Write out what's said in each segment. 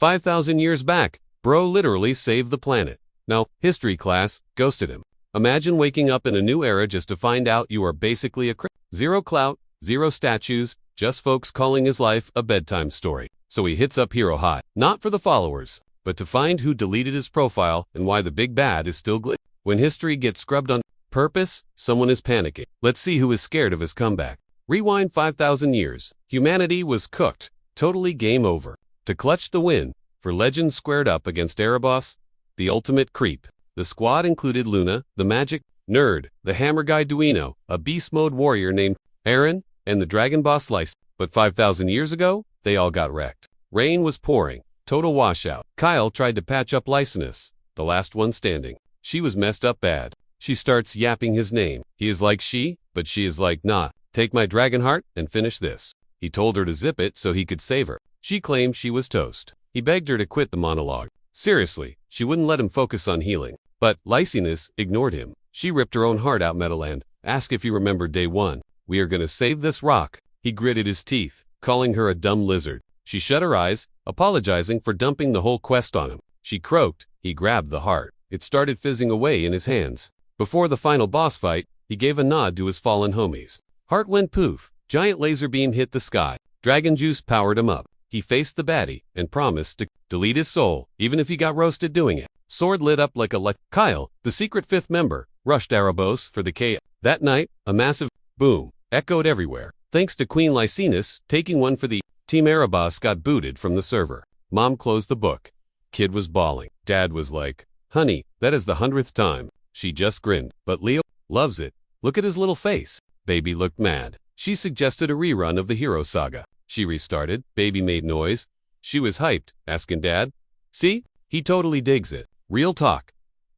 5,000 years back, bro literally saved the planet. No, history class, ghosted him. Imagine waking up in a new era just to find out you are basically a zero clout, zero statues, just folks calling his life a bedtime story. So he hits up Hero High, not for the followers, but to find who deleted his profile and why the big bad is still glitch. When history gets scrubbed on purpose, someone is panicking. Let's see who is scared of his comeback. Rewind 5,000 years. Humanity was cooked. Totally game over. To clutch the win, for Legends squared up against Erebos, the ultimate creep. The squad included Luna, the magic nerd, the hammer guy Duino, a beast mode warrior named Aaron, and the dragon boss Lice. But 5,000 years ago, they all got wrecked. Rain was pouring. Total washout. Kyle tried to patch up Licenus, the last one standing. She was messed up bad. She starts yapping his name. He is like she, but she is like nah. Take my dragon heart and finish this. He told her to zip it so he could save her. She claimed she was toast. He begged her to quit the monologue. Seriously, she wouldn't let him focus on healing. But Licenus ignored him. She ripped her own heart out Metaland. Ask if you remember day one. We are gonna save this rock. He gritted his teeth, calling her a dumb lizard. She shut her eyes, apologizing for dumping the whole quest on him. She croaked. He grabbed the heart. It started fizzing away in his hands. Before the final boss fight, he gave a nod to his fallen homies. Heart went poof. Giant laser beam hit the sky. Dragon juice powered him up. He faced the baddie and promised to delete his soul, even if he got roasted doing it. Sword lit up like a light. Kyle, the secret fifth member, rushed Erebos for the K. That night, a massive boom echoed everywhere. Thanks to Queen Licenus taking one for the team, Erebos got booted from the server. Mom closed the book. Kid was bawling. Dad was like, honey, that is the 100th time. She just grinned. But Leo loves it. Look at his little face. Baby looked mad. She suggested a rerun of the Hero Saga. She restarted. Baby made noise. She was hyped, asking Dad. See? He totally digs it. Real talk.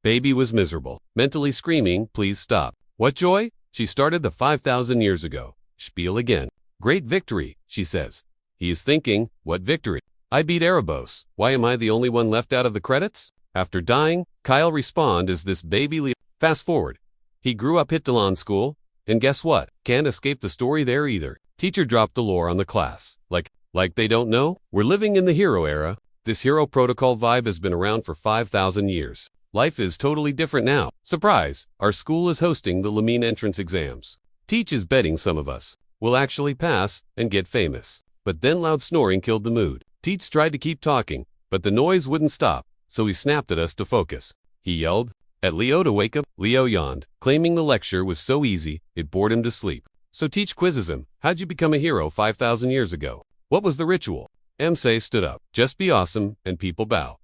Baby was miserable, mentally screaming, please stop. What joy? She started the 5,000 years ago. Spiel again. Great victory, she says. He is thinking, what victory? I beat Erebos. Why am I the only one left out of the credits? After dying, Kyle respawned as this baby Leo. Fast forward. He grew up Hittalon school, and guess what? Can't escape the story there either. Teacher dropped the lore on the class. Like they don't know? We're living in the hero era. This hero protocol vibe has been around for 5,000 years. Life is totally different now. Surprise! Our school is hosting the Lumen entrance exams. Teach is betting some of us will actually pass and get famous. But then loud snoring killed the mood. Teach tried to keep talking, but the noise wouldn't stop, so he snapped at us to focus. He yelled at Leo to wake up. Leo yawned, claiming the lecture was so easy, it bored him to sleep. So Teach quizzes him. How'd you become a hero 5,000 years ago? What was the ritual? Msei stood up. Just be awesome, and people bow.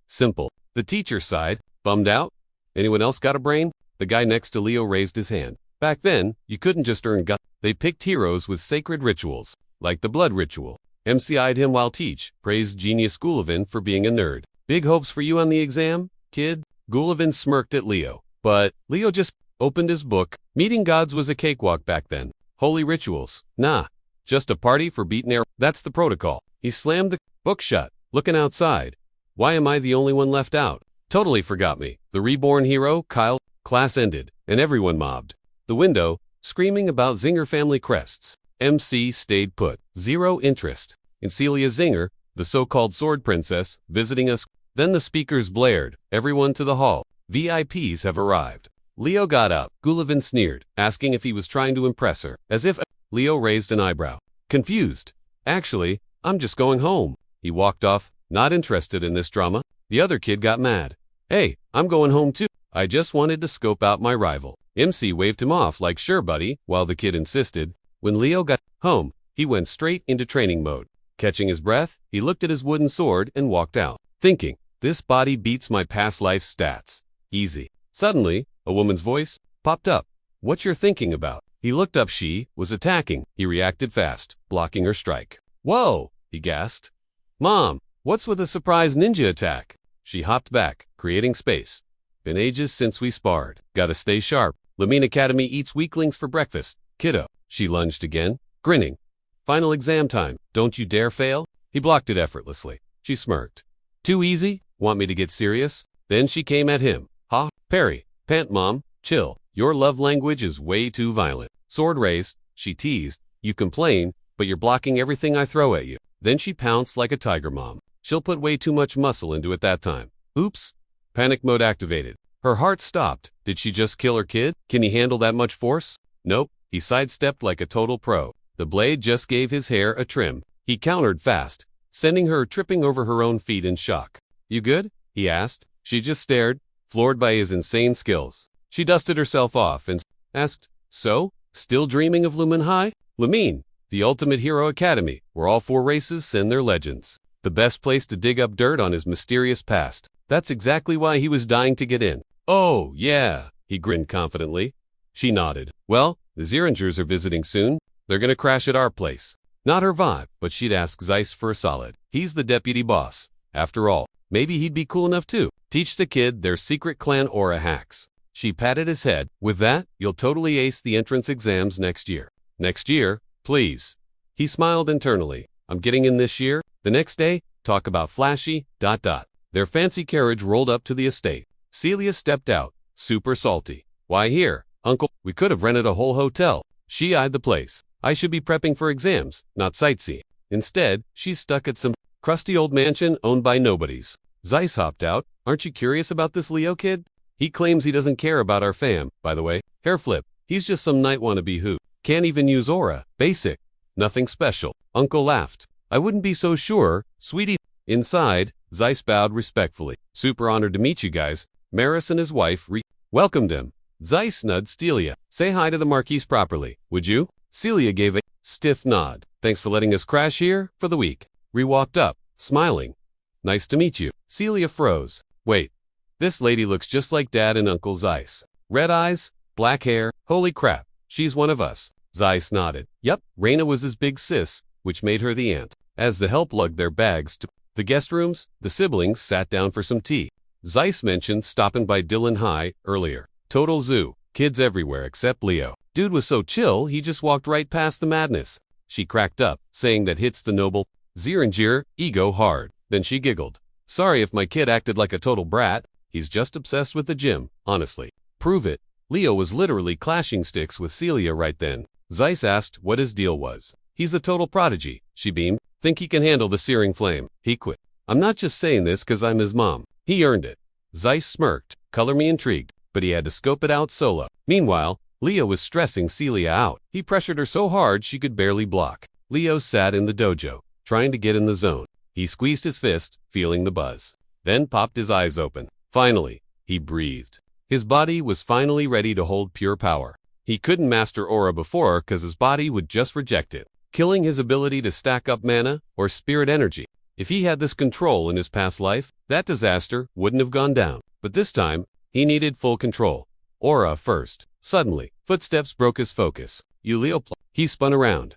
Simple. The teacher sighed. Bummed out? Anyone else got a brain? The guy next to Leo raised his hand. Back then, you couldn't just earn gut. They picked heroes with sacred rituals, like the blood ritual. MC eyed him while Teach praised Genius Gulavin for being a nerd. Big hopes for you on the exam, kid? Gulavin smirked at Leo. But Leo just opened his book. Meeting gods was a cakewalk back then. Holy rituals. Nah. Just a party for beaten air. That's the protocol. He slammed the book shut, looking outside. Why am I the only one left out? Totally forgot me. The reborn hero, Kyle. Class ended, and everyone mobbed the window, screaming about Zinger family crests. MC stayed put. Zero interest in Celia Zinger, the so-called sword princess, visiting us. Then the speakers blared. Everyone to the hall. VIPs have arrived. Leo got up. Gulavin sneered, asking if he was trying to impress her. As if Leo raised an eyebrow. Confused. Actually, I'm just going home. He walked off, not interested in this drama. The other kid got mad. Hey, I'm going home too. I just wanted to scope out my rival. MC waved him off like sure buddy, while the kid insisted. When Leo got home, he went straight into training mode. Catching his breath, he looked at his wooden sword and walked out, thinking, this body beats my past life stats. Easy. Suddenly, a woman's voice popped up. What you're thinking about? He looked up. She was attacking. He reacted fast, blocking her strike. Whoa, he gasped. Mom, what's with a surprise ninja attack? She hopped back, creating space. Been ages since we sparred. Gotta stay sharp. Lumen Academy eats weaklings for breakfast. Kiddo. She lunged again, grinning. Final exam time. Don't you dare fail. He blocked it effortlessly. She smirked. Too easy? Want me to get serious? Then she came at him. Ha, Perry. Pant mom, chill. Your love language is way too violent. Sword raised, she teased. You complain, but you're blocking everything I throw at you. Then she pounced like a tiger mom. She'll put way too much muscle into it that time. Oops. Panic mode activated. Her heart stopped. Did she just kill her kid? Can he handle that much force? Nope. He sidestepped like a total pro. The blade just gave his hair a trim. He countered fast, sending her tripping over her own feet in shock. You good? He asked. She just stared, floored by his insane skills. She dusted herself off and asked, So? Still dreaming of Lumen High? Lumen, the ultimate hero academy, where all 4 races send their legends. The best place to dig up dirt on his mysterious past. That's exactly why he was dying to get in. Oh, yeah, he grinned confidently. She nodded. Well, the Zerringers are visiting soon. They're gonna crash at our place. Not her vibe, but she'd ask Zeiss for a solid. He's the deputy boss. After all, maybe he'd be cool enough too. Teach the kid their secret clan aura hacks. She patted his head. With that, you'll totally ace the entrance exams next year. Next year? Please. He smiled internally. I'm getting in this year. The next day, talk about flashy, ... Their fancy carriage rolled up to the estate. Celia stepped out, super salty. Why here, Uncle? We could have rented a whole hotel. She eyed the place. I should be prepping for exams, not sightseeing. Instead, she's stuck at some crusty old mansion owned by nobodies. Zeiss hopped out. Aren't you curious about this Leo kid? He claims he doesn't care about our fam, by the way. Hair flip. He's just some night wannabe who can't even use aura. Basic. Nothing special. Uncle laughed. I wouldn't be so sure, sweetie. Inside, Zeiss bowed respectfully. Super honored to meet you guys. Maris and his wife welcomed him. Zeiss nudged Celia. Say hi to the Marquise properly, would you? Celia gave a stiff nod. Thanks for letting us crash here for the week. Walked up, smiling. Nice to meet you. Celia froze. Wait. This lady looks just like Dad and Uncle Zeiss. Red eyes, black hair. Holy crap. She's one of us. Zeiss nodded. Yep, Raina was his big sis, which made her the aunt. As the help lugged their bags to the guest rooms, the siblings sat down for some tea. Zeiss mentioned stopping by Dylan High earlier. Total zoo. Kids everywhere except Leo. Dude was so chill, he just walked right past the madness. She cracked up, saying that hits the noble Zeringer ego hard. Then she giggled. Sorry if my kid acted like a total brat. He's just obsessed with the gym, honestly. Prove it. Leo was literally clashing sticks with Celia right then. Zeiss asked what his deal was. He's a total prodigy, she beamed. Think he can handle the searing flame. He quit. I'm not just saying this because I'm his mom. He earned it. Zeiss smirked. Color me intrigued. But he had to scope it out solo. Meanwhile, Leo was stressing Celia out. He pressured her so hard she could barely block. Leo sat in the dojo, trying to get in the zone. He squeezed his fist, feeling the buzz. Then popped his eyes open. Finally, he breathed. His body was finally ready to hold pure power. He couldn't master aura before because his body would just reject it, killing his ability to stack up mana or spirit energy. If he had this control in his past life, that disaster wouldn't have gone down. But this time, he needed full control. Aura first. Suddenly, footsteps broke his focus. He spun around.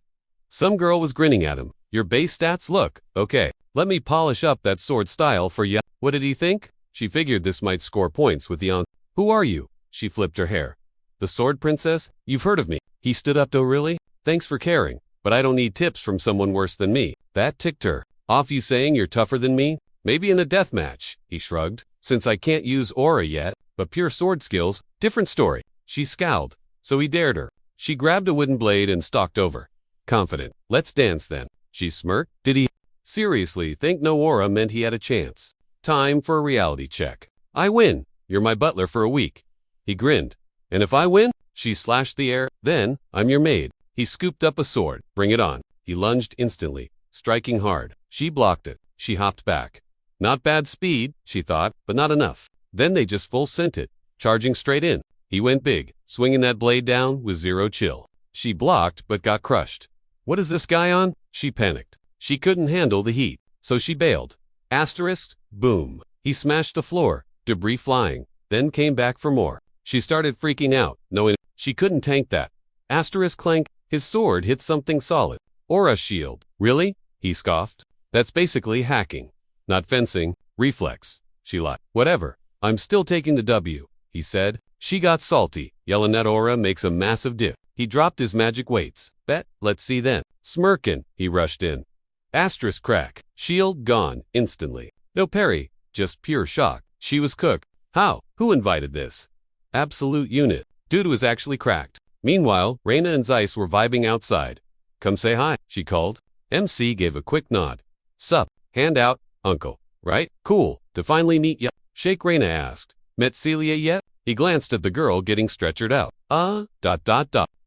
Some girl was grinning at him. Your base stats look okay. Let me polish up that sword style for ya. What did he think? She figured this might score points with the Who are you? She flipped her hair. The sword princess? You've heard of me. He stood up. Oh really? Thanks for caring. But I don't need tips from someone worse than me. That ticked her. Off you saying you're tougher than me? Maybe in a death match, he shrugged. Since I can't use aura yet, but pure sword skills, different story. She scowled. So he dared her. She grabbed a wooden blade and stalked over. Confident. Let's dance then. She smirked. Did he seriously think no aura meant he had a chance? Time for a reality check. I win. You're my butler for a week. He grinned. And if I win? She slashed the air. Then, I'm your maid. He scooped up a sword. Bring it on. He lunged instantly, striking hard. She blocked it. She hopped back. Not bad speed, she thought, but not enough. Then they just full sent it, charging straight in. He went big, swinging that blade down with zero chill. She blocked but got crushed. What is this guy on? She panicked. She couldn't handle the heat, so she bailed. Asterisk, boom. He smashed the floor, debris flying, then came back for more. She started freaking out, knowing she couldn't tank that. Asterisk clank, his sword hit something solid. Aura shield. Really? He scoffed. That's basically hacking. Not fencing, reflex. She lied. Whatever. I'm still taking the W, he said. She got salty. Yelling that aura makes a massive dip. He dropped his magic weights. Bet, let's see then. Smirking, he rushed in. Asterisk crack. Shield gone, instantly. No parry, just pure shock. She was cooked. How? Who invited this? Absolute unit. Dude was actually cracked. Meanwhile, Raina and Zeiss were vibing outside. Come say hi, she called. MC gave a quick nod. Sup, hand out, Uncle. Right? Cool. To finally meet ya. Sheikh Reina asked. Met Celia yet? He glanced at the girl getting stretchered out.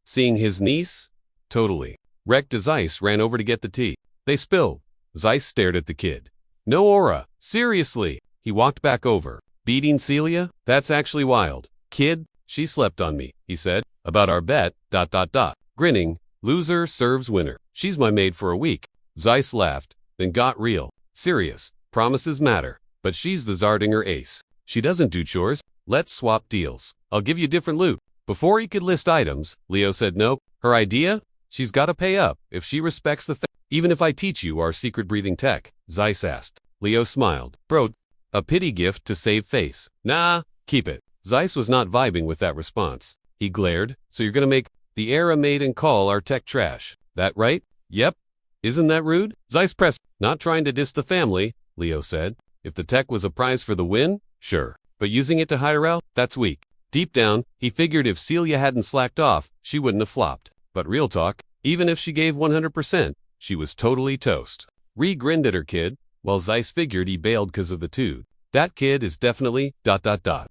Seeing his niece? Totally. Wrecked as Ice ran over to get the tea. They spilled. Zeiss stared at the kid. No aura. Seriously. He walked back over. Beating Celia? That's actually wild. Kid, she slept on me, he said. About our bet, Grinning, loser serves winner. She's my maid for a week. Zeiss laughed, then got real. Serious. Promises matter. But she's the Zardinger ace. She doesn't do chores. Let's swap deals. I'll give you different loot. Before he could list items, Leo said nope. Her idea? She's gotta pay up if she respects the Even if I teach you our secret breathing tech, Zeiss asked. Leo smiled. Bro, a pity gift to save face. Nah, keep it. Zeiss was not vibing with that response. He glared. So you're gonna make the era made and call our tech trash. That right? Yep. Isn't that rude? Zeiss pressed. Not trying to diss the family, Leo said. If the tech was a prize for the win, sure. But using it to hire out, that's weak. Deep down, he figured if Celia hadn't slacked off, she wouldn't have flopped. But real talk, even if she gave 100%, she was totally toast. Ree grinned at her kid, while Zeiss figured he bailed because of the tood. That kid is definitely ...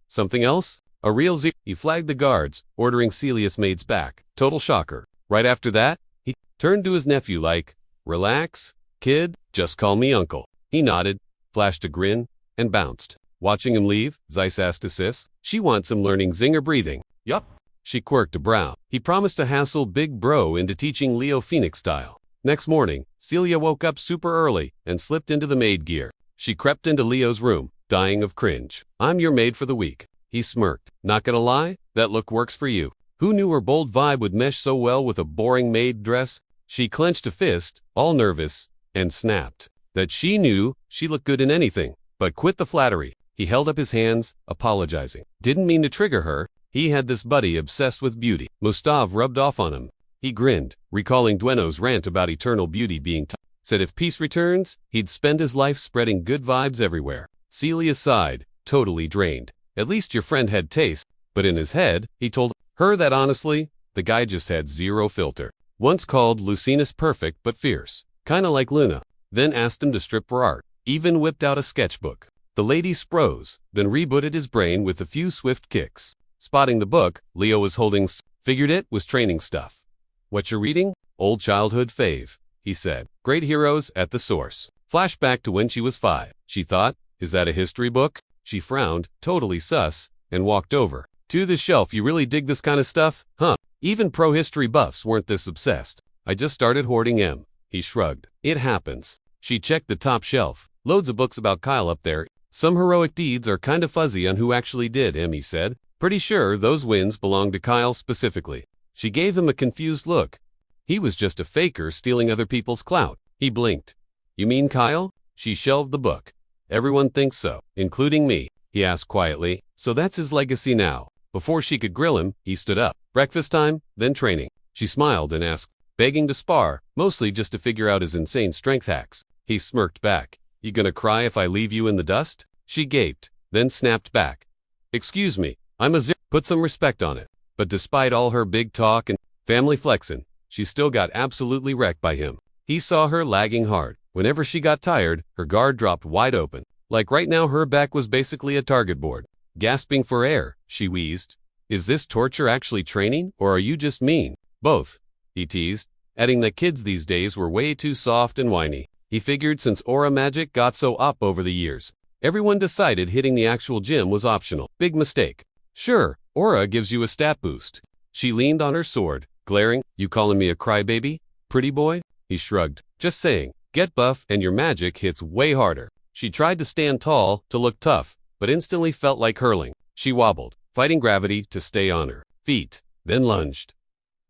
Something else? A real Z. He flagged the guards, ordering Celia's maids back. Total shocker. Right after that, he turned to his nephew like, relax, kid, just call me uncle. He nodded, flashed a grin, and bounced. Watching him leave, Zeiss asked his sis. She wants him learning zinger breathing. Yup. She quirked a brow. He promised to hassle Big Bro into teaching Leo Phoenix style. Next morning, Celia woke up super early and slipped into the maid gear. She crept into Leo's room, dying of cringe. I'm your maid for the week. He smirked. Not gonna lie, that look works for you. Who knew her bold vibe would mesh so well with a boring maid dress? She clenched a fist, all nervous, and snapped. That she knew she looked good in anything, but quit the flattery. He held up his hands, apologizing. Didn't mean to trigger her. He had this buddy obsessed with beauty. Mustav rubbed off on him. He grinned, recalling Dueno's rant about eternal beauty being said if peace returns, he'd spend his life spreading good vibes everywhere. Celia sighed, totally drained. At least your friend had taste. But in his head, he told her that honestly, the guy just had zero filter. Once called Lucinus perfect but fierce, kinda like Luna. Then asked him to strip for art. Even whipped out a sketchbook. The lady froze, then rebooted his brain with a few swift kicks. Spotting the book Leo was holding, figured it was training stuff. What you're reading? Old childhood fave, he said. Great heroes at the source. Flashback to when she was 5. She thought, is that a history book? She frowned, totally sus, and walked over. To the shelf. You really dig this kind of stuff? Huh. Even pro-history buffs weren't this obsessed. I just started hoarding M. He shrugged. It happens. She checked the top shelf. Loads of books about Kyle up there. Some heroic deeds are kinda fuzzy on who actually did, he said. Pretty sure those wins belong to Kyle specifically. She gave him a confused look. He was just a faker stealing other people's clout. He blinked. You mean Kyle? She shelved the book. Everyone thinks so, including me, he asked quietly. So that's his legacy now. Before she could grill him, he stood up. Breakfast time, then training. She smiled and asked, begging to spar, mostly just to figure out his insane strength hacks. He smirked back. You gonna cry if I leave you in the dust? She gaped, then snapped back. Excuse me, I'm a put some respect on it. But despite all her big talk and family flexin', she still got absolutely wrecked by him. He saw her lagging hard. Whenever she got tired, her guard dropped wide open. Like right now her back was basically a target board. Gasping for air, she wheezed. Is this torture actually training, or are you just mean? Both, he teased, adding that kids these days were way too soft and whiny. He figured since aura magic got so up over the years, everyone decided hitting the actual gym was optional. Big mistake. Sure, aura gives you a stat boost. She leaned on her sword, glaring. You calling me a crybaby? Pretty boy? He shrugged. Just saying. Get buff and your magic hits way harder. She tried to stand tall, to look tough, but instantly felt like hurling. She wobbled, fighting gravity to stay on her feet, then lunged.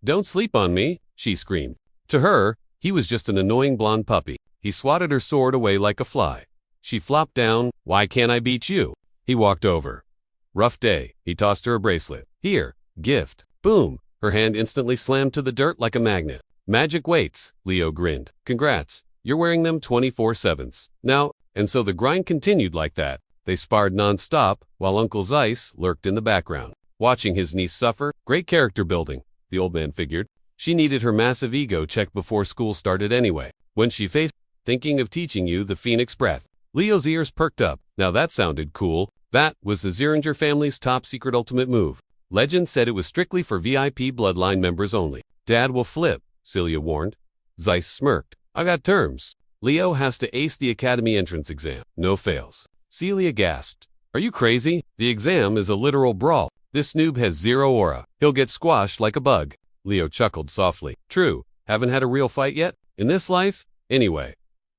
Don't sleep on me, she screamed. To her, he was just an annoying blonde puppy. He swatted her sword away like a fly. She flopped down. Why can't I beat you? He walked over. Rough day. He tossed her a bracelet. Here, gift. Boom. Her hand instantly slammed to the dirt like a magnet. Magic weights, Leo grinned. Congrats. You're wearing them 24/7. Now, and so the grind continued like that. They sparred non-stop, while Uncle Zeiss lurked in the background. Watching his niece suffer, great character building, the old man figured. She needed her massive ego checked before school started anyway. When she faced, thinking of teaching you the Phoenix breath. Leo's ears perked up. Now that sounded cool. That was the Ziringer family's top secret ultimate move. Legend said it was strictly for VIP bloodline members only. Dad will flip, Celia warned. Zeiss smirked. I got terms. Leo has to ace the academy entrance exam. No fails. Celia gasped. Are you crazy? The exam is a literal brawl. This noob has zero aura. He'll get squashed like a bug. Leo chuckled softly. True. Haven't had a real fight yet? In this life? Anyway.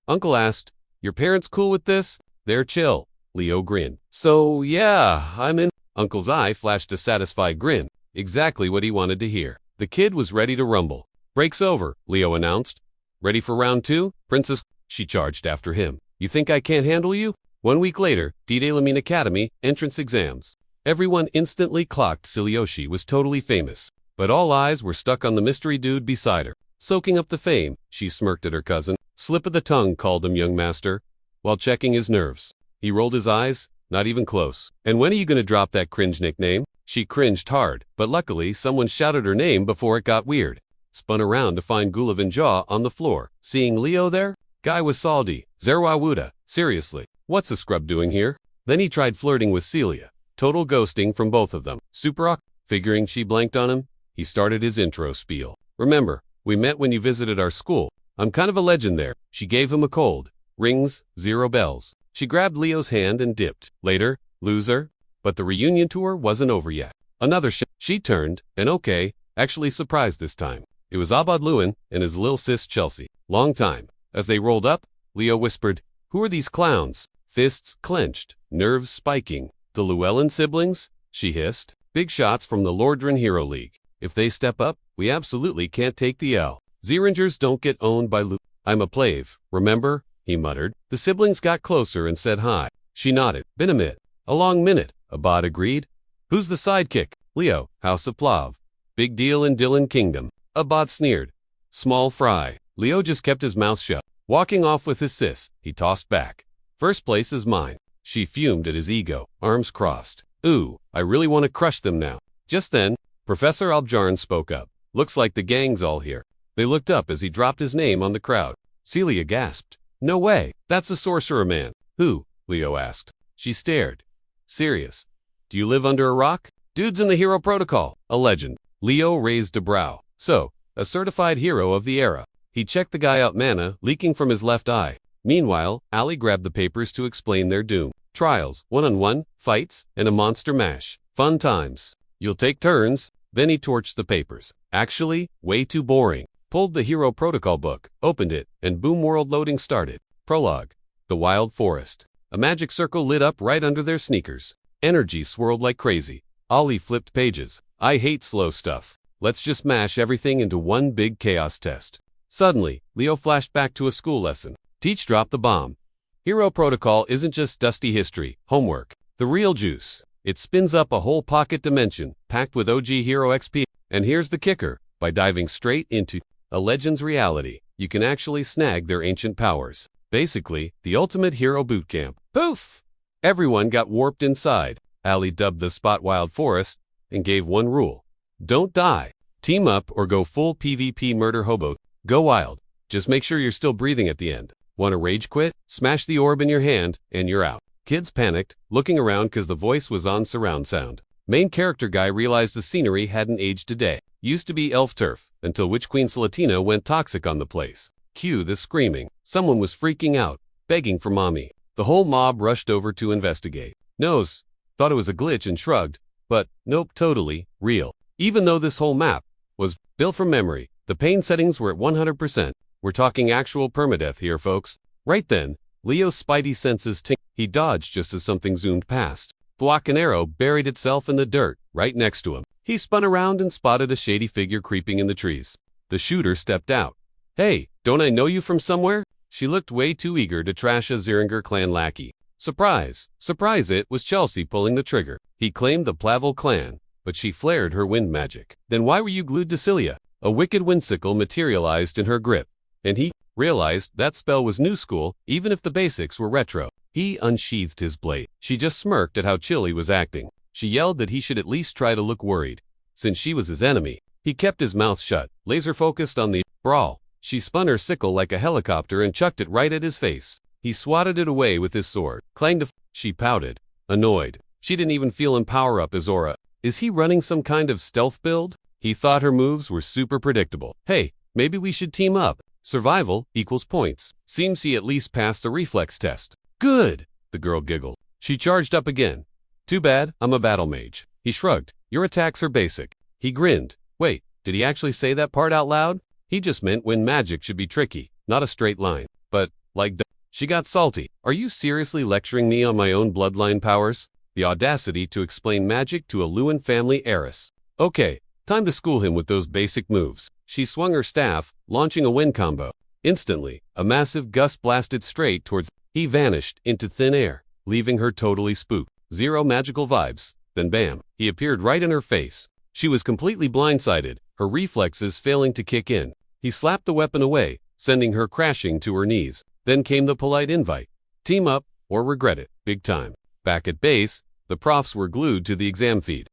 Uncle asked, your parents cool with this? They're chill. Leo grinned. So, yeah, I'm in. Uncle's eye flashed a satisfied grin. Exactly what he wanted to hear. The kid was ready to rumble. Break's over, Leo announced. Ready for round 2? Princess, she charged after him. You think I can't handle you? 1 week later, D-Day Lumen Academy, entrance exams. Everyone instantly clocked Cilioshi was totally famous, but all eyes were stuck on the mystery dude beside her. Soaking up the fame, she smirked at her cousin. Slip of the tongue, called him young master, while checking his nerves. He rolled his eyes, not even close. And when are you going to drop that cringe nickname? She cringed hard, but luckily someone shouted her name before it got weird. Spun around to find Gulavan Jaw on the floor. Seeing Leo there? Guy was salty. Zerwawuda. Seriously, what's the scrub doing here? Then he tried flirting with Celia. Total ghosting from both of them. Super awkward. Figuring she blanked on him, he started his intro spiel. Remember, we met when you visited our school. I'm kind of a legend there. She gave him a cold. Rings, 0 bells. She grabbed Leo's hand and dipped. Later, loser. But the reunion tour wasn't over yet. Another she turned, and okay, actually surprised this time. It was Abad Lewin and his lil sis Chelsea. Long time. As they rolled up, Leo whispered, who are these clowns? Fists clenched, nerves spiking. The Llewellyn siblings? She hissed. Big shots from the Lordran Hero League. If they step up, we absolutely can't take the L. Ziringers don't get owned by I'm a plave, remember? He muttered. The siblings got closer and said hi. She nodded. Been a minute. A long minute, Abad agreed. Who's the sidekick? Leo, House of Plav. Big deal in Dylan Kingdom. Abad sneered. Small fry. Leo just kept his mouth shut. Walking off with his sis, he tossed back. First place is mine. She fumed at his ego, arms crossed. Ooh, I really want to crush them now. Just then, Professor Albjarn spoke up. Looks like the gang's all here. They looked up as he dropped his name on the crowd. Celia gasped. No way, that's the sorcerer man. Who? Leo asked. She stared. Serious. Do you live under a rock? Dude's in the hero protocol. A legend. Leo raised a brow. So, a certified hero of the era. He checked the guy out, mana leaking from his left eye. Meanwhile, Ali grabbed the papers to explain their doom. Trials, one-on-one, fights, and a monster mash. Fun times. You'll take turns. Then he torched the papers. Actually, way too boring. Pulled the hero protocol book, opened it, and boom, world loading started. Prologue. The Wild Forest. A magic circle lit up right under their sneakers. Energy swirled like crazy. Ali flipped pages. I hate slow stuff. Let's just mash everything into one big chaos test. Suddenly, Leo flashed back to a school lesson. Teach dropped the bomb. Hero protocol isn't just dusty history, homework. The real juice. It spins up a whole pocket dimension, packed with OG Hero XP. And here's the kicker. By diving straight into a legend's reality, you can actually snag their ancient powers. Basically, the ultimate hero bootcamp. Poof! Everyone got warped inside. Ali dubbed the spot Wild Forest and gave one rule. Don't die. Team up or go full PvP murder hobo. Go wild. Just make sure you're still breathing at the end. Want to rage quit? Smash the orb in your hand, and you're out. Kids panicked, looking around because the voice was on surround sound. Main character guy realized the scenery hadn't aged a day. Used to be elf turf, until Witch Queen Salatina went toxic on the place. Cue the screaming. Someone was freaking out, begging for mommy. The whole mob rushed over to investigate. Nose thought it was a glitch and shrugged, but nope, totally real. Even though this whole map was built from memory, the pain settings were at 100%. We're talking actual permadeath here, folks. Right then, Leo's spidey senses tinkled. He dodged just as something zoomed past. Thwack, an arrow buried itself in the dirt, right next to him. He spun around and spotted a shady figure creeping in the trees. The shooter stepped out. Hey, don't I know you from somewhere? She looked way too eager to trash a Ziringer clan lackey. Surprise! Surprise, it was Chelsea pulling the trigger. He claimed the Plavel clan, but she flared her wind magic. Then why were you glued to Celia? A wicked windsicle materialized in her grip, and he realized that spell was new school, even if the basics were retro. He unsheathed his blade. She just smirked at how chill he was acting. She yelled that he should at least try to look worried, since she was his enemy. He kept his mouth shut, laser-focused on the brawl. She spun her sickle like a helicopter and chucked it right at his face. He swatted it away with his sword. Clanged. She pouted, annoyed. She didn't even feel him power up his aura. Is he running some kind of stealth build? He thought her moves were super predictable. Hey, maybe we should team up. Survival equals points. Seems he at least passed the reflex test. Good, the girl giggled. She charged up again. Too bad, I'm a battle mage. He shrugged. Your attacks are basic. He grinned. Wait, did he actually say that part out loud? He just meant when magic should be tricky, not a straight line. But, like, she got salty. Are you seriously lecturing me on my own bloodline powers? The audacity to explain magic to a Lumen family heiress. Okay, time to school him with those basic moves. She swung her staff, launching a wind combo. Instantly, a massive gust blasted straight towards. He vanished into thin air, leaving her totally spooked. Zero magical vibes. Then bam, he appeared right in her face. She was completely blindsided, her reflexes failing to kick in. He slapped the weapon away, sending her crashing to her knees. Then came the polite invite. Team up, or regret it, big time. Back at base, the profs were glued to the exam feed.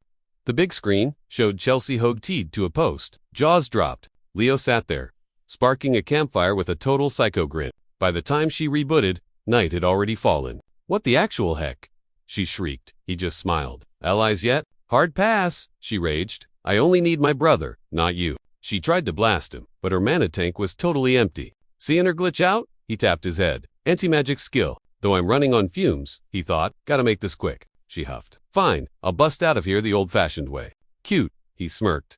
The big screen showed Chelsea hog-tied to a post. Jaws dropped. Leo sat there, sparking a campfire with a total psycho grin. By the time she rebooted, night had already fallen. What the actual heck? She shrieked. He just smiled. Allies yet? Hard pass, she raged. I only need my brother, not you. She tried to blast him, but her mana tank was totally empty. Seeing her glitch out? He tapped his head. Anti-magic skill. Though I'm running on fumes, he thought. Gotta make this quick. She huffed. Fine, I'll bust out of here the old-fashioned way. Cute, he smirked.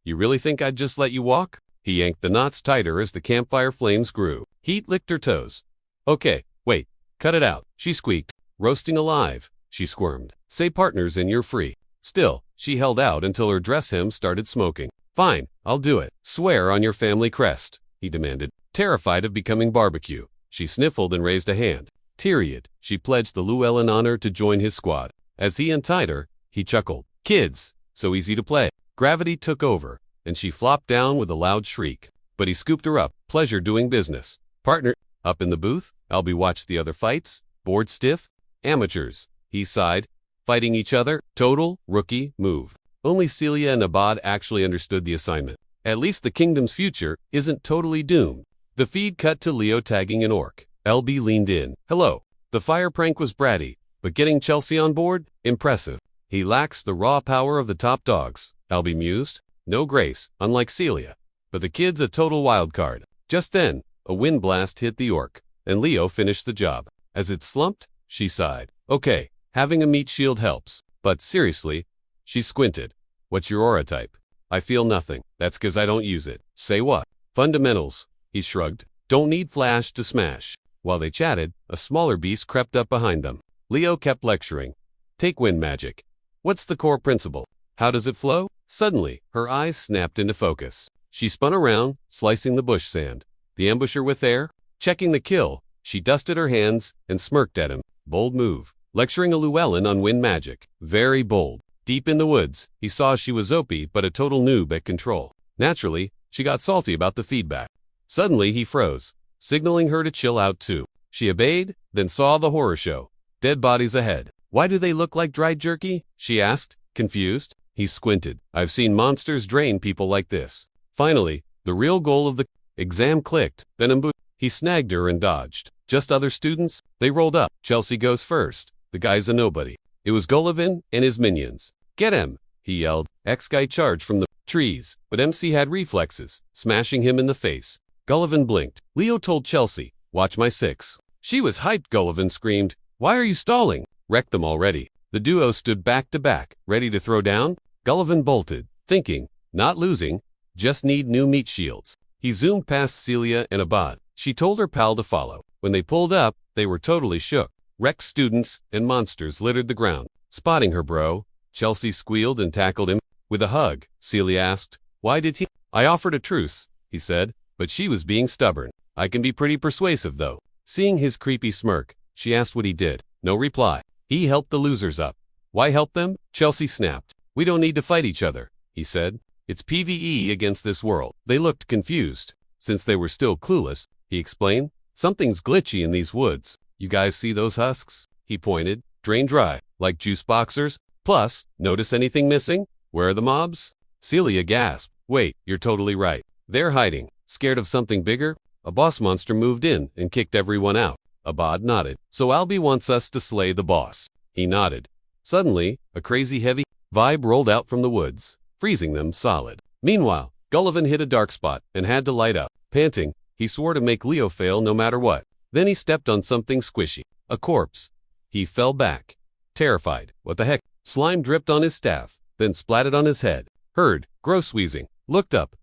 You really think I'd just let you walk? He yanked the knots tighter as the campfire flames grew. Heat licked her toes. Okay, wait, cut it out, she squeaked. Roasting alive, she squirmed. Say partners and you're free. Still, she held out until her dress hem started smoking. Fine, I'll do it. Swear on your family crest, he demanded. Terrified of becoming barbecue, she sniffled and raised a hand. Tyriad, she pledged the Llewellyn honor to join his squad. As he untied her, he chuckled. Kids, so easy to play. Gravity took over, and she flopped down with a loud shriek. But he scooped her up. Pleasure doing business. Partner, up in the booth, Albie watched the other fights. Bored stiff? Amateurs, he sighed. Fighting each other? Total rookie move. Only Celia and Abad actually understood the assignment. At least the kingdom's future isn't totally doomed. The feed cut to Leo tagging an orc. LB leaned in. Hello. The fire prank was bratty, but getting Chelsea on board? Impressive. He lacks the raw power of the top dogs, LB mused. No grace, unlike Celia. But the kid's a total wild card. Just then, a wind blast hit the orc, and Leo finished the job. As it slumped, she sighed. Okay, having a meat shield helps. But seriously, she squinted. What's your aura type? I feel nothing. That's 'cause I don't use it. Say what? Fundamentals, he shrugged. Don't need flash to smash. While they chatted, a smaller beast crept up behind them. Leo kept lecturing. Take wind magic. What's the core principle? How does it flow? Suddenly, her eyes snapped into focus. She spun around, slicing the bush sand. The ambusher with air? Checking the kill, she dusted her hands and smirked at him. Bold move. Lecturing a Llewellyn on wind magic. Very bold. Deep in the woods, he saw she was OP but a total noob at control. Naturally, she got salty about the feedback. Suddenly he froze, signaling her to chill out too. She obeyed, then saw the horror show. Dead bodies ahead. Why do they look like dried jerky? She asked, confused. He squinted. I've seen monsters drain people like this. Finally, the real goal of the exam clicked, then he snagged her and dodged. Just other students? They rolled up. Chelsea goes first. The guy's a nobody. It was Gullivan and his minions. Get him, he yelled. X-Guy charged from the trees, but MC had reflexes, smashing him in the face. Gullivan blinked. Leo told Chelsea, watch my six. She was hyped. Gullivan screamed. Why are you stalling? Wrecked them already. The duo stood back to back, ready to throw down. Gullivan bolted, thinking, not losing, just need new meat shields. He zoomed past Celia and Abad. She told her pal to follow. When they pulled up, they were totally shook. Wrecked students and monsters littered the ground. Spotting her bro, Chelsea squealed and tackled him. With a hug, Celia asked, why did he? I offered a truce, he said, but she was being stubborn. I can be pretty persuasive though. Seeing his creepy smirk, she asked what he did. No reply. He helped the losers up. Why help them? Chelsea snapped. We don't need to fight each other, he said. It's PvE against this world. They looked confused. Since they were still clueless, he explained. Something's glitchy in these woods. You guys see those husks? He pointed. Drain dry, like juice boxers. Plus, notice anything missing? Where are the mobs? Celia gasped. Wait, you're totally right. They're hiding. Scared of something bigger? A boss monster moved in and kicked everyone out. Abad nodded. So Albi wants us to slay the boss. He nodded. Suddenly, a crazy heavy vibe rolled out from the woods, freezing them solid. Meanwhile, Gullivan hit a dark spot and had to light up. Panting, he swore to make Leo fail no matter what. Then he stepped on something squishy. A corpse. He fell back. Terrified. What the heck? Slime dripped on his staff, then splatted on his head. Heard, gross wheezing. Looked up, ...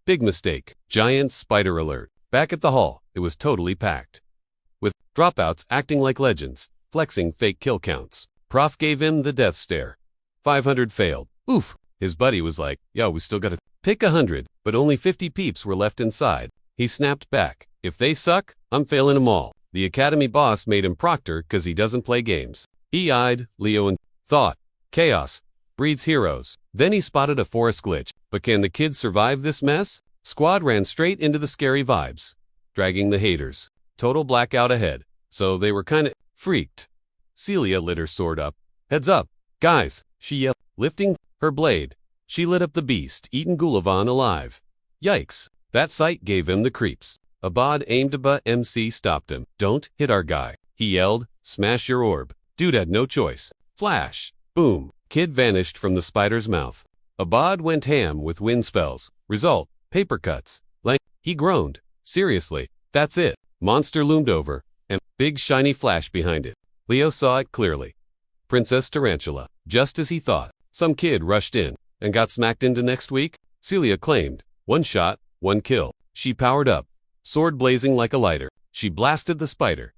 Big mistake. Giant spider alert. Back at the hall, it was totally packed. With dropouts acting like legends, flexing fake kill counts. Prof gave him the death stare. 500 failed. Oof. His buddy was like, yo, we still gotta pick 100, but only 50 peeps were left inside. He snapped back. If they suck, I'm failing them all. The academy boss made him proctor cause he doesn't play games. He eyed Leo and thought, chaos breeds heroes. Then he spotted a forest glitch. But can the kids survive this mess? Squad ran straight into the scary vibes, dragging the haters. Total blackout ahead, so they were kinda freaked. Celia lit her sword up. Heads up, guys, she yelled, lifting her blade. She lit up the beast, eating Gullivan alive. Yikes, that sight gave him the creeps. Abad aimed but MC stopped him. Don't hit our guy, he yelled, smash your orb. Dude had no choice. Flash, boom, kid vanished from the spider's mouth. Abad went ham with wind spells. Result, paper cuts. He groaned. Seriously, that's it. Monster loomed over, and big shiny flash behind it. Leo saw it clearly. Princess Tarantula. Just as he thought, some kid rushed in and got smacked into next week. Celia claimed, 1 shot, 1 kill. She powered up, sword blazing like a lighter. She blasted the spider. ...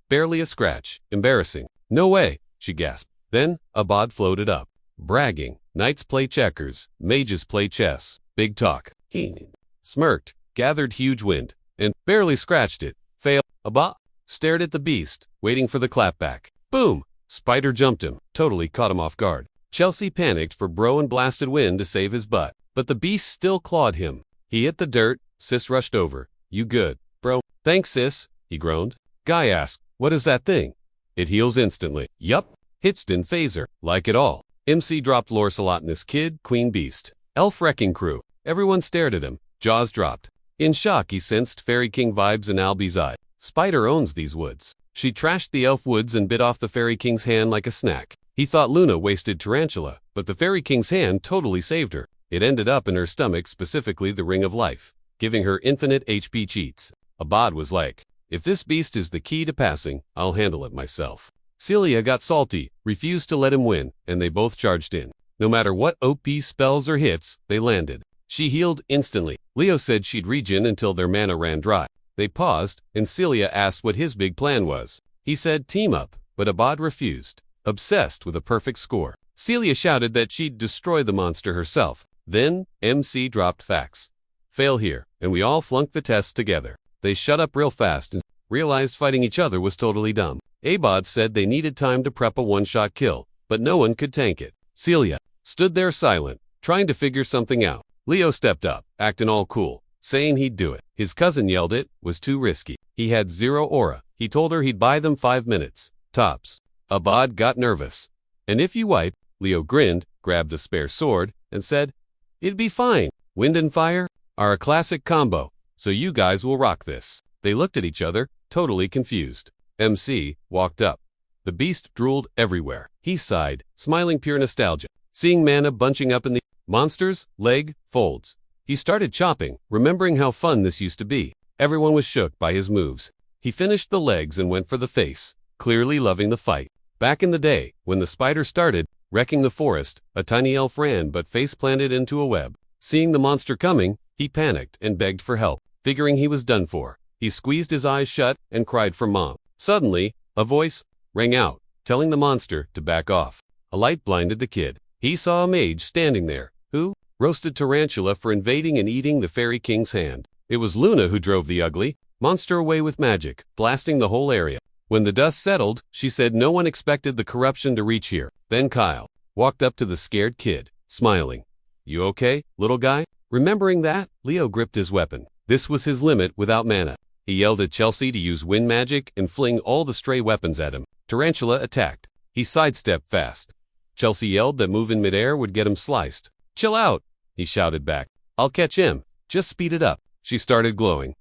Barely a scratch. Embarrassing. No way, she gasped. Then, Abad floated up, bragging. Knights play checkers, mages play chess. Big talk. He smirked, gathered huge wind, and barely scratched it. Fail. Abad stared at the beast, waiting for the clapback. Boom! Spider jumped him, totally caught him off guard. Chelsea panicked for bro and blasted wind to save his butt, but the beast still clawed him. He hit the dirt. Sis rushed over. You good, bro? Thanks, sis, he groaned. Guy asked, what is that thing? It heals instantly. Yup. Hitched in phaser. Like it all. MC dropped Lorcelotinus kid, queen beast. Elf wrecking crew. Everyone stared at him. Jaws dropped. In shock he sensed Fairy King vibes in Albi's eye. Spider owns these woods. She trashed the elf woods and bit off the Fairy King's hand like a snack. He thought Luna wasted Tarantula, but the Fairy King's hand totally saved her. It ended up in her stomach, specifically the Ring of Life, giving her infinite HP cheats. Abad was like, if this beast is the key to passing, I'll handle it myself. Celia got salty, refused to let him win, and they both charged in. No matter what OP spells or hits, they landed. She healed instantly. Leo said she'd regen until their mana ran dry. They paused, and Celia asked what his big plan was. He said team up, but Abad refused, obsessed with a perfect score. Celia shouted that she'd destroy the monster herself. Then, MC dropped facts. Fail here, and we all flunked the test together. They shut up real fast and realized fighting each other was totally dumb. Abad said they needed time to prep a one-shot kill, but no one could tank it. Celia stood there silent, trying to figure something out. Leo stepped up, acting all cool, saying he'd do it. His cousin yelled it was too risky. He had 0 aura. He told her he'd buy them 5 minutes. Tops. Abad got nervous. And if you wipe, Leo grinned, grabbed a spare sword, and said, it'd be fine. Wind and fire are a classic combo, so you guys will rock this. They looked at each other, totally confused. MC walked up. The beast drooled everywhere. He sighed, smiling pure nostalgia, seeing mana bunching up in the monster's leg folds. He started chopping, remembering how fun this used to be. Everyone was shook by his moves. He finished the legs and went for the face, clearly loving the fight. Back in the day, when the spider started wrecking the forest, a tiny elf ran but face planted into a web. Seeing the monster coming, he panicked and begged for help. Figuring he was done for, he squeezed his eyes shut and cried for mom. Suddenly, a voice rang out, telling the monster to back off. A light blinded the kid. He saw a mage standing there, who roasted Tarantula for invading and eating the Fairy King's hand. It was Luna who drove the ugly monster away with magic, blasting the whole area. When the dust settled, she said no one expected the corruption to reach here. Then Kyle walked up to the scared kid, smiling. You okay, little guy? Remembering that, Leo gripped his weapon. This was his limit without mana. He yelled at Chelsea to use wind magic and fling all the stray weapons at him. Tarantula attacked. He sidestepped fast. Chelsea yelled that move in midair would get him sliced. Chill out, he shouted back. I'll catch him. Just speed it up. She started glowing.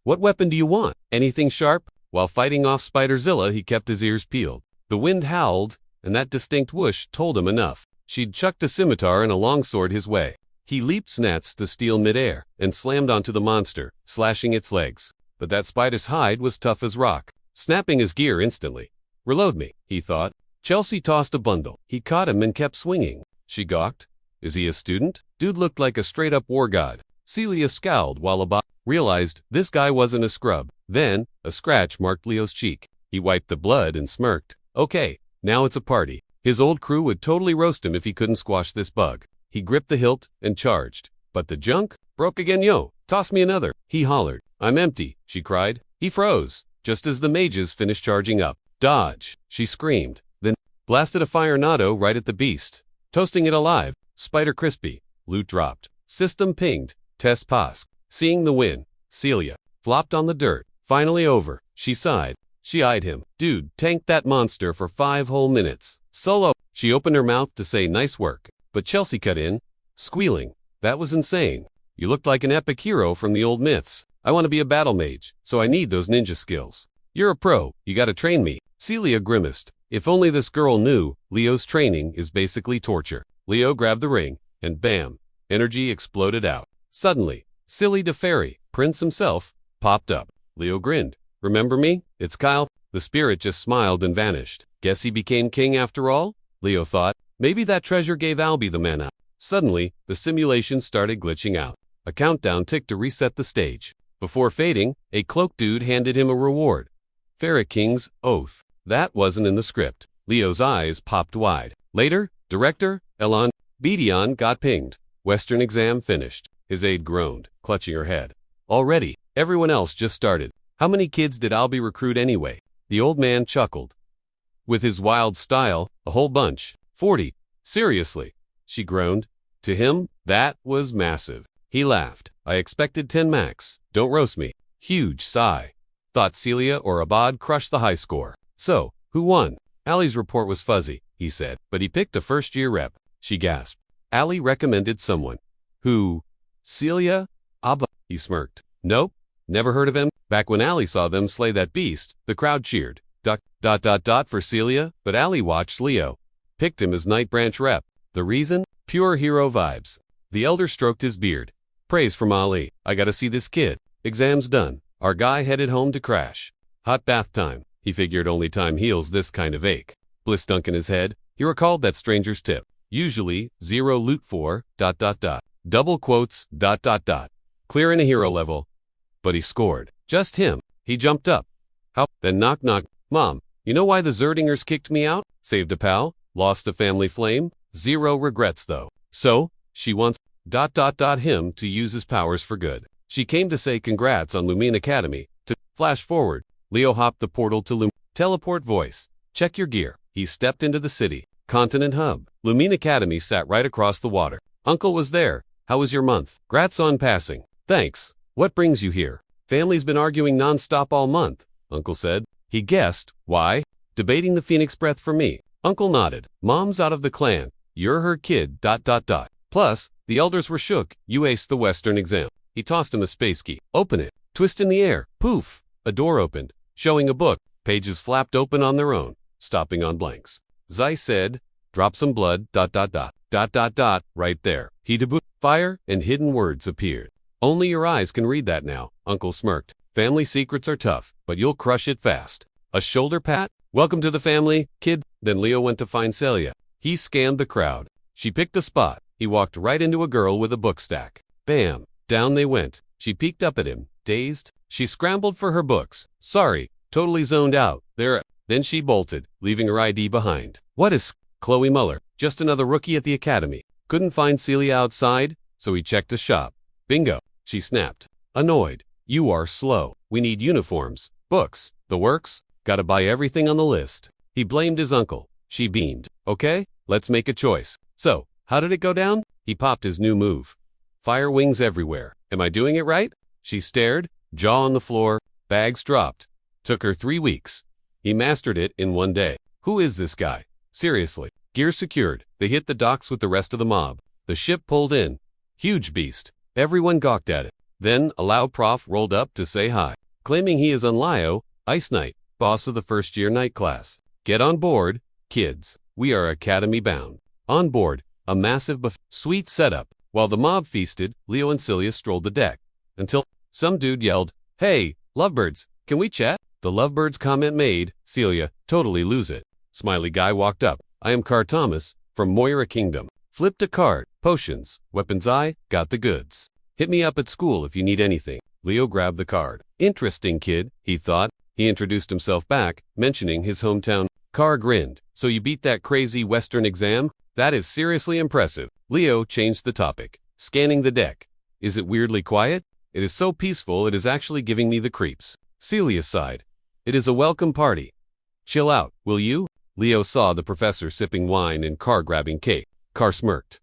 What weapon do you want? Anything sharp? While fighting off Spiderzilla, he kept his ears peeled. The wind howled, and that distinct whoosh told him enough. She'd chucked a scimitar and a longsword his way. He leaped snats to steal midair, and slammed onto the monster, slashing its legs. But that spider's hide was tough as rock, snapping his gear instantly. Reload me, he thought. Chelsea tossed a bundle. He caught him and kept swinging. She gawked. Is he a student? Dude looked like a straight-up war god. Celia scowled while Abad realized this guy wasn't a scrub. Then, a scratch marked Leo's cheek. He wiped the blood and smirked. Okay, now it's a party. His old crew would totally roast him if he couldn't squash this bug. He gripped the hilt and charged. But the junk broke again. Yo, toss me another, he hollered. I'm empty, she cried. He froze, just as the mages finished charging up. Dodge, she screamed, then blasted a fire nado right at the beast, toasting it alive. Spider crispy. Loot dropped. System pinged. Test pass. Seeing the win, Celia flopped on the dirt. Finally over, she sighed. She eyed him. Dude, tanked that monster for 5 whole minutes. Solo. She opened her mouth to say nice work, but Chelsea cut in, squealing. That was insane. You looked like an epic hero from the old myths. I want to be a battle mage, so I need those ninja skills. You're a pro, you gotta train me. Celia grimaced. If only this girl knew, Leo's training is basically torture. Leo grabbed the ring, and bam, energy exploded out. Suddenly, Silly DeFairy, Prince himself, popped up. Leo grinned. Remember me? It's Kyle. The spirit just smiled and vanished. Guess he became king after all? Leo thought. Maybe that treasure gave Albie the mana. Suddenly, the simulation started glitching out. A countdown ticked to reset the stage. Before fading, a cloaked dude handed him a reward. Ferret King's Oath. That wasn't in the script. Leo's eyes popped wide. Later, director, Elon Bedion got pinged. Western exam finished. His aide groaned, clutching her head. Already, everyone else just started. How many kids did Albie recruit anyway? The old man chuckled. With his wild style, a whole bunch. 40. Seriously, she groaned. To him, that was massive. He laughed. I expected 10 max. Don't roast me. Huge sigh. Thought Celia or Abad crushed the high score. So, who won? Allie's report was fuzzy, he said, but he picked a first-year rep. She gasped. Allie recommended someone. Who? Celia? Abba? He smirked. Nope. Never heard of him? Back when Allie saw them slay that beast, the crowd cheered. ... for Celia, but Allie watched Leo. Picked him as Night Branch rep. The reason? Pure hero vibes. The elder stroked his beard. Praise from Ali. I gotta see this kid. Exams done. Our guy headed home to crash. Hot bath time. He figured only time heals this kind of ache. Bliss dunk in his head. He recalled that stranger's tip. Usually, 0 loot for ... Double quotes ... Clear in a hero level. But he scored. Just him. He jumped up. How? Then knock knock. Mom, you know why the Zerdingers kicked me out? Saved a pal. Lost a family flame. 0 regrets though. So, she wants ... him to use his powers for good. She came to say congrats on Lumen Academy. To flash forward, Leo hopped the portal to Lumen. Teleport voice. Check your gear. He stepped into the city. Continent hub. Lumen Academy sat right across the water. Uncle was there. How was your month? Grats on passing. Thanks. What brings you here? Family's been arguing non-stop all month, Uncle said. He guessed. Why? Debating the phoenix breath for me. Uncle nodded. Mom's out of the clan. You're her kid. Plus, the elders were shook. You aced the Western exam. He tossed him a space key. Open it. Twist in the air. Poof. A door opened, showing a book. Pages flapped open on their own, stopping on blanks. Zai said, drop some blood. Right there. He debuted. Fire and hidden words appeared. Only your eyes can read that now, Uncle smirked. Family secrets are tough, but you'll crush it fast. A shoulder pat? Welcome to the family, kid. Then Leo went to find Celia. He scanned the crowd. She picked a spot. He walked right into a girl with a book stack. Bam. Down they went. She peeked up at him, dazed. She scrambled for her books. Sorry, totally zoned out. There. Then she bolted, leaving her ID behind. What is Chloe Muller? Just another rookie at the academy. Couldn't find Celia outside, so he checked a shop. Bingo, she snapped. Annoyed. You are slow. We need uniforms, books, the works. Gotta buy everything on the list. He blamed his uncle. She beamed. Okay, let's make a choice. So, how did it go down? He popped his new move. Fire wings everywhere. Am I doing it right? She stared, jaw on the floor, bags dropped. Took her 3 weeks. He mastered it in 1 day. Who is this guy? Seriously. Gear secured. They hit the docks with the rest of the mob. The ship pulled in. Huge beast. Everyone gawked at it. Then a loud prof rolled up to say hi. Claiming he is Unlio, Ice Night, boss of the first-year night class. Get on board, kids. We are academy bound. On board, a massive buffet. Sweet setup. While the mob feasted, Leo and Celia strolled the deck. Until some dude yelled, "Hey, lovebirds, can we chat?" The lovebirds comment made, Celia, totally lose it. Smiley guy walked up. I am Car Thomas, from Moira Kingdom. Flipped a card. Potions. Weapons I got the goods. Hit me up at school if you need anything. Leo grabbed the card. Interesting kid, he thought. He introduced himself back, mentioning his hometown. Car grinned. So you beat that crazy Western exam? That is seriously impressive. Leo changed the topic. Scanning the deck. Is it weirdly quiet? It is so peaceful it is actually giving me the creeps. Celia sighed. It is a welcome party. Chill out, will you? Leo saw the professor sipping wine and Car grabbing cake. Car smirked.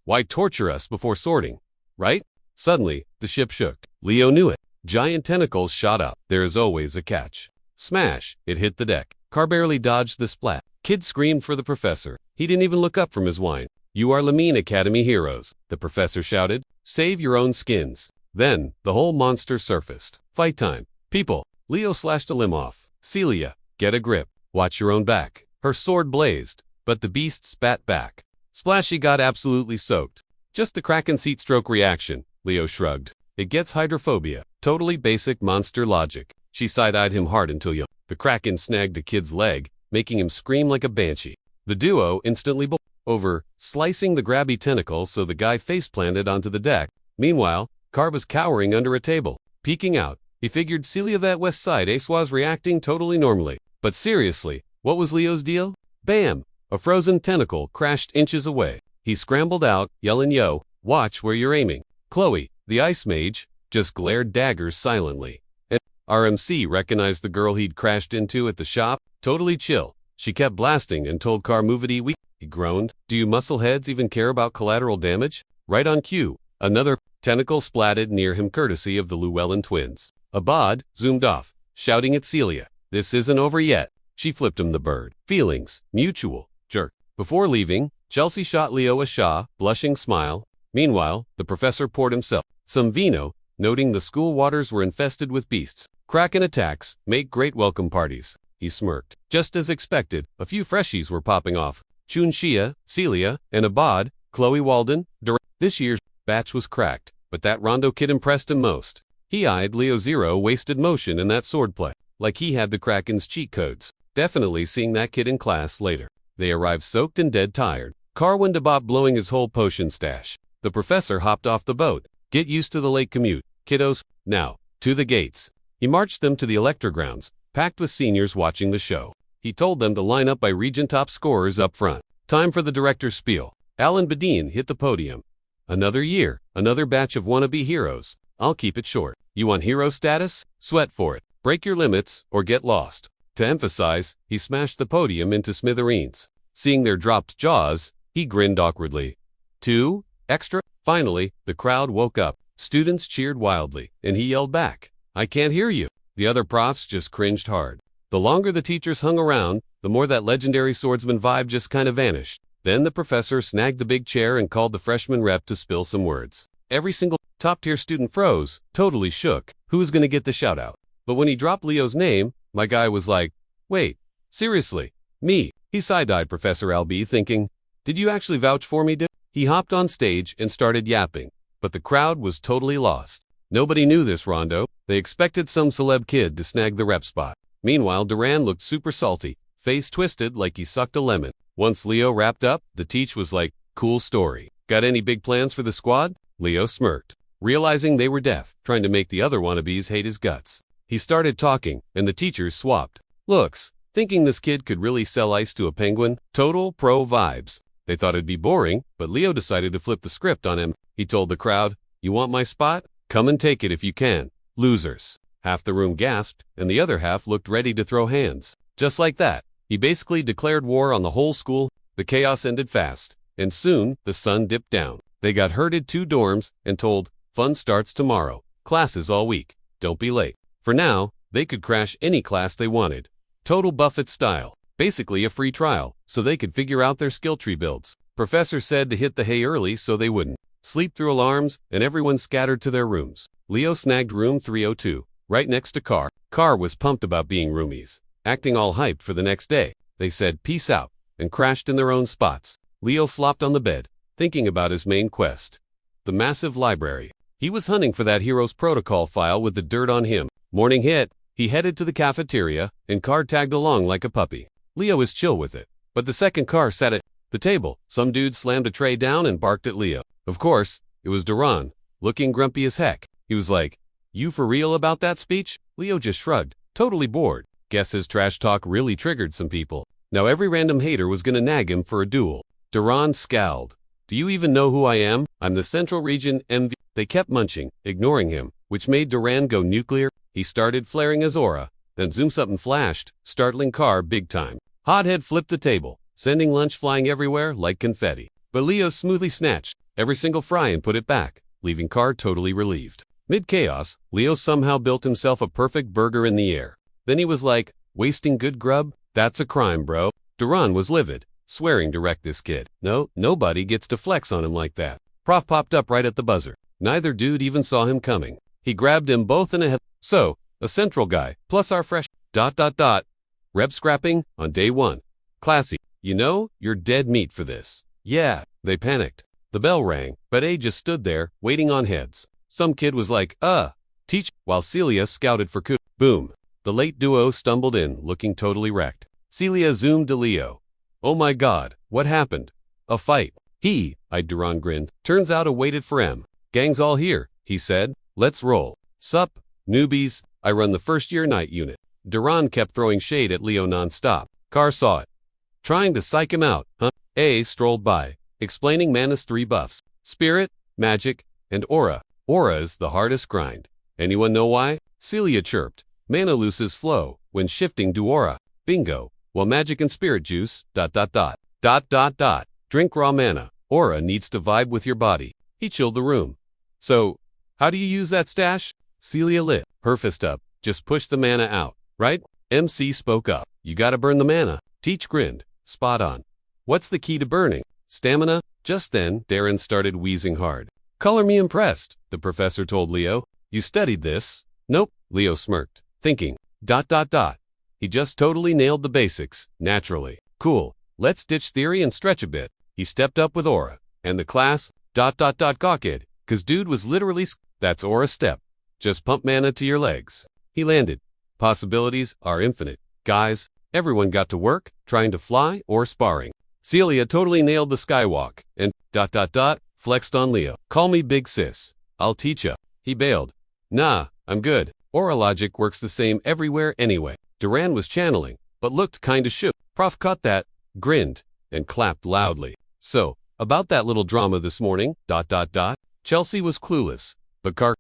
Why torture us before sorting? Right? Suddenly, the ship shook. Leo knew it. Giant tentacles shot up. There is always a catch. Smash! It hit the deck. Car barely dodged the splat. Kid screamed for the professor. He didn't even look up from his wine. You are Lumen Academy heroes, the professor shouted. Save your own skins. Then, the whole monster surfaced. Fight time. People. Leo slashed a limb off. Celia, get a grip. Watch your own back. Her sword blazed, but the beast spat back. Splashy got absolutely soaked. Just the Kraken seat stroke reaction, Leo shrugged. It gets hydrophobia. Totally basic monster logic. She side-eyed him hard until the Kraken snagged a kid's leg, making him scream like a banshee. The duo instantly bowled over, slicing the grabby tentacle so the guy face-planted onto the deck. Meanwhile, Car was cowering under a table. Peeking out, he figured Celia that West Side ace was reacting totally normally. But seriously, what was Leo's deal? Bam! A frozen tentacle crashed inches away. He scrambled out, yelling, "Yo, watch where you're aiming." Chloe, the ice mage, just glared daggers silently. And RMC recognized the girl he'd crashed into at the shop. Totally chill. She kept blasting and told Car move it weak. He groaned. Do you muscleheads even care about collateral damage? Right on cue. Another tentacle splatted near him courtesy of the Llewellyn twins. Abad zoomed off, shouting at Celia. This isn't over yet. She flipped him the bird. Feelings. Mutual. Jerk. Before leaving, Chelsea shot Leo a blushing smile. Meanwhile, the professor poured himself some vino, noting the school waters were infested with beasts. Kraken attacks make great welcome parties. He smirked. Just as expected, a few freshies were popping off. Chun Shia, Celia, and Abad, Chloe Walden, Duran. This year's batch was cracked, but that Rondo kid impressed him most. He eyed Leo Zero wasted motion in that swordplay, like he had the Kraken's cheat codes. Definitely seeing that kid in class later. They arrived soaked and dead tired. Car went to Bob blowing his whole potion stash. The professor hopped off the boat. Get used to the late commute, kiddos. Now, to the gates. He marched them to the Electra grounds, packed with seniors watching the show. He told them to line up by region top scorers up front. Time for the director's spiel. Alan Badine hit the podium. Another year, another batch of wannabe heroes. I'll keep it short. You want hero status? Sweat for it. Break your limits, or get lost. To emphasize, he smashed the podium into smithereens. Seeing their dropped jaws, he grinned awkwardly. 2 extra. Finally, the crowd woke up. Students cheered wildly, and he yelled back, I can't hear you. The other profs just cringed hard. The longer the teachers hung around, the more that legendary swordsman vibe just kind of vanished. Then the professor snagged the big chair and called the freshman rep to spill some words. Every single top-tier student froze, totally shook. Who was going to get the shout-out? But when he dropped Leo's name, my guy was like, wait, seriously, me? He side-eyed Professor Albee thinking, did you actually vouch for me, dip? He hopped on stage and started yapping, but the crowd was totally lost. Nobody knew this Rondo. They expected some celeb kid to snag the rep spot. Meanwhile, Duran looked super salty, face twisted like he sucked a lemon. Once Leo wrapped up, the teach was like, cool story. Got any big plans for the squad? Leo smirked, realizing they were deaf, trying to make the other wannabes hate his guts. He started talking, and the teachers swapped looks, thinking this kid could really sell ice to a penguin. Total pro vibes. They thought it'd be boring, but Leo decided to flip the script on him. He told the crowd, you want my spot? Come and take it if you can. Losers. Half the room gasped, and the other half looked ready to throw hands. Just like that, he basically declared war on the whole school. The chaos ended fast, and soon, the sun dipped down. They got herded 2 dorms and told, fun starts tomorrow. Classes all week. Don't be late. For now, they could crash any class they wanted. Total Buffett style. Basically a free trial, so they could figure out their skill tree builds. Professor said to hit the hay early so they wouldn't sleep through alarms, and everyone scattered to their rooms. Leo snagged room 302, right next to Car. Car was pumped about being roomies, acting all hyped for the next day. They said peace out and crashed in their own spots. Leo flopped on the bed, thinking about his main quest. The massive library. He was hunting for that hero's protocol file with the dirt on him. Morning hit, he headed to the cafeteria, and Car tagged along like a puppy. Leo was chill with it. But the second Car sat at the table, some dude slammed a tray down and barked at Leo. Of course, it was Duran, looking grumpy as heck. He was like, "You for real about that speech?" Leo just shrugged, totally bored. Guess his trash talk really triggered some people. Now every random hater was gonna nag him for a duel. Duran scowled. "Do you even know who I am? I'm the Central Region MV." They kept munching, ignoring him, which made Duran go nuclear. He started flaring his aura. Then zoom something flashed, startling Car big time. Hothead flipped the table, sending lunch flying everywhere like confetti. But Leo smoothly snatched every single fry and put it back, leaving Car totally relieved. Mid-chaos, Leo somehow built himself a perfect burger in the air. Then he was like, "Wasting good grub? That's a crime, bro." Duran was livid, swearing to wreck this kid. Nobody gets to flex on him like that. Prof popped up right at the buzzer. Neither dude even saw him coming. He grabbed them both in a head. "So, a central guy, plus our fresh ... Rep scrapping on day 1. Classy. You know, you're dead meat for this." "Yeah." They panicked. The bell rang, but A just stood there, waiting on heads. Some kid was like, teach," while Celia scouted for coup. Boom. The late duo stumbled in, looking totally wrecked. Celia zoomed to Leo. "Oh my god, what happened?" "A fight." Duran grinned. "Turns out I waited for M. Gang's all here," he said. "Let's roll." "Sup, newbies, I run the first year night unit." Duran kept throwing shade at Leo non-stop. Car saw it. Trying to psych him out, huh? A strolled by, explaining Mana's 3 buffs: Spirit, Magic, and Aura. Aura is the hardest grind. Anyone know why? Celia chirped. Mana loses flow when shifting to Aura. Bingo. While Magic and Spirit juice, ... Drink raw mana. Aura needs to vibe with your body. He chilled the room. "So, how do you use that stash?" Celia lit her fist up. "Just push the mana out, right?" MC spoke up. "You gotta burn the mana." Teach grinned. "Spot on. What's the key to burning?" "Stamina." Just then, Darren started wheezing hard. "Color me impressed," the professor told Leo. "You studied this?" "Nope," Leo smirked, thinking, ... He just totally nailed the basics, naturally. "Cool. Let's ditch theory and stretch a bit." He stepped up with Aura, and the class ... gawked, cause dude was literally "That's Aura step. Just pump mana to your legs." He landed. Possibilities are infinite. Guys, everyone got to work, trying to fly or sparring. Celia totally nailed the skywalk, and ... flexed on Leo. "Call me big sis. I'll teach ya." He bailed. "Nah, I'm good. Aura logic works the same everywhere anyway." Duran was channeling, but looked kinda shook. Prof caught that, grinned, and clapped loudly. "So, about that little drama this morning, ... Chelsea was clueless, but Car ...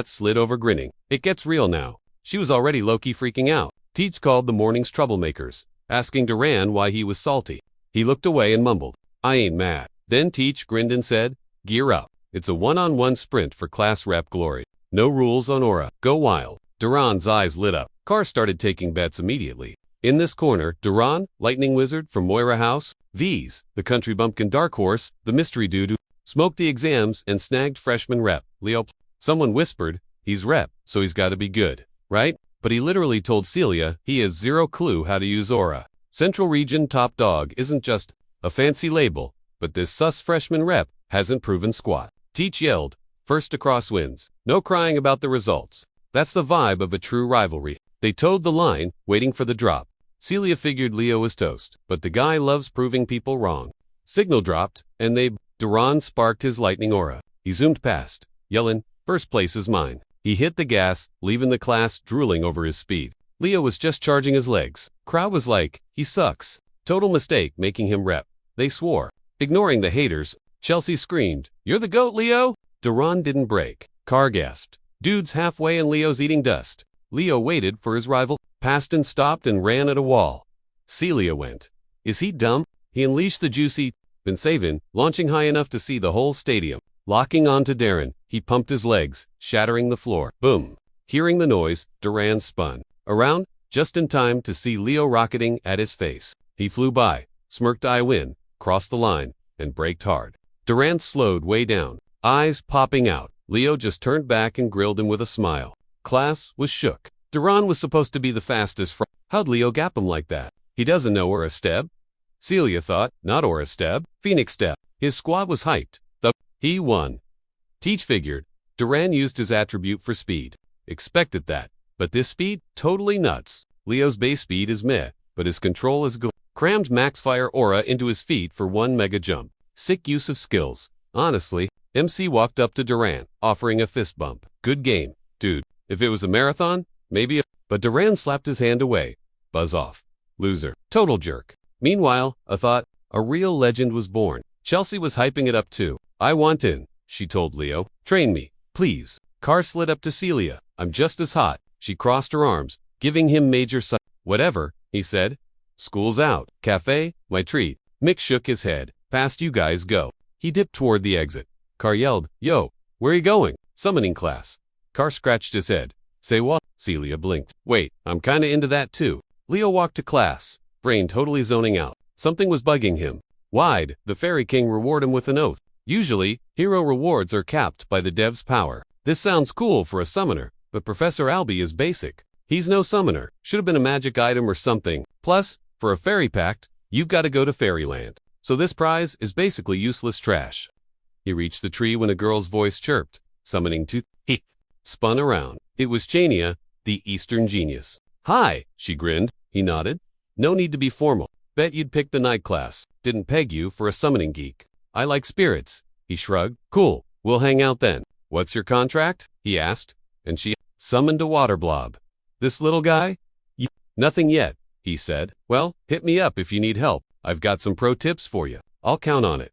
slid over grinning. "It gets real now." She was already low-key freaking out. Teach called the morning's troublemakers, asking Duran why he was salty. He looked away and mumbled, "I ain't mad." Then Teach grinned and said, "Gear up. It's a one-on-one sprint for class rep glory. No rules on Aura. Go wild." Duran's eyes lit up. Car started taking bets immediately. In this corner, Duran, Lightning Wizard from Moira House, V's, the Country Bumpkin Dark Horse, the Mystery Dude who smoked the exams and snagged freshman rep, Leo. Someone whispered, "He's rep, so he's gotta be good, right?" But he literally told Celia he has zero clue how to use Aura. Central Region Top Dog isn't just a fancy label, but this sus freshman rep hasn't proven squat. Teach yelled, "First across wins. No crying about the results." That's the vibe of a true rivalry. They towed the line, waiting for the drop. Celia figured Leo was toast, but the guy loves proving people wrong. Signal dropped, and Duran sparked his lightning aura. He zoomed past, yelling, "First place is mine." He hit the gas, leaving the class drooling over his speed. Leo was just charging his legs. Crowd was like, "He sucks." Total mistake making him rep. They swore. Ignoring the haters, Chelsea screamed, "You're the GOAT, Leo!" Duran didn't break. Car gasped. Dude's halfway and Leo's eating dust. Leo waited for his rival, passed and stopped and ran at a wall. Celia went. Is he dumb? He unleashed the juicy, been saving, launching high enough to see the whole stadium. Locking onto Darren, he pumped his legs, shattering the floor. Boom. Hearing the noise, Duran spun around, just in time to see Leo rocketing at his face. He flew by, smirked "I win," crossed the line, and braked hard. Duran slowed way down, eyes popping out. Leo just turned back and grilled him with a smile. Class was shook. Duran was supposed to be the fastest how'd Leo gap him like that? He doesn't know or a step? Celia thought, not or a step, Phoenix step. His squad was hyped. He won. Teach figured. Duran used his attribute for speed. Expected that. But this speed? Totally nuts. Leo's base speed is meh, but his control is good. Crammed max fire aura into his feet for one mega jump. Sick use of skills. Honestly, MC walked up to Duran, offering a fist bump. Good game, dude. If it was a marathon, maybe but Duran slapped his hand away. Buzz off. Loser. Total jerk. Meanwhile, a real legend was born. Chelsea was hyping it up too. I want in, she told Leo. Train me, please. Car slid up to Celia. I'm just as hot. She crossed her arms, giving him major Whatever, he said. School's out. Cafe, my treat. Mick shook his head. Past you guys go. He dipped toward the exit. Car yelled, yo, where you going? Summoning class. Car scratched his head. Say what? Celia blinked. Wait, I'm kinda into that too. Leo walked to class, brain totally zoning out. Something was bugging him. Why'd the Fairy King reward him with an oath? Usually, hero rewards are capped by the dev's power. This sounds cool for a summoner, but Professor Albie is basic. He's no summoner. Should have been a magic item or something. Plus, for a fairy pact, you've got to go to Fairyland. So this prize is basically useless trash. He reached the tree when a girl's voice chirped, summoning to he spun around. It was Chania, the Eastern genius. Hi, she grinned. He nodded. No need to be formal. Bet you'd pick the night class. Didn't peg you for a summoning geek. I like spirits. He shrugged. Cool, we'll hang out then. What's your contract? He asked, and she summoned a water blob. This little guy? Nothing yet, he said. Well, hit me up if you need help. I've got some pro tips for you. I'll count on it.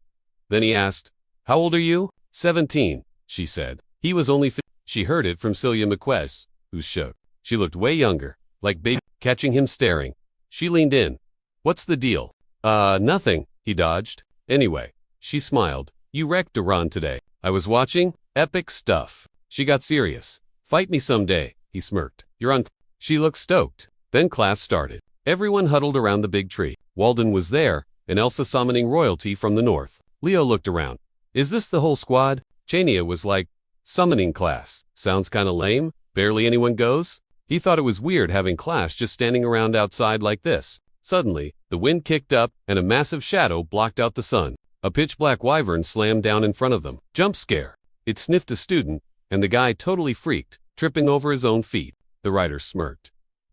Then he asked, how old are you? 17, she said. He was only She heard it from Celia McQuest, who shook. She looked way younger, like baby. Catching him staring, she leaned in. What's the deal? Nothing, he dodged. Anyway, she smiled. You wrecked Duran today. I was watching. Epic stuff. She got serious. Fight me someday, he smirked. You're on. She looked stoked. Then class started. Everyone huddled around the big tree. Walden was there, and Elsa summoning royalty from the north. Leo looked around. Is this the whole squad? Chania was like, summoning class. Sounds kinda lame. Barely anyone goes. He thought it was weird having class just standing around outside like this. Suddenly, the wind kicked up, and a massive shadow blocked out the sun. A pitch-black wyvern slammed down in front of them. Jump scare. It sniffed a student, and the guy totally freaked, tripping over his own feet. The rider smirked.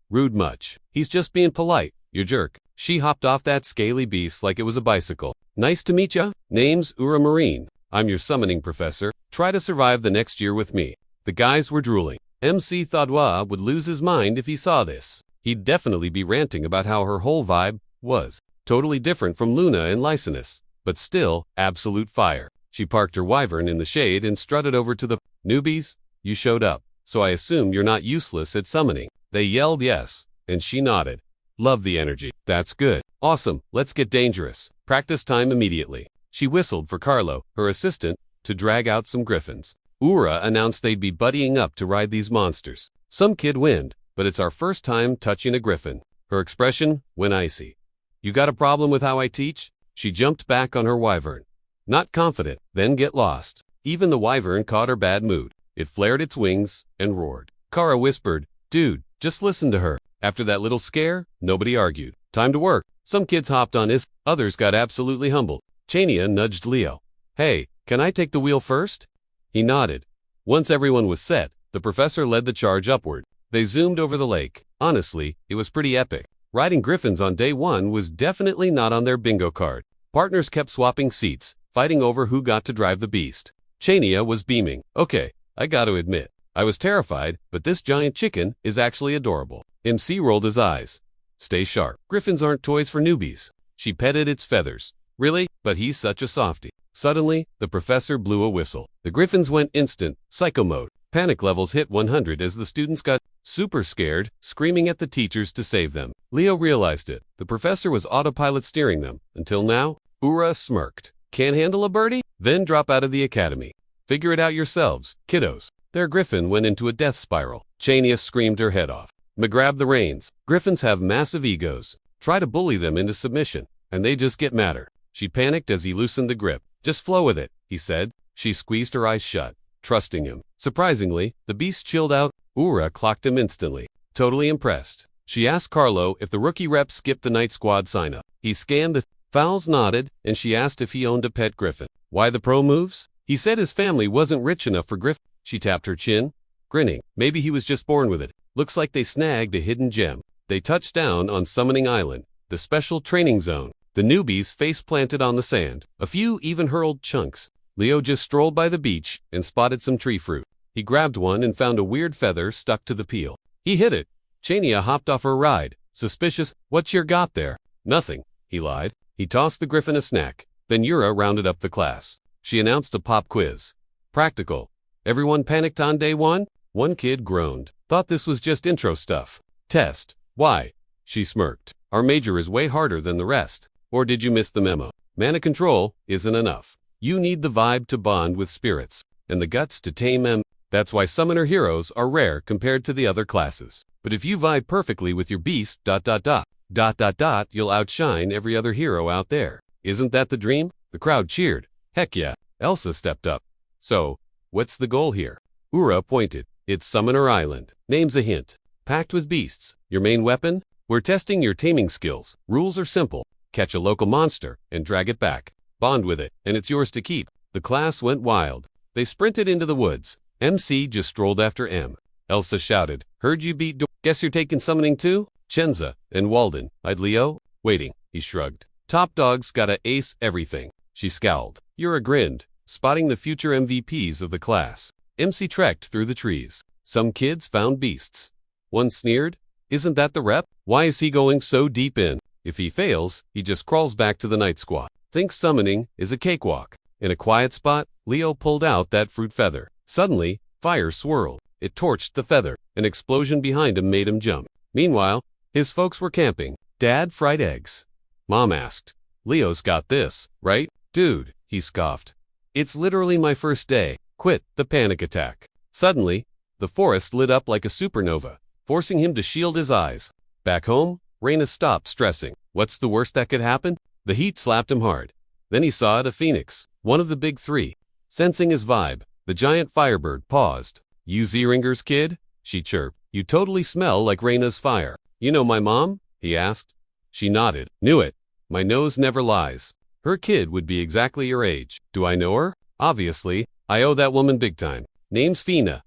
Rude much. He's just being polite, you jerk. She hopped off that scaly beast like it was a bicycle. Nice to meet ya. Name's Ura Marine. I'm your summoning professor. Try to survive the next year with me. The guys were drooling. MC Thadwa would lose his mind if he saw this. He'd definitely be ranting about how her whole vibe was totally different from Luna and Lysanus, but still, absolute fire. She parked her wyvern in the shade and strutted over to the newbies. You showed up, so I assume you're not useless at summoning. They yelled yes, and she nodded. Love the energy. That's good. Awesome, let's get dangerous. Practice time immediately. She whistled for Carlo, her assistant, to drag out some griffins. Ura announced they'd be buddying up to ride these monsters. Some kid wind, but it's our first time touching a griffin. Her expression went icy. You got a problem with how I teach? She jumped back on her wyvern. Not confident, then get lost. Even the wyvern caught her bad mood. It flared its wings and roared. Kara whispered, dude, just listen to her. After that little scare, nobody argued. Time to work. Some kids hopped on his, others got absolutely humbled. Chania nudged Leo. Hey, can I take the wheel first? He nodded. Once everyone was set, the professor led the charge upward. They zoomed over the lake. Honestly, it was pretty epic. Riding griffins on day one was definitely not on their bingo card. Partners kept swapping seats, fighting over who got to drive the beast. Chania was beaming. Okay, I gotta admit, I was terrified, but this giant chicken is actually adorable. MC rolled his eyes. Stay sharp. Griffins aren't toys for newbies. She petted its feathers. Really? But he's such a softie. Suddenly, the professor blew a whistle. The griffins went instant, psycho mode. Panic levels hit 100 as the students got super scared, screaming at the teachers to save them. Leo realized it. The professor was autopilot steering them. Until now, Ura smirked. Can't handle a birdie? Then drop out of the academy. Figure it out yourselves, kiddos. Their griffin went into a death spiral. Chania screamed her head off. Grab the reins. Griffins have massive egos. Try to bully them into submission, and they just get madder. She panicked as he loosened the grip. Just flow with it, he said. She squeezed her eyes shut, trusting him. Surprisingly, the beast chilled out. Ura clocked him instantly. totally impressed. She asked Carlo if the rookie rep skipped the night squad sign-up. He scanned the files, nodded, and she asked if he owned a pet griffin. Why the pro moves? He said his family wasn't rich enough for griffin. She tapped her chin, grinning. Maybe he was just born with it. Looks like they snagged a hidden gem. They touched down on Summoning Island, the special training zone. The newbies face planted on the sand. A few even hurled chunks. Leo just strolled by the beach and spotted some tree fruit. He grabbed one and found a weird feather stuck to the peel. He hit it. Chania hopped off her ride. Suspicious. What's your got there? Nothing, he lied. He tossed the griffin a snack. Then Yura rounded up the class. She announced a pop quiz. Practical. Everyone panicked on day one? One kid groaned. Thought this was just intro stuff. Test. Why? She smirked. Our major is way harder than the rest. Or did you miss the memo? Mana control isn't enough. You need the vibe to bond with spirits, and the guts to tame them. That's why summoner heroes are rare compared to the other classes. But if you vibe perfectly with your beast, you'll outshine every other hero out there. Isn't that the dream? The crowd cheered. Heck yeah. Elsa stepped up. So, what's the goal here? Ura pointed. It's Summoner Island. Name's a hint. Pact with beasts. Your main weapon? We're testing your taming skills. Rules are simple. Catch a local monster and drag it back. Bond with it, and it's yours to keep. The class went wild. They sprinted into the woods. MC just strolled after M. Elsa shouted, heard you beat Guess you're taking summoning too? Chenza and Walden eyed Leo, waiting. He shrugged. Top dog's gotta ace everything. She scowled. Yura grinned, spotting the future MVPs of the class. MC trekked through the trees. Some kids found beasts. One sneered, isn't that the rep? Why is he going so deep in? If he fails, he just crawls back to the night squad. Thinks summoning is a cakewalk. In a quiet spot, Leo pulled out that fruit feather. Suddenly, fire swirled. It torched the feather. An explosion behind him made him jump. Meanwhile, his folks were camping. Dad fried eggs. Mom asked, Leo's got this, right? Dude, he scoffed. It's literally my first day. Quit the panic attack. Suddenly, the forest lit up like a supernova, forcing him to shield his eyes. Back home, Raina stopped stressing. What's the worst that could happen? The heat slapped him hard. Then he saw it a phoenix, one of the big three. Sensing his vibe, the giant firebird paused. You Z-Ringers kid? She chirped. You totally smell like Raina's fire. You know my mom? He asked. She nodded. Knew it. My nose never lies. Her kid would be exactly your age. Do I know her? Obviously. I owe that woman big time. Name's Fina.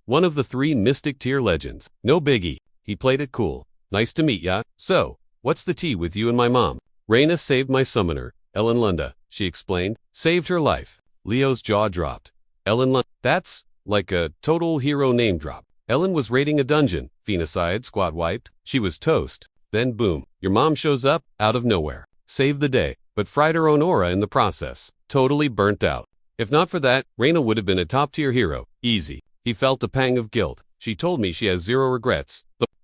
One of the three Mystic tier legends. No biggie. He played it cool. Nice to meet ya. So, what's the tea with you and my mom? Raina saved my summoner, Ellen Lunda, she explained. Saved her life. Leo's jaw dropped. Ellen Lunda. That's like a total hero name drop. Ellen was raiding a dungeon. Fina sighed, squad wiped. She was toast. Then boom. Your mom shows up, out of nowhere. Saved the day, but fried her own aura in the process. Totally burnt out. If not for that, Raina would have been a top-tier hero. Easy. He felt a pang of guilt. She told me she has zero regrets.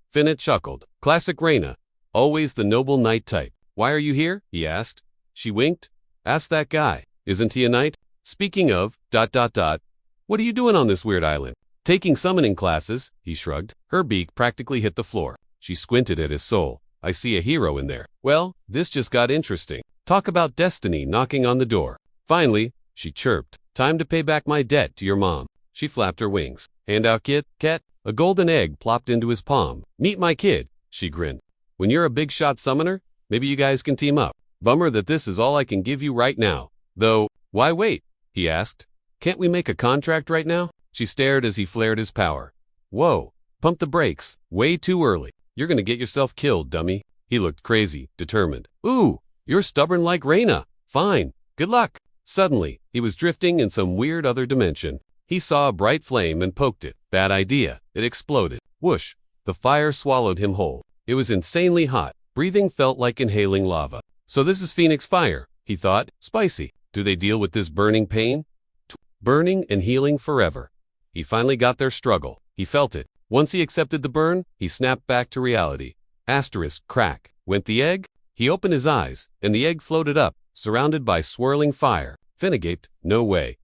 Fina chuckled. Classic Raina. Always the noble knight type. Why are you here? He asked. She winked. Ask that guy. Isn't he a knight? Speaking of, what are you doing on this weird island? Taking summoning classes, he shrugged. Her beak practically hit the floor. She squinted at his soul. I see a hero in there. Well, this just got interesting. Talk about destiny knocking on the door. Finally, she chirped. Time to pay back my debt to your mom. She flapped her wings. Hand out kid, cat. A golden egg plopped into his palm. Meet my kid, she grinned. When you're a big shot summoner, maybe you guys can team up. Bummer that this is all I can give you right now. Though, why wait? He asked. Can't we make a contract right now? She stared as he flared his power. Whoa, pump the brakes. Way too early. You're gonna get yourself killed, dummy. He looked crazy, determined. Ooh, you're stubborn like Raina. Fine, good luck. Suddenly, he was drifting in some weird other dimension. He saw a bright flame and poked it. Bad idea. It exploded. Whoosh. The fire swallowed him whole. It was insanely hot. Breathing felt like inhaling lava. So this is Phoenix Fire, he thought. Spicy. Do they deal with this burning pain? Burning and healing forever. He finally got their struggle. He felt it. Once he accepted the burn, he snapped back to reality. Asterisk, crack. Went the egg? He opened his eyes, and the egg floated up, surrounded by swirling fire. Fina gaped. No way.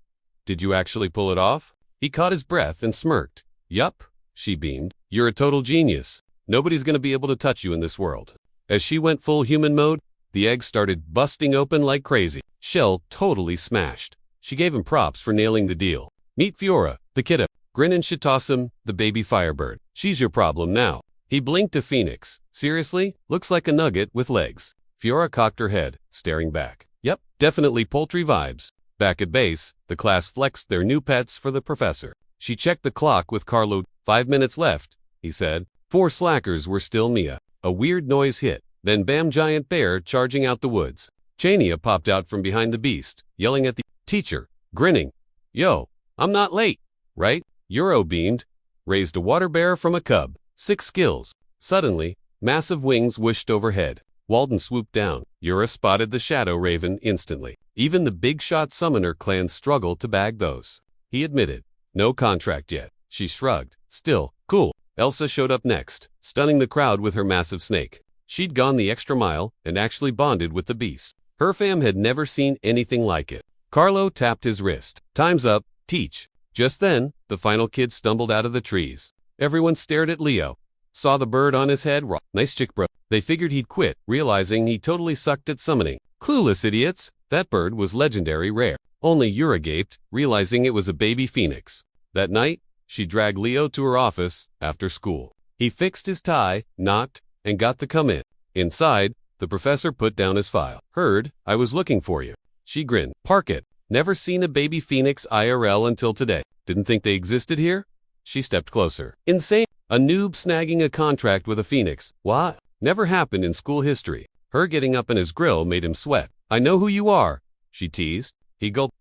Did you actually pull it off? He caught his breath and smirked. Yup, she beamed. You're a total genius. Nobody's gonna be able to touch you in this world. As she went full human mode, the egg started busting open like crazy. Shell totally smashed. She gave him props for nailing the deal. Meet Fiora, the kiddo. Grin and Shitossum, the baby firebird. She's your problem now. He blinked to Phoenix. Seriously? Looks like a nugget with legs. Fiora cocked her head, staring back. Yep, definitely poultry vibes. Back at base, the class flexed their new pets for the professor. She checked the clock with Carlo. 5 minutes left, he said. 4 slackers were still Mia. A weird noise hit. Then bam, giant bear charging out the woods. Chania popped out from behind the beast, yelling at the teacher, grinning. Yo, I'm not late, right? Euro beamed, raised a water bear from a cub. 6 skills. Suddenly, massive wings whooshed overhead. Walden swooped down. Yura spotted the shadow raven instantly. Even the big shot summoner clans struggled to bag those. He admitted, no contract yet. She shrugged. Still, cool. Elsa showed up next, stunning the crowd with her massive snake. She'd gone the extra mile and actually bonded with the beast. Her fam had never seen anything like it. Carlo tapped his wrist. Time's up, teach. Just then, the final kid stumbled out of the trees. Everyone stared at Leo. Saw the bird on his head. Nice chick, bro. They figured he'd quit, realizing he totally sucked at summoning. Clueless idiots. That bird was legendary rare. Only Yura gaped, realizing it was a baby phoenix. That night, she dragged Leo to her office after school. He fixed his tie, knocked, and got to come in. Inside, the professor put down his file. Heard, I was looking for you. She grinned. Park it. Never seen a baby phoenix IRL until today. Didn't think they existed here? She stepped closer. Insane. A noob snagging a contract with a phoenix. What? Never happened in school history. Her getting up in his grill made him sweat. I know who you are, she teased. He gulped.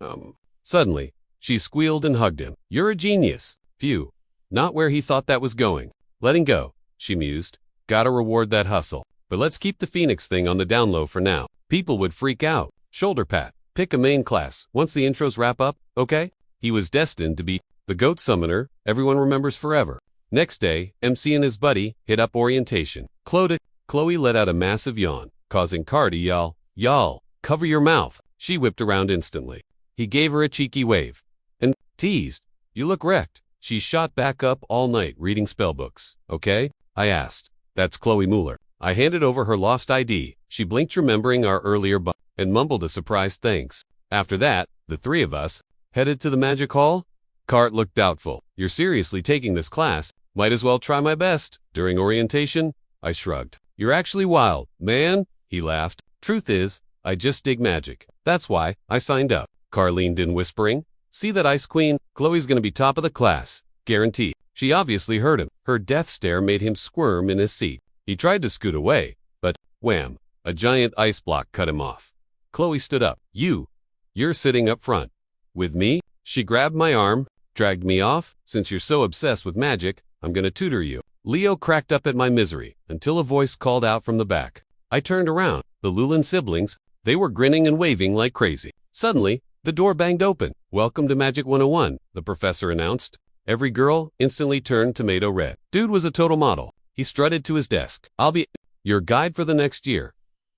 Suddenly, she squealed and hugged him. You're a genius. Phew. Not where he thought that was going. Letting go, she mused. Gotta reward that hustle. But let's keep the phoenix thing on the down low for now. People would freak out. Shoulder pat. Pick a main class. Once the intros wrap up, okay? He was destined to be the goat summoner everyone remembers forever. Next day, MC and his buddy hit up orientation. Chloe let out a massive yawn, causing Car to yell, Y'all, cover your mouth. She whipped around instantly. He gave her a cheeky wave and teased, You look wrecked. She shot back up all night reading spellbooks. Okay? I asked. That's Chloe Mueller. I handed over her lost ID. She blinked, remembering our earlier and mumbled a surprised thanks. After that, the 3 of us headed to the magic hall. Cart looked doubtful. You're seriously taking this class? Might as well try my best. During orientation, I shrugged. You're actually wild, man, he laughed. Truth is, I just dig magic. That's why I signed up. Car leaned in, whispering, See that ice queen? Chloe's gonna be top of the class. Guarantee. She obviously heard him. Her death stare made him squirm in his seat. He tried to scoot away, but wham, a giant ice block cut him off. Chloe stood up. You're sitting up front. With me? She grabbed my arm, dragged me off. Since you're so obsessed with magic, I'm gonna tutor you. Leo cracked up at my misery, until a voice called out from the back. I turned around. The Lulen siblings, they were grinning and waving like crazy. Suddenly, the door banged open. Welcome to Magic 101, the professor announced. Every girl instantly turned tomato red. Dude was a total model. He strutted to his desk. I'll be your guide for the next year.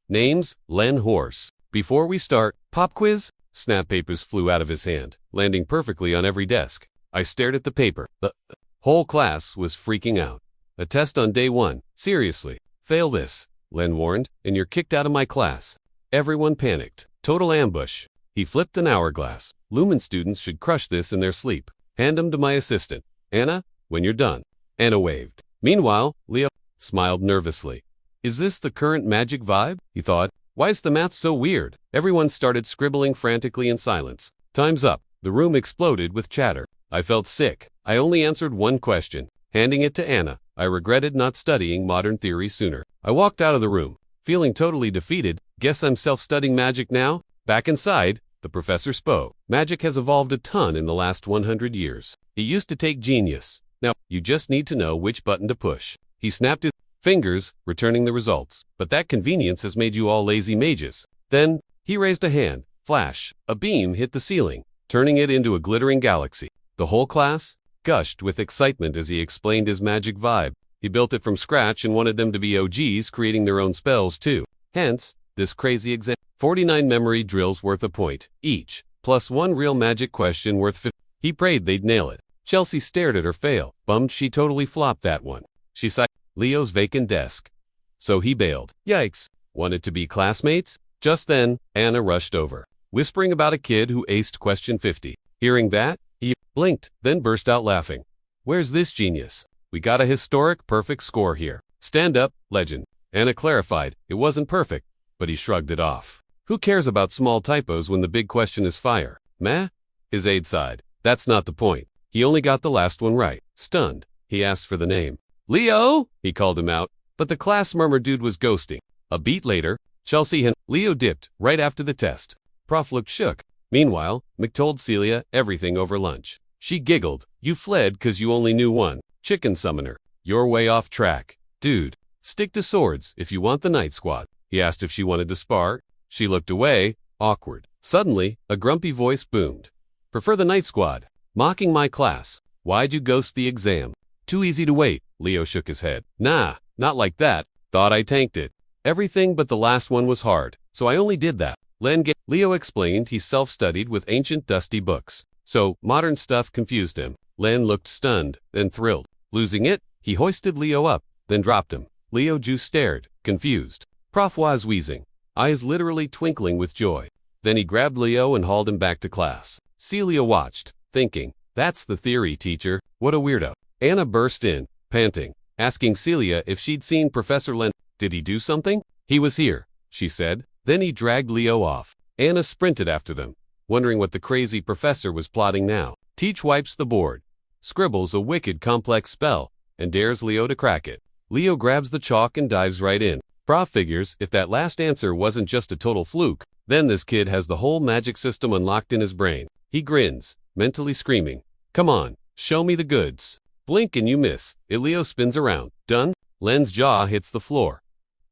Names, Len Horse. Before we start, pop quiz? Snap papers flew out of his hand, landing perfectly on every desk. I stared at the paper. The whole class was freaking out. A test on day 1. Seriously. Fail this, Len warned, and you're kicked out of my class. Everyone panicked. Total ambush. He flipped an hourglass. Lumen students should crush this in their sleep. Hand him to my assistant. Anna, when you're done. Anna waved. Meanwhile, Leo smiled nervously. Is this the current magic vibe? He thought. Why is the math so weird? Everyone started scribbling frantically in silence. Time's up. The room exploded with chatter. I felt sick. I only answered one question. Handing it to Anna. I regretted not studying modern theory sooner. I walked out of the room, feeling totally defeated. Guess I'm self-studying magic now? Back inside, the professor spoke. Magic has evolved a ton in the last 100 years. It used to take genius. Now, you just need to know which button to push. He snapped his fingers, returning the results. But that convenience has made you all lazy mages. Then, he raised a hand. Flash. A beam hit the ceiling, turning it into a glittering galaxy. The whole class gushed with excitement as he explained his magic vibe. He built it from scratch and wanted them to be OGs, creating their own spells too. Hence, this crazy exam. 49 memory drills worth a point each, plus 1 real magic question worth 50. He prayed they'd nail it. Chelsea stared at her fail. Bummed she totally flopped that one. She sighed. Leo's vacant desk. So he bailed. Yikes. Wanted to be classmates? Just then, Anna rushed over, whispering about a kid who aced question 50. Hearing that, he blinked, then burst out laughing. Where's this genius? we got a historic perfect score here. Stand up, legend. Anna clarified, it wasn't perfect, but he shrugged it off. Who cares about small typos when the big question is fire? Meh? His aide sighed. That's not the point. He only got the last one right. Stunned, he asked for the name. Leo! He called him out, but the class murmured dude was ghosting. A beat later, Chelsea and Leo dipped right after the test. Prof looked shook. Meanwhile, Mick told Celia everything over lunch. She giggled. You fled 'cause you only knew one. Chicken summoner. You're way off track. Dude, stick to swords if you want the night squad. He asked if she wanted to spar. She looked away, awkward. Suddenly, a grumpy voice boomed. Prefer the night squad. Mocking my class. Why'd you ghost the exam? Too easy to wait. Leo shook his head. Nah, not like that. Thought I tanked it. Everything but the last one was hard, so I only did that. Leo explained he self-studied with ancient dusty books. So, modern stuff confused him. Len looked stunned, then thrilled. Losing it, he hoisted Leo up, then dropped him. Leo just stared, confused. Prof was wheezing, eyes literally twinkling with joy. Then he grabbed Leo and hauled him back to class. Celia watched, thinking, that's the theory, teacher. What a weirdo. Anna burst in, panting, asking Celia if she'd seen Professor Len. Did he do something? He was here, she said. Then he dragged Leo off. Anna sprinted after them, wondering what the crazy professor was plotting now. Teach wipes the board, scribbles a wicked complex spell, and dares Leo to crack it. Leo grabs the chalk and dives right in. Prof figures if that last answer wasn't just a total fluke, then this kid has the whole magic system unlocked in his brain. He grins, mentally screaming, come on, show me the goods. Blink and you miss. Leo spins around. Done? Len's jaw hits the floor.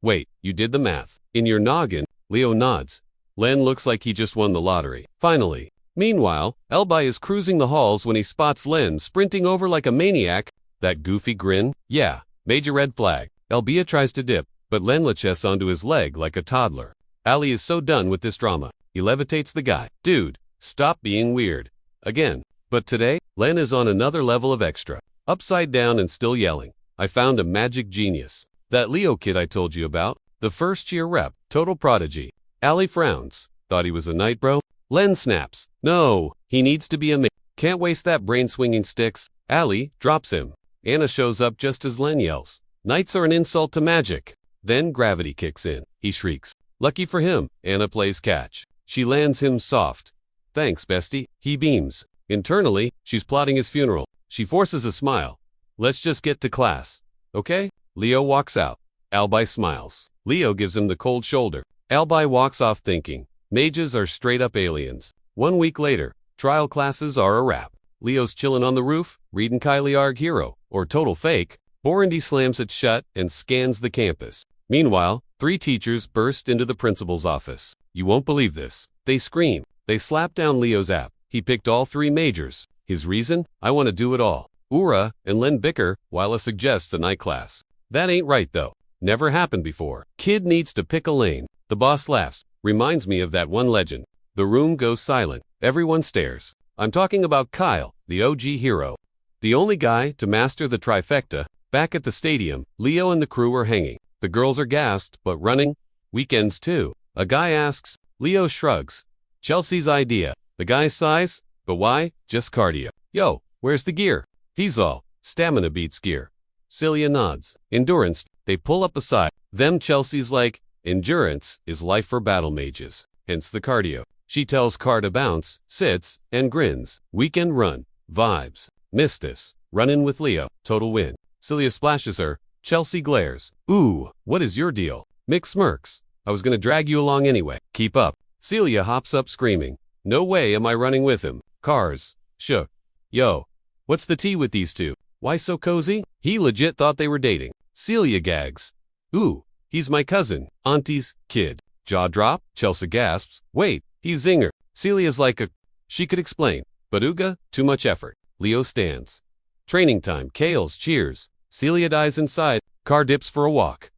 Wait, you did the math. In your noggin? Leo nods. Len looks like he just won the lottery. Finally. Meanwhile, Elbai is cruising the halls when he spots Len sprinting over like a maniac. That goofy grin? Yeah, major red flag. Elbia tries to dip, but Len latches onto his leg like a toddler. Ali is so done with this drama. He levitates the guy. Dude, stop being weird. Again. But today, Len is on another level of extra. Upside down and still yelling. I found a magic genius. That Leo kid I told you about. The first year rep. Total prodigy. Ali frowns. Thought he was a knight, bro? Len snaps. No, he needs to be a Can't waste that brain-swinging sticks. Ali drops him. Anna shows up just as Len yells. Knights are an insult to magic. Then gravity kicks in. He shrieks. Lucky for him, Anna plays catch. She lands him soft. Thanks, bestie. He beams. Internally, she's plotting his funeral. She forces a smile. Let's just get to class. Okay? Leo walks out. Albai smiles. Leo gives him the cold shoulder. Albai walks off thinking, mages are straight-up aliens. 1 week later, trial classes are a wrap. Leo's chillin' on the roof, reading Kylie Arg Hero, or Total Fake. Borandy slams it shut and scans the campus. Meanwhile, 3 teachers burst into the principal's office. You won't believe this. They scream. They slap down Leo's app. He picked all 3 majors. His reason? I want to do it all. Ura and Len bicker, while suggests a night class. That ain't right though. Never happened before. Kid needs to pick a lane. The boss laughs. Reminds me of that one legend. The room goes silent. Everyone stares. I'm talking about Kyle, the OG hero. The only guy to master the trifecta. Back at the stadium, Leo and the crew are hanging. The girls are gassed, but running. Weekends too. A guy asks. Leo shrugs. Chelsea's idea. The guy sighs. But why? Just cardio. Yo, where's the gear? He's all. Stamina beats gear. Celia nods. Endurance. They pull up aside. Them Chelsea's like, endurance is life for battle mages. Hence the cardio. She tells Car to bounce, sits, and grins. Weekend run. Vibes. Miss this. Run in with Leo. Total win. Celia splashes her. Chelsea glares. Ooh, what is your deal? Mick smirks. I was gonna drag you along anyway. Keep up. Celia hops up screaming. No way am I running with him. Cars. Shook. Yo. What's the tea with these two? Why so cozy? He legit thought they were dating. Celia gags. Ooh, he's my cousin. Auntie's kid. Jaw drop. Chelsea gasps. Wait, he's Zinger. Celia's like a... She could explain. But Uga, too much effort. Leo stands. Training time. Kales cheers. Celia dies inside. Car dips for a walk.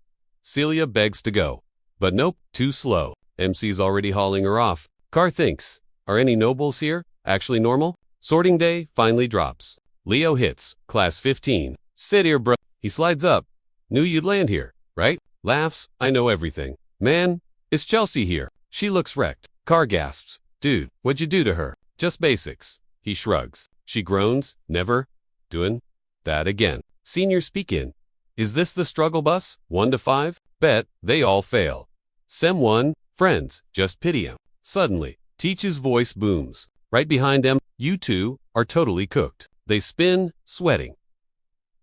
Celia begs to go. But nope, too slow. MC's already hauling her off. Car thinks. Are any nobles here? Actually normal? Sorting day finally drops. Leo hits. Class 15. Sit here, bro. He slides up. Knew you'd land here, right? Laughs. I know everything. Man, is Chelsea here? She looks wrecked. Car gasps. Dude, what'd you do to her? Just basics. He shrugs. She groans. Never doing that again. Senior speak in. Is this the struggle bus? 1 to 5? Bet, they all fail. Sem 1, friends, just pity 'em. Suddenly, Teach's voice booms. Right behind them, you two are totally cooked. They spin, sweating.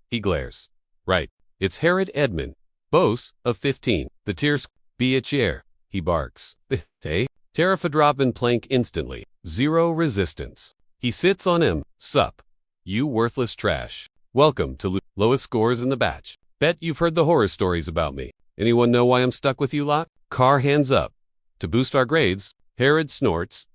He glares. Right, it's Herod Edmund, Bose, of 15. The tears, be a chair, he barks. Hey, Tarifa drop and plank instantly. Zero resistance. He sits on him. Sup. You worthless trash. Welcome to lowest scores in the batch. Bet you've heard the horror stories about me. Anyone know why I'm stuck with you lot? Car hands up. To boost our grades, Herod snorts.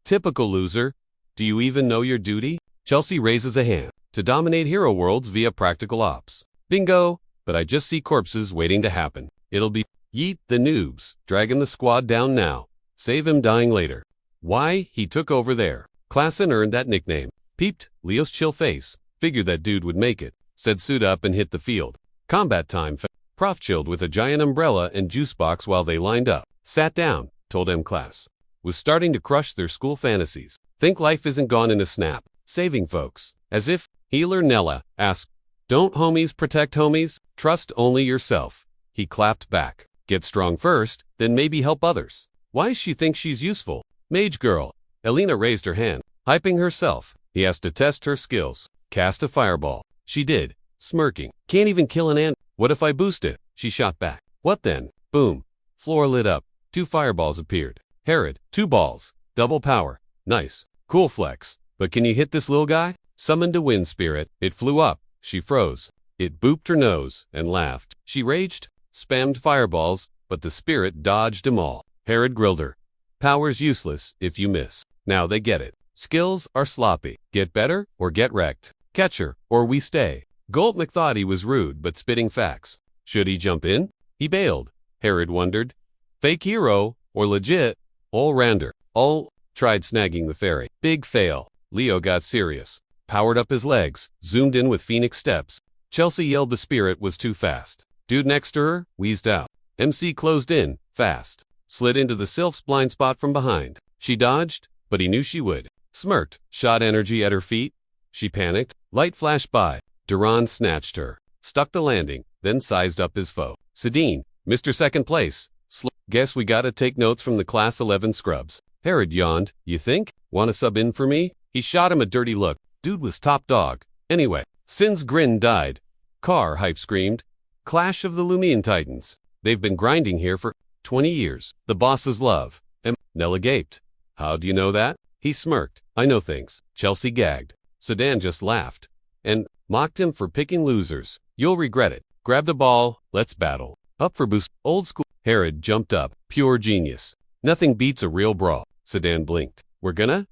Typical loser. Do you even know your duty? Chelsea raises a hand. To dominate hero worlds via practical ops. Bingo! But I just see corpses waiting to happen. It'll be yeet the noobs, dragging the squad down now. Save him dying later. Why, he took over there. Class and earned that nickname. Peeped, Leo's chill face. Figured that dude would make it. Said suit up and hit the field. Combat time. Prof chilled with a giant umbrella and juice box while they lined up. Sat down, told M class. Was starting to crush their school fantasies. Think life isn't gone in a snap. Saving folks. As if, healer Nella asked, don't homies protect homies? Trust only yourself. He clapped back. Get strong first, then maybe help others. Why she thinks she's useful? Mage girl. Elena raised her hand, hyping herself. He asked to test her skills. Cast a fireball. She did, smirking. Can't even kill an ant. What if I boost it? She shot back. What then? Boom. Floor lit up. 2 fireballs appeared. Herod, 2 balls. Double power. Nice. Cool flex. But can you hit this little guy? Summoned a wind spirit. It flew up. She froze. It booped her nose and laughed. She raged, spammed fireballs, but the spirit dodged them all. Herod grilled her. Power's useless if you miss. Now they get it. Skills are sloppy. Get better or get wrecked. Catch her or we stay. Goltmik thought he was rude but spitting facts. Should he jump in? He bailed. Herod wondered. Fake hero or legit? All-rounder. All tried snagging the fairy. Big fail. Leo got serious. Powered up his legs. Zoomed in with phoenix steps. Chelsea yelled the spirit was too fast. Dude next to her wheezed out. MC closed in, fast. Slid into the sylph's blind spot from behind. She dodged, but he knew she would. Smirked, shot energy at her feet. She panicked. Light flashed by. Duran snatched her. Stuck the landing, then sized up his foe. Sedine, Mr. Second Place. Guess we gotta take notes from the Class 11 scrubs. Herod yawned. You think? Wanna sub in for me? He shot him a dirty look. Dude was top dog. Anyway, Sin's grin died. Car hype screamed. Clash of the Lumen Titans. They've been grinding here for 20 years. The boss's love. Nella gaped. How do you know that? He smirked. I know things. Chelsea gagged. Sedan just laughed. And mocked him for picking losers. You'll regret it. Grabbed a ball. Let's battle. Up for boost. Old school. Herod jumped up. Pure genius. Nothing beats a real brawl. Sedan blinked. We're gonna... ...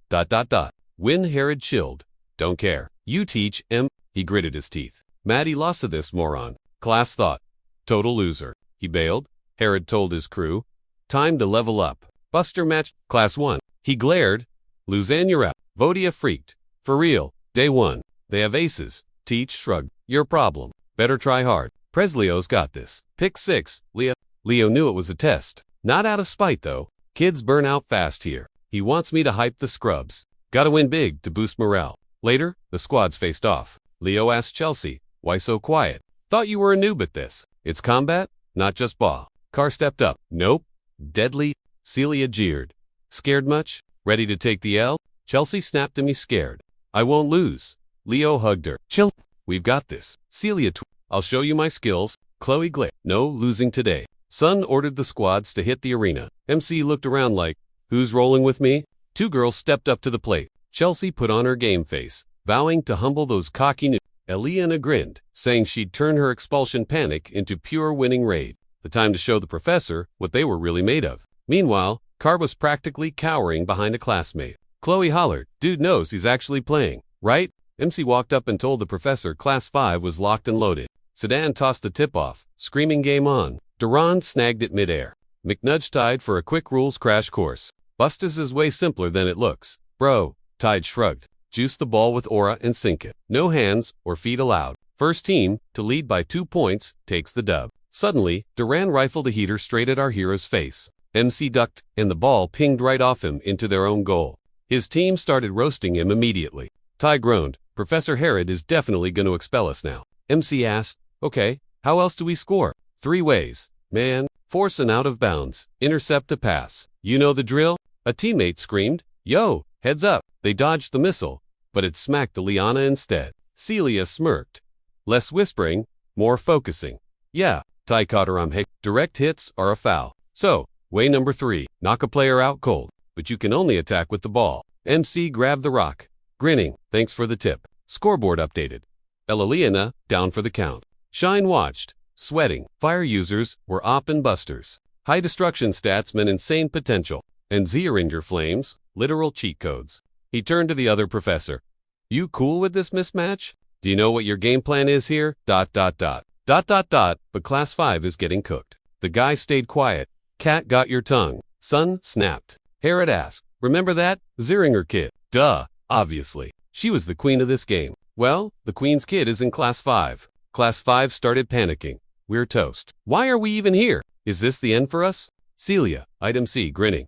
Win. Herod chilled. Don't care. You teach M. He gritted his teeth. Maddie lost to this moron. Class thought. Total loser. He bailed. Herod told his crew. Time to level up. Buster matched. Class 1. He glared. Luzanne, you're out. Vodia freaked. For real. Day 1. They have aces. Teach shrugged. Your problem. Better try hard. Presley's got this. Pick 6. Leo knew it was a test. Not out of spite though. Kids burn out fast here. He wants me to hype the scrubs. Gotta win big to boost morale. Later, the squads faced off. Leo asked Chelsea, why so quiet? Thought you were a noob at this. It's combat, not just ball. Car stepped up. Nope. Deadly. Celia jeered. Scared much? Ready to take the L? Chelsea snapped at me scared. I won't lose. Leo hugged her. Chill. We've got this. Celia I'll show you my skills. Chloe glared. No losing today. Sun ordered the squads to hit the arena. MC looked around like, who's rolling with me? 2 girls stepped up to the plate. Chelsea put on her game face, vowing to humble those cocky Eliana grinned, saying she'd turn her expulsion panic into pure winning raid. The time to show the professor what they were really made of. Meanwhile, Car was practically cowering behind a classmate. Chloe hollered, dude knows he's actually playing, right? MC walked up and told the professor Class 5 was locked and loaded. Sedan tossed the tip off, screaming game on. Duran snagged it midair. McNudge tied for a quick rules crash course. Bustas is way simpler than it looks. Bro, Tide shrugged. Juice the ball with aura and sink it. No hands or feet allowed. First team to lead by 2 points takes the dub. Suddenly, Duran rifled a heater straight at our hero's face. MC ducked, and the ball pinged right off him into their own goal. His team started roasting him immediately. Ty groaned, Professor Herod is definitely going to expel us now. MC asked, okay, how else do we score? 3 ways. Man, force an out of bounds, intercept a pass. You know the drill? A teammate screamed, yo, heads up. They dodged the missile, but it smacked the Liana instead. Celia smirked. Less whispering, more focusing. Yeah, Ty Kataram Hick. Direct hits are a foul. So, way number 3, knock a player out cold, but you can only attack with the ball. MC grabbed the rock, grinning, thanks for the tip. Scoreboard updated. Elaliana, down for the count. Shine watched, sweating. Fire users were op and busters. High destruction stats meant insane potential. And Zeranger flames, literal cheat codes. He turned to the other professor. You cool with this mismatch? Do you know what your game plan is here? ... But class 5 is getting cooked. The guy stayed quiet. Cat got your tongue. Son snapped. Herod asked, remember that? Zeranger kid. Duh, obviously. She was the queen of this game. Well, the queen's kid is in class 5. Class 5 started panicking. We're toast. Why are we even here? Is this the end for us? Celia, item C, grinning.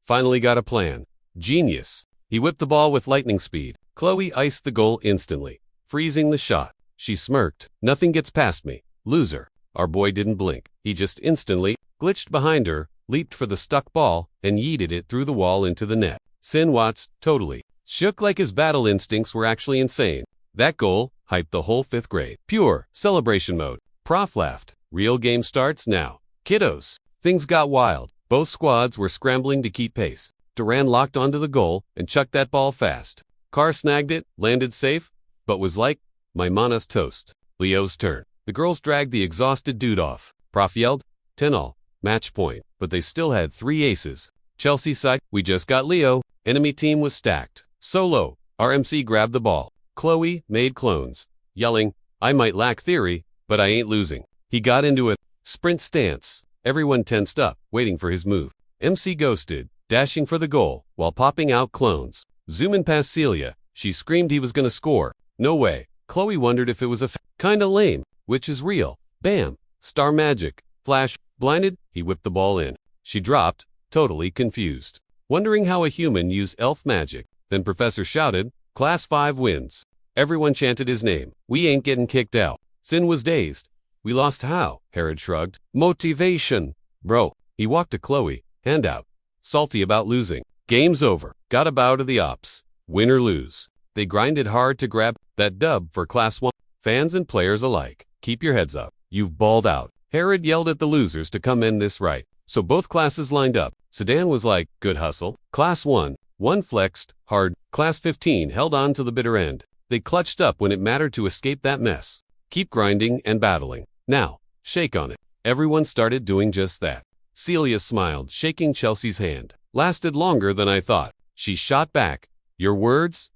Finally got a plan. Genius. He whipped the ball with lightning speed. Chloe iced the goal instantly, freezing the shot. She smirked. Nothing gets past me. Loser. Our boy didn't blink. He just instantly glitched behind her, leaped for the stuck ball, and yeeted it through the wall into the net. Sin Watts, totally. Shook like his battle instincts were actually insane. That goal hyped the whole 5th grade. Pure celebration mode. Prof laughed. Real game starts now. Kiddos. Things got wild. Both squads were scrambling to keep pace. Duran locked onto the goal and chucked that ball fast. Carr snagged it, landed safe, but was like, my mana's toast. Leo's turn. The girls dragged the exhausted dude off. Prof yelled, 10 all, match point, but they still had 3 aces. Chelsea sighed, we just got Leo. Enemy team was stacked. Solo. RMC grabbed the ball. Chloe made clones, yelling, I might lack theory, but I ain't losing. He got into a sprint stance. Everyone tensed up, waiting for his move. MC ghosted, dashing for the goal, while popping out clones. Zooming past Celia, she screamed he was gonna score. No way. Chloe wondered if it was kinda lame, which is real. Bam. Star magic. Flash. Blinded, he whipped the ball in. She dropped, totally confused. Wondering how a human used elf magic. Then Professor shouted, Class 5 wins. Everyone chanted his name. We ain't getting kicked out. Sin was dazed. We lost how? Herod shrugged. Motivation. Bro. He walked to Chloe, hand out. Salty about losing. Game's over. Gotta bow to the ops. Win or lose. They grinded hard to grab that dub for Class 1. Fans and players alike, keep your heads up. You've balled out. Herod yelled at the losers to come end this right. So both classes lined up. Sedan was like, good hustle. Class 1 flexed, hard. Class 15 held on to the bitter end. They clutched up when it mattered to escape that mess. Keep grinding and battling. Now, shake on it. Everyone started doing just that. Celia smiled, shaking Chelsea's hand. Lasted longer than I thought. She shot back. Your words?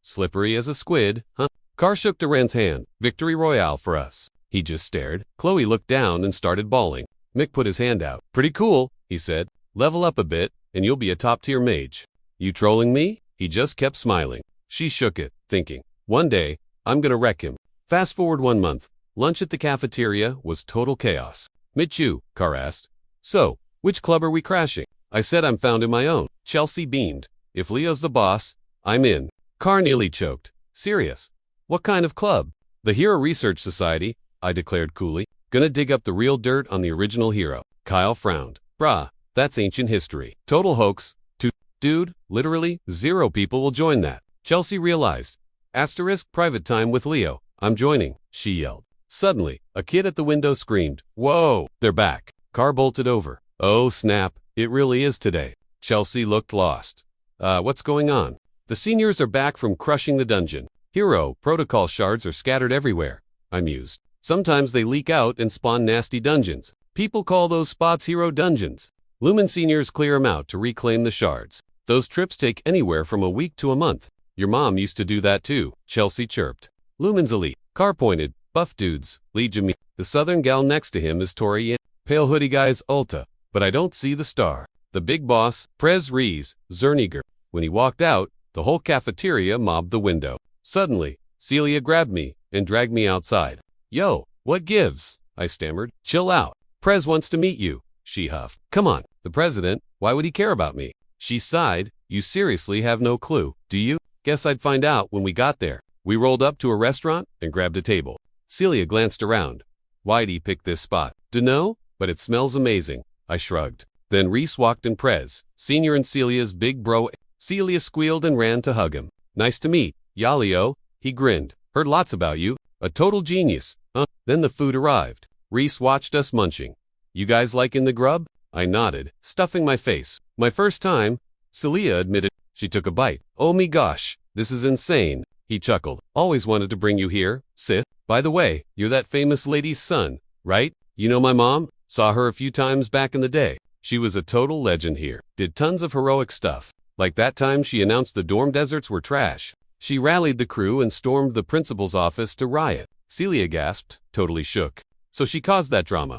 Slippery as a squid, huh? Carr shook Duran's hand. Victory royale for us. He just stared. Chloe looked down and started bawling. Mick put his hand out. Pretty cool, he said. Level up a bit, and you'll be a top-tier mage. You trolling me? He just kept smiling. She shook it, thinking, one day, I'm gonna wreck him. Fast forward 1 month. Lunch at the cafeteria was total chaos. Michu, Carr asked. So, which club are we crashing? I said I'm found in my own. Chelsea beamed. If Leo's the boss, I'm in. Carr nearly choked. Serious? What kind of club? The Hero Research Society, I declared coolly. Gonna dig up the real dirt on the original hero. Kyle frowned. Brah, that's ancient history. Total hoax. Dude, literally, 0 people will join that. Chelsea realized. Asterisk private time with Leo. I'm joining, she yelled. Suddenly, a kid at the window screamed. Whoa, they're back. Carr bolted over. Oh snap, it really is today. Chelsea looked lost. What's going on? The seniors are back from crushing the dungeon. Hero protocol shards are scattered everywhere. I mused. Sometimes they leak out and spawn nasty dungeons. People call those spots hero dungeons. Lumen seniors clear them out to reclaim the shards. Those trips take anywhere from a week to a month. Your mom used to do that too, Chelsea chirped. Lumen's elite. Carr pointed. Buff dudes. Legion. The southern gal next to him is Tori. Pale hoodie guy's Ulta. But I don't see the star. The big boss, Prez Rees, Zerniger. When he walked out, the whole cafeteria mobbed the window. Suddenly, Celia grabbed me and dragged me outside. Yo, what gives? I stammered. Chill out. Prez wants to meet you, she huffed. Come on, the president, why would he care about me? She sighed. You seriously have no clue, do you? Guess I'd find out when we got there. We rolled up to a restaurant and grabbed a table. Celia glanced around. Why'd he pick this spot? Dunno, but it smells amazing. I shrugged. Then Reese walked in Prez, Senior and Celia's big bro. Celia squealed and ran to hug him. Nice to meet, Yahello. He grinned. Heard lots about you. A total genius. Then the food arrived. Reese watched us munching. You guys liking the grub? I nodded, stuffing my face. My first time, Celia admitted. She took a bite. Oh me gosh, this is insane. He chuckled. Always wanted to bring you here, sis. By the way, you're that famous lady's son, right? You know my mom? Saw her a few times back in the day. She was a total legend here. Did tons of heroic stuff. Like that time she announced the dorm deserts were trash. She rallied the crew and stormed the principal's office to riot. Celia gasped, totally shook. So she caused that drama.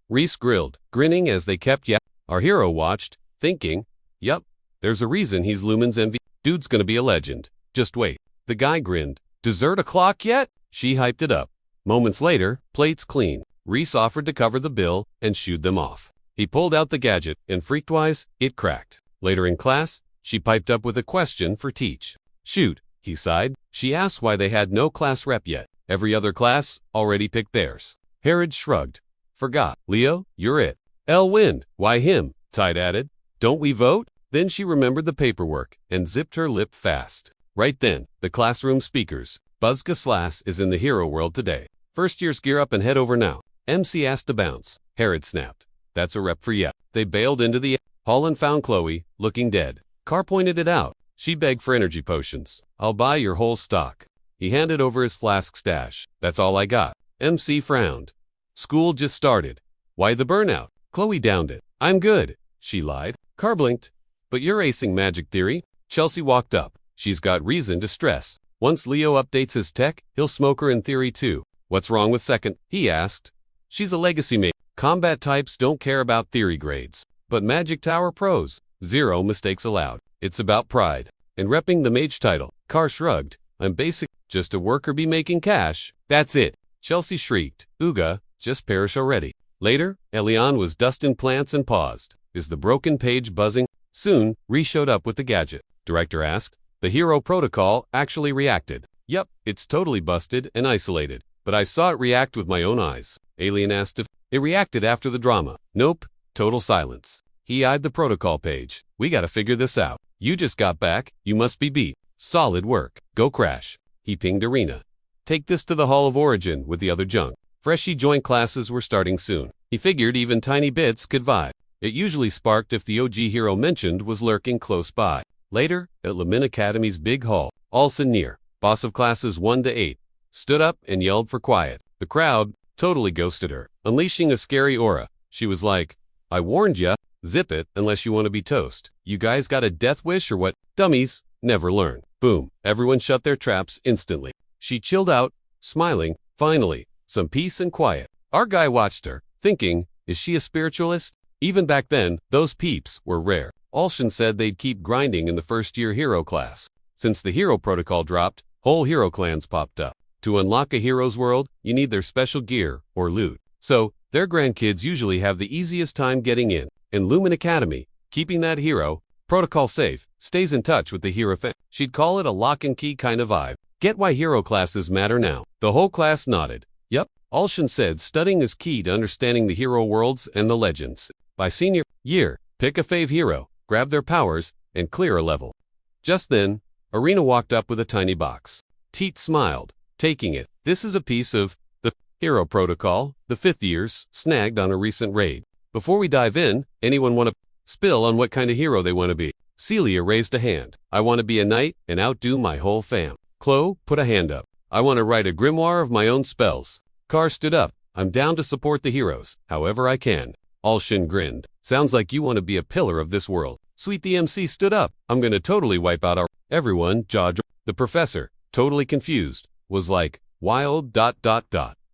Reese grilled, grinning as they kept Our hero watched, thinking, yup, there's a reason he's Lumen's MVP. Dude's gonna be a legend. Just wait. The guy grinned. Dessert o'clock yet? She hyped it up. Moments later, plates clean. Reese offered to cover the bill and shooed them off. He pulled out the gadget, and freakwise, it cracked. Later in class, she piped up with a question for Teach. Shoot, he sighed. She asked why they had no class rep yet. Every other class already picked theirs. Herod shrugged. Forgot. Leo, you're it. Wind, why him? Tide added. Don't we vote? Then she remembered the paperwork and zipped her lip fast. Right then, the classroom speakers. Buzzka Slass is in the hero world today. First years gear up and head over now. MC asked to bounce. Herod snapped. That's a rep for ya. They bailed into the hall and found Chloe, looking dead. Carr pointed it out. She begged for energy potions. I'll buy your whole stock. He handed over his flask stash. That's all I got. MC frowned. School just started. Why the burnout? Chloe downed it. I'm good. She lied. Carr blinked. But you're acing magic theory. Chelsea walked up. She's got reason to stress. Once Leo updates his tech, he'll smoke her in theory too. What's wrong with second? He asked. She's a legacy mate. Combat types don't care about theory grades. But Magic Tower pros, 0 mistakes allowed. It's about pride. And repping the mage title. Carr shrugged. I'm basic, just a worker bee making cash. That's it. Chelsea shrieked. Ooga, just perish already. Later, Elian was dusting plants and paused. Is the broken page buzzing? Soon, Reese showed up with the gadget. Director asked. The hero protocol actually reacted. Yup, it's totally busted and isolated. But I saw it react with my own eyes. Alien asked if it reacted after the drama. Nope, total silence. He eyed the protocol page. We gotta figure this out. You just got back, you must be beat. Solid work. Go crash. He pinged Arena. Take this to the Hall of Origin with the other junk. Freshie joint classes were starting soon. He figured even tiny bits could vibe. It usually sparked if the OG hero mentioned was lurking close by. Later, at Lumen Academy's big hall, Olsen near, boss of classes 1 to 8, stood up and yelled for quiet. The crowd totally ghosted her, unleashing a scary aura. She was like, I warned ya, zip it unless you want to be toast. You guys got a death wish or what? Dummies, never learn. Boom, everyone shut their traps instantly. She chilled out, smiling, finally, some peace and quiet. Our guy watched her, thinking, is she a spiritualist? Even back then, those peeps were rare. Olsen said they'd keep grinding in the first-year hero class. Since the hero protocol dropped, whole hero clans popped up. To unlock a hero's world, you need their special gear or loot. So, their grandkids usually have the easiest time getting in. In Lumen Academy, keeping that hero protocol safe, stays in touch with the hero fan. She'd call it a lock and key kind of vibe. Get why hero classes matter now. The whole class nodded. Yup, Olsen said studying is key to understanding the hero worlds and the legends. By senior year, pick a fave hero, grab their powers, and clear a level. Just then, Arena walked up with a tiny box. Teet smiled, taking it. This is a piece of the hero protocol the 5th years snagged on a recent raid. Before we dive in, anyone want to spill on what kind of hero they want to be? Celia raised a hand. I want to be a knight and outdo my whole fam. Chloe put a hand up. I want to write a grimoire of my own spells. Carr stood up. I'm down to support the heroes, however I can. Olsen grinned. Sounds like you want to be a pillar of this world. Sweet the MC stood up. I'm gonna totally wipe out our... Everyone, The professor, totally confused, was like, wild...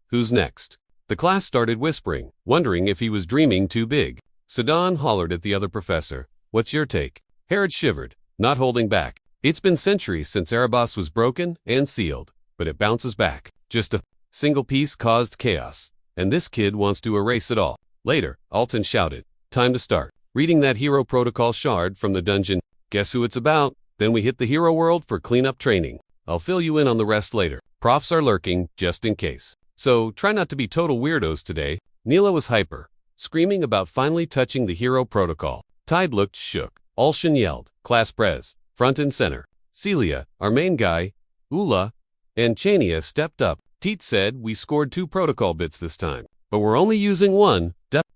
Who's next? The class started whispering, wondering if he was dreaming too big. Sedan hollered at the other professor. What's your take? Herod shivered, not holding back. It's been centuries since Erebos was broken and sealed, but it bounces back. Just a single piece caused chaos, and this kid wants to erase it all. Later, Alton shouted, time to start. Reading that hero protocol shard from the dungeon. Guess who it's about? Then we hit the hero world for cleanup training. I'll fill you in on the rest later. Profs are lurking, just in case. So try not to be total weirdos today. Neela was hyper, screaming about finally touching the hero protocol. Tide looked shook. Alshan yelled, class prez, front and center. Celia, our main guy, Ula, and Chania stepped up. Teet said we scored 2 protocol bits this time, but we're only using 1.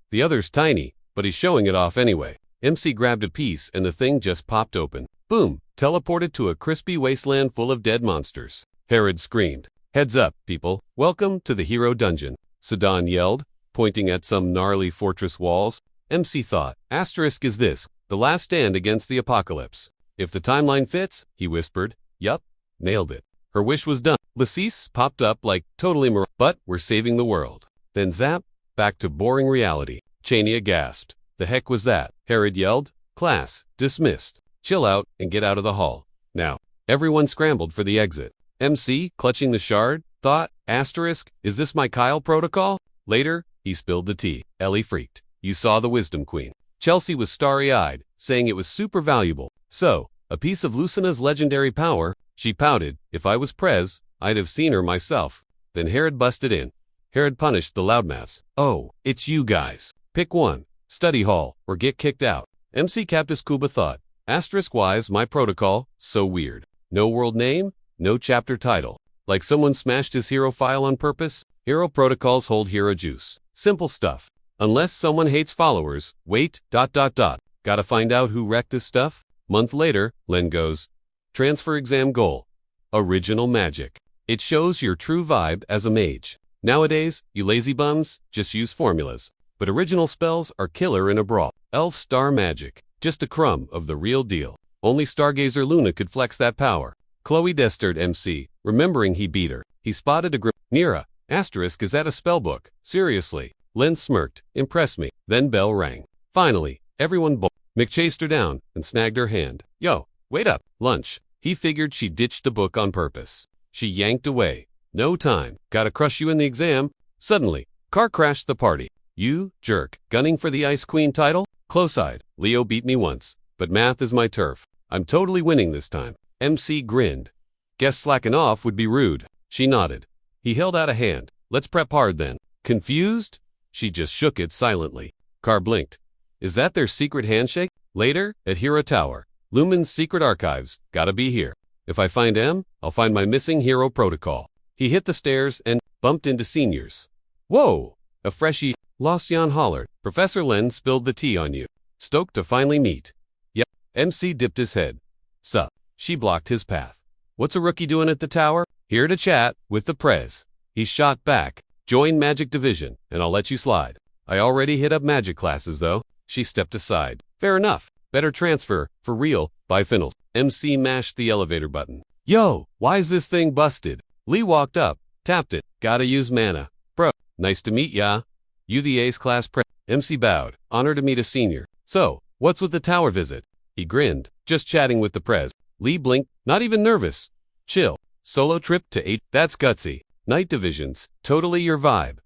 The other's tiny, but he's showing it off anyway. MC grabbed a piece and the thing just popped open. Boom! Teleported to a crispy wasteland full of dead monsters. Herod screamed. Heads up, people. Welcome to the hero dungeon. Sedan yelled, pointing at some gnarly fortress walls. MC thought, asterisk is this, the last stand against the apocalypse. If the timeline fits, he whispered. Yup, nailed it. Her wish was done. Lacis popped up like totally but we're saving the world. Then zap, back to boring reality. Chania gasped. The heck was that? Herod yelled. Class, dismissed. Chill out and get out of the hall. Now, everyone scrambled for the exit. MC, clutching the shard, thought, asterisk, is this my Kyle protocol? Later, he spilled the tea. Ellie freaked. You saw the Wisdom Queen. Chelsea was starry-eyed, saying it was super valuable. So, a piece of Lucina's legendary power. She pouted. If I was prez, I'd have seen her myself. Then Herod busted in. Herod punished the loudmouths. Oh, it's you guys. Pick one. Study hall, or get kicked out. MC Captus Kuba thought. Asterisk wise, my protocol, so weird. No world name, no chapter title. Like someone smashed his hero file on purpose. Hero protocols hold hero juice. Simple stuff. Unless someone hates followers, wait, ... Gotta find out who wrecked this stuff? Month later, Len goes. Transfer exam goal. Original magic. It shows your true vibe as a mage. Nowadays, you lazy bums, just use formulas. But original spells are killer in a brawl. Elf star magic. Just a crumb of the real deal. Only Stargazer Luna could flex that power. Chloe destered MC, remembering he beat her. He spotted a grip. Nira, asterisk is that a spellbook? Seriously. Len smirked. Impress me. Then bell rang. Finally, everyone Mick chased her down and snagged her hand. Yo, wait up. Lunch. He figured she ditched the book on purpose. She yanked away. No time. Gotta crush you in the exam. Suddenly, car crashed the party. You, jerk, gunning for the Ice Queen title? Close-eyed. Leo beat me once, but math is my turf. I'm totally winning this time. MC grinned. Guess slacking off would be rude. She nodded. He held out a hand. Let's prep hard then. Confused? She just shook it silently. Car blinked. Is that their secret handshake? Later, at Hero Tower. Lumen's secret archives. Gotta be here. If I find M, I'll find my missing hero protocol. He hit the stairs and bumped into seniors. Whoa! A freshie. Losyan hollered. Professor Len spilled the tea on you. Stoked to finally meet. Yep. MC dipped his head. Sup. She blocked his path. What's a rookie doing at the tower? Here to chat with the prez. He shot back. Join Magic Division, and I'll let you slide. I already hit up magic classes, though. She stepped aside. Fair enough. Better transfer, for real, by finals. MC mashed the elevator button. Yo, why's this thing busted? Lee walked up, tapped it. Gotta use mana. Bro, nice to meet ya. You the Ace class prez. MC bowed. Honor to meet a senior. So, what's with the tower visit? He grinned. Just chatting with the prez. Lee blinked. Not even nervous. Chill. Solo trip to 8. That's gutsy. Night divisions. Totally your vibe.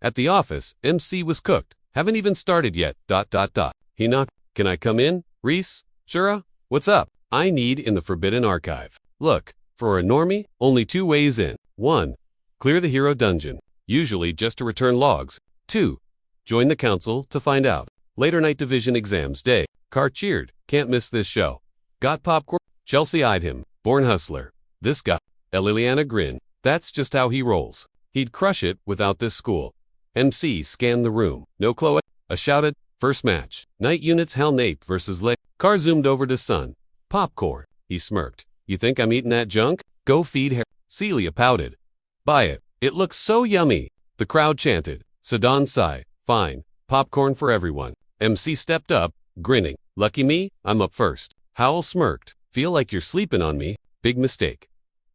At the office, MC was cooked. Haven't even started yet. ... He knocked. Can I come in? Reese? Shura? What's up? I need in the Forbidden Archive. Look, for a normie, only 2 ways in. 1. Clear the hero dungeon. Usually just to return logs. 2. Join the council to find out. Later night division exams day. Car cheered. Can't miss this show. Got popcorn? Chelsea eyed him. Born hustler. This guy. Liliana grinned. That's just how he rolls. He'd crush it without this school. MC scanned the room. No Chloe. A shouted. First match. Night units Hell Nape versus Lay. Car zoomed over to Sun. Popcorn. He smirked. You think I'm eating that junk? Go feed her. Celia pouted. Buy it. It looks so yummy. The crowd chanted. Sedan sighed. Fine. Popcorn for everyone. MC stepped up, grinning. Lucky me, I'm up first. Howell smirked. Feel like you're sleeping on me. Big mistake.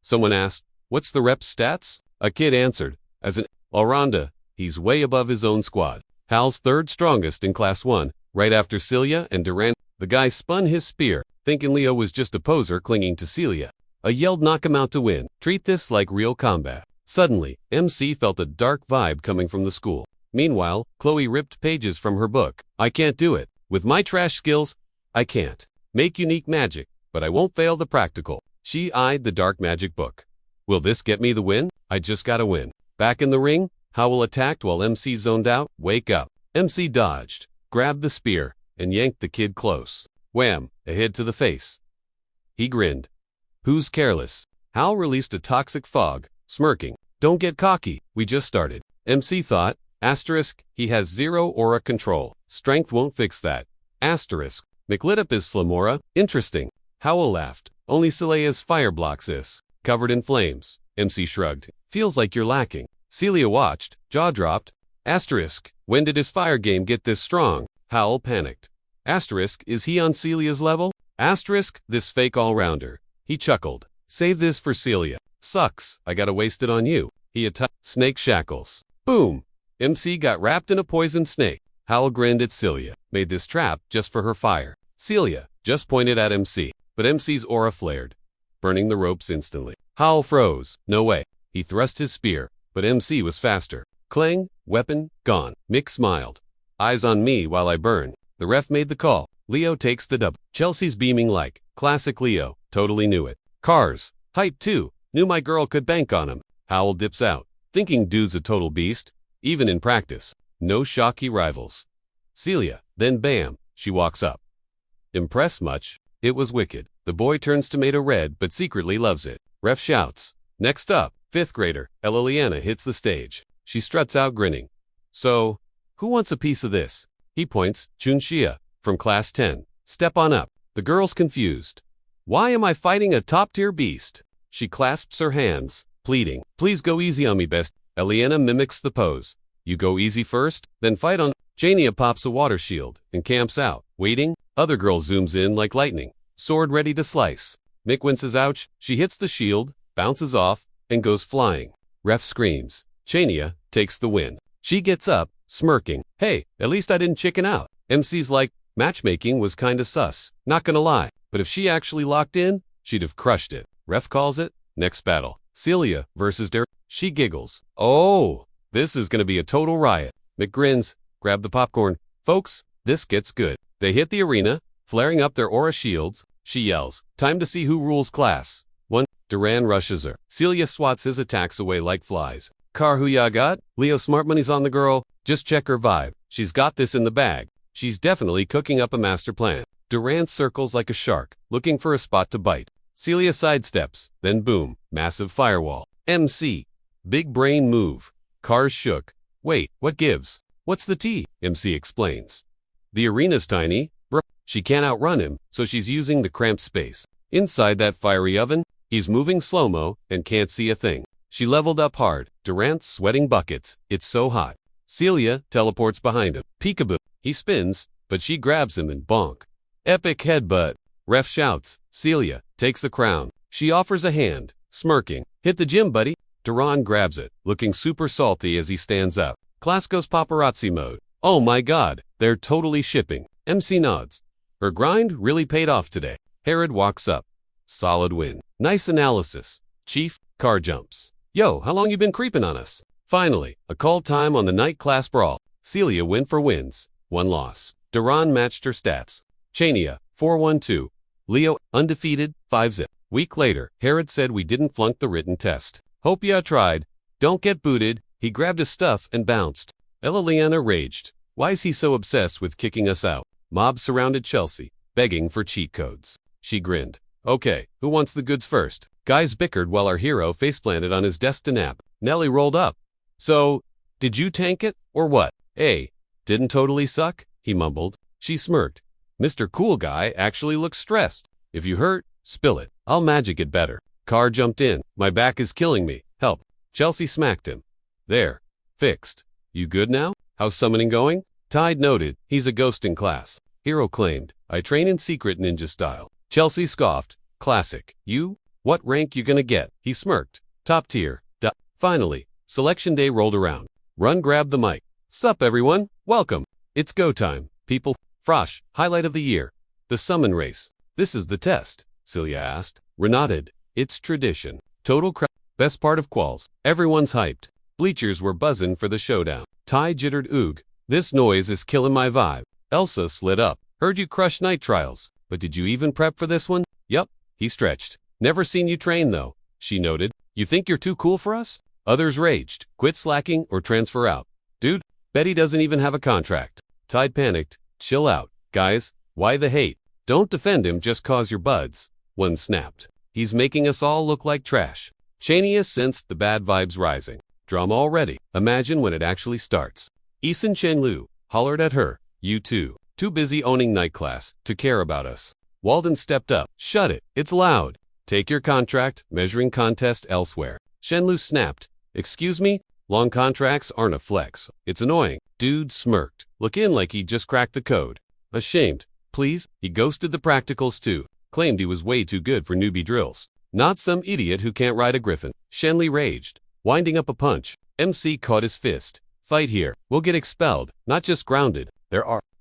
Someone asked, what's the rep's stats? A kid answered, as an all-rounder, he's way above his own squad. Hal's third strongest in Class 1, right after Celia and Duran. The guy spun his spear, thinking Leo was just a poser clinging to Celia. A yelled knock him out to win. Treat this like real combat. Suddenly, MC felt a dark vibe coming from the school. Meanwhile, Chloe ripped pages from her book. I can't do it. With my trash skills, I can't. Make unique magic, but I won't fail the practical. She eyed the dark magic book. Will this get me the win? I just gotta win. Back in the ring, Howell attacked while MC zoned out. Wake up. MC dodged, grabbed the spear, and yanked the kid close. Wham! A hit to the face. He grinned. Who's careless? Howell released a toxic fog, smirking. Don't get cocky, we just started. MC thought, asterisk, he has 0 aura control. Strength won't fix that. Asterisk, McLit up his Flamora. Interesting. Howell laughed. Only Celia's fire blocks this. Covered in flames. MC shrugged. Feels like you're lacking. Celia watched, jaw dropped. Asterisk, when did his fire game get this strong? Howell panicked. Asterisk, is he on Celia's level? Asterisk, this fake all-rounder. He chuckled. Save this for Celia. Sucks, I gotta waste it on you. He attacked. Snake shackles. Boom! MC got wrapped in a poisoned snake. Howell grinned at Celia. Made this trap just for her fire. Celia just pointed at MC, but MC's aura flared, burning the ropes instantly. Howell froze. No way. He thrust his spear, but MC was faster. Clang, weapon, gone. Mick smiled. Eyes on me while I burn. The ref made the call. Leo takes the dub. Chelsea's beaming like. Classic Leo. Totally knew it. Cars. Hype too. Knew my girl could bank on him. Howell dips out. Thinking dude's a total beast. Even in practice. No shocky rivals. Celia. Then bam. She walks up. Impressed much? It was wicked. The boy turns tomato red but secretly loves it. Ref shouts. Next up. 5th grader. Liliana hits the stage. She struts out grinning. So, who wants a piece of this? He points. Chunxia, from class 10. Step on up. The girl's confused. Why am I fighting a top-tier beast? She clasps her hands, pleading. Please go easy on me, best. Eliana mimics the pose. You go easy first, then fight on. Jania pops a water shield and camps out, waiting. Other girl zooms in like lightning, sword ready to slice. Mick winces ouch. She hits the shield, bounces off, and goes flying. Ref screams. Chania takes the win. She gets up, smirking. Hey, at least I didn't chicken out. MC's like, matchmaking was kinda sus. Not gonna lie, but if she actually locked in, she'd have crushed it. Ref calls it, next battle. Celia versus Derek. She giggles. Oh, this is gonna be a total riot. Mick grins, grab the popcorn. Folks, this gets good. They hit the arena, flaring up their aura shields. She yells, time to see who rules class. 1. Duran rushes her. Celia swats his attacks away like flies. Car who ya got? Leo smart money's on the girl. Just check her vibe. She's got this in the bag. She's definitely cooking up a master plan. Duran circles like a shark, looking for a spot to bite. Celia sidesteps, then boom, massive firewall. MC. Big brain move. Cars shook. Wait, what gives? What's the tea? MC explains. The arena's tiny, bro. She can't outrun him, so she's using the cramped space. Inside that fiery oven, he's moving slow-mo and can't see a thing. She leveled up hard. Durant's sweating buckets. It's so hot. Celia teleports behind him. Peekaboo. He spins, but she grabs him and bonk. Epic headbutt. Ref shouts. Celia takes the crown. She offers a hand, smirking. Hit the gym, buddy. Duran grabs it, looking super salty as he stands up. Class goes paparazzi mode. Oh my god, they're totally shipping. MC nods. Her grind really paid off today. Herod walks up. Solid win. Nice analysis. Chief, car jumps. Yo, how long you been creeping on us? Finally, a call time on the night class brawl. Celia win for wins. 1 loss. Duran matched her stats. Chania, 4-1-2. Leo, undefeated, 5-zip. Week later, Herod said we didn't flunk the written test. Hope ya tried. Don't get booted. He grabbed his stuff and bounced. Liliana raged. Why is he so obsessed with kicking us out? Mob surrounded Chelsea, begging for cheat codes. She grinned. Okay, who wants the goods first? Guys bickered while our hero faceplanted on his desk to nap. Nelly rolled up. So, did you tank it, or what? Didn't totally suck? He mumbled. She smirked. Mr. Cool Guy actually looks stressed. If you hurt, spill it. I'll magic it better. Carr jumped in. My back is killing me. Help. Chelsea smacked him. There. Fixed. You good now? How's summoning going? Tide noted. He's a ghost in class. Hero claimed. I train in secret ninja style. Chelsea scoffed. Classic. You? What rank you gonna get? He smirked. Top tier. Finally, selection day rolled around. Run grabbed the mic. Sup everyone? Welcome. It's go time. People. Frosh. Highlight of the year. The summon race. This is the test, Celia asked. Renated. It's tradition. Total crap. Best part of quals. Everyone's hyped. Bleachers were buzzing for the showdown. Ty jittered oog. This noise is killing my vibe. Elsa slid up. Heard you crush night trials. But did you even prep for this one? Yup. He stretched. Never seen you train though, she noted. You think you're too cool for us? Others raged, quit slacking or transfer out. Dude, bet he doesn't even have a contract. Tide panicked, chill out. Guys, why the hate? Don't defend him just cause your buds. One snapped. He's making us all look like trash. Chania sensed the bad vibes rising. Drama already. Imagine when it actually starts. Eason Chenlu hollered at her. You too busy owning night class to care about us. Walden stepped up. Shut it. It's loud. Take your contract, measuring contest elsewhere. Shenlu snapped. Excuse me? Long contracts aren't a flex. It's annoying. Dude smirked. Looking like he just cracked the code. Ashamed. Please? He ghosted the practicals too. Claimed he was way too good for newbie drills. Not some idiot who can't ride a griffin. Shenli raged, winding up a punch. MC caught his fist. Fight here. We'll get expelled, not just grounded.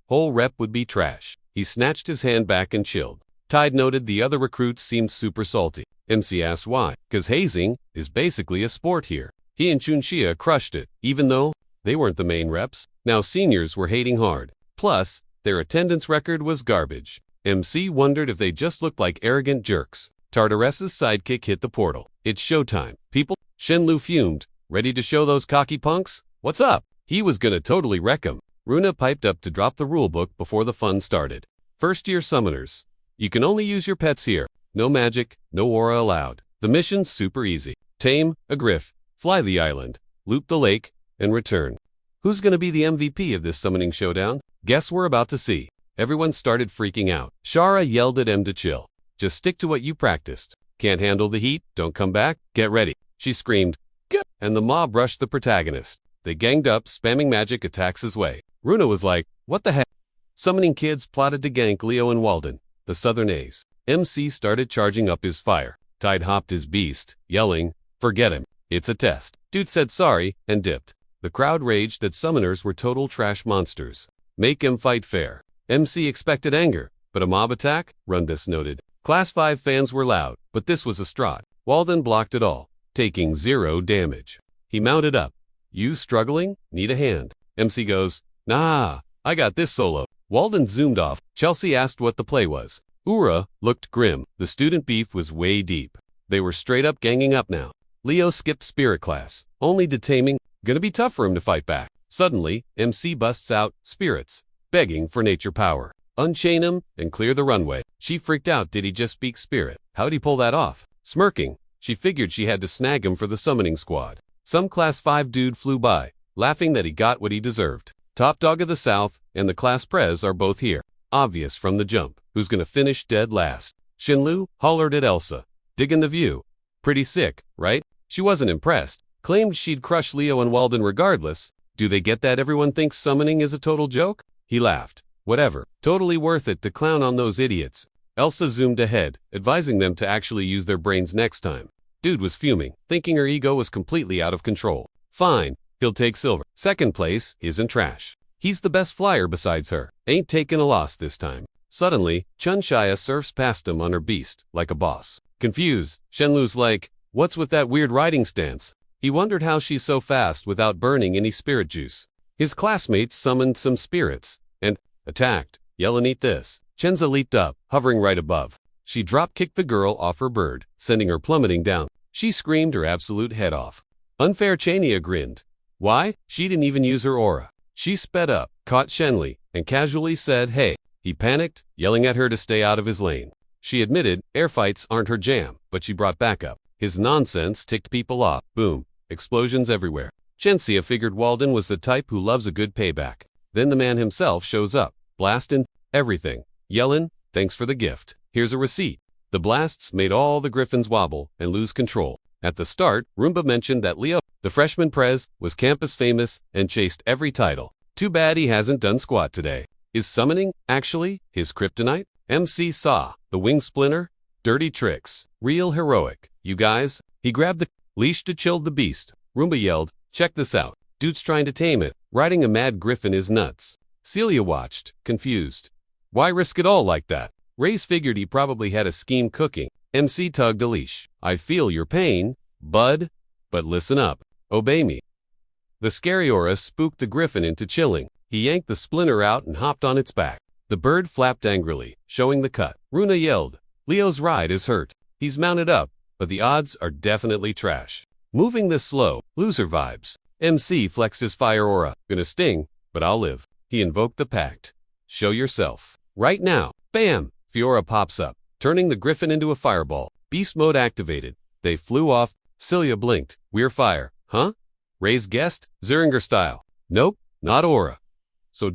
Whole rep would be trash. He snatched his hand back and chilled. Tide noted the other recruits seemed super salty. MC asked why. Cause hazing is basically a sport here. He and Chunxia crushed it, even though they weren't the main reps. Now seniors were hating hard. Plus, their attendance record was garbage. MC wondered if they just looked like arrogant jerks. Tartaresa's sidekick hit the portal. It's showtime. People, Shenlu fumed. Ready to show those cocky punks? What's up? He was gonna totally wreck 'em. Runa piped up to drop the rulebook before the fun started. First-year summoners. You can only use your pets here. No magic, no aura allowed. The mission's super easy. Tame a griff, fly the island, loop the lake, and return. Who's gonna be the MVP of this summoning showdown? Guess we're about to see. Everyone started freaking out. Shara yelled at M to chill. Just stick to what you practiced. Can't handle the heat? Don't come back? Get ready. She screamed. Gah! And the mob rushed the protagonist. They ganged up, spamming magic attacks his way. Runa was like, what the heck? Summoning kids plotted to gank Leo and Walden, the Southern A's. MC started charging up his fire. Tide hopped his beast, yelling, forget him. It's a test. Dude said sorry and dipped. The crowd raged that summoners were total trash monsters. Make him fight fair. MC expected anger, but a mob attack? Rundus noted. Class 5 fans were loud, but this was a strot. Walden blocked it all, taking 0 damage. He mounted up. You struggling? Need a hand. MC goes, nah, I got this solo. Walden zoomed off. Chelsea asked what the play was. Ura looked grim. The student beef was way deep. They were straight up ganging up now. Leo skipped spirit class. Only did Taming. Gonna be tough for him to fight back. Suddenly, MC busts out, spirits, begging for nature power. Unchain him and clear the runway. She freaked out. Did he just speak spirit? How'd he pull that off? Smirking, she figured she had to snag him for the summoning squad. Some class 5 dude flew by, laughing that he got what he deserved. Top dog of the South and the class prez are both here. Obvious from the jump. Who's gonna finish dead last? Shinlu hollered at Elsa. Digging the view. Pretty sick, right? She wasn't impressed. Claimed she'd crush Leo and Walden regardless. Do they get that everyone thinks summoning is a total joke? He laughed. Whatever. Totally worth it to clown on those idiots. Elsa zoomed ahead, advising them to actually use their brains next time. Dude was fuming, thinking her ego was completely out of control. Fine, he'll take silver. Second place isn't trash. He's the best flyer besides her. Ain't taking a loss this time. Suddenly, Chunxia surfs past him on her beast, like a boss. Confused, Shenlu's like, what's with that weird riding stance? He wondered how she's so fast without burning any spirit juice. His classmates summoned some spirits and attacked. Yell and eat this. Chenza leaped up, hovering right above. She drop-kicked the girl off her bird, sending her plummeting down. She screamed her absolute head off. Unfair Chania grinned. Why? She didn't even use her aura. She sped up, caught Shenli, and casually said, hey. He panicked, yelling at her to stay out of his lane. She admitted airfights aren't her jam, but she brought backup. His nonsense ticked people off. Boom. Explosions everywhere. Chensia figured Walden was the type who loves a good payback. Then the man himself shows up, blasting everything. Yellin', thanks for the gift. Here's a receipt. The blasts made all the griffins wobble and lose control. At the start, Roomba mentioned that Leo, the freshman prez, was campus famous and chased every title. Too bad he hasn't done squat today. Is summoning, actually, his kryptonite? MC saw the wing splinter, dirty tricks, real heroic. You guys? He grabbed the leash to chill the beast. Roomba yelled, check this out. Dude's trying to tame it. Riding a mad griffin is nuts. Celia watched, confused. Why risk it all like that? Ray's figured he probably had a scheme cooking. MC tugged a leash. I feel your pain, bud, but listen up. Obey me. The scary aura spooked the griffin into chilling. He yanked the splinter out and hopped on its back. The bird flapped angrily, showing the cut. Runa yelled, Leo's ride is hurt. He's mounted up, but the odds are definitely trash. Moving this slow, loser vibes. MC flexed his fire aura. Gonna sting, but I'll live. He invoked the pact. Show yourself. Right now. Bam! Fiora pops up, turning the griffin into a fireball. Beast mode activated. They flew off. Celia blinked. We're fire. Huh? Raise guest? Zeringer style. Nope, not aura. So ...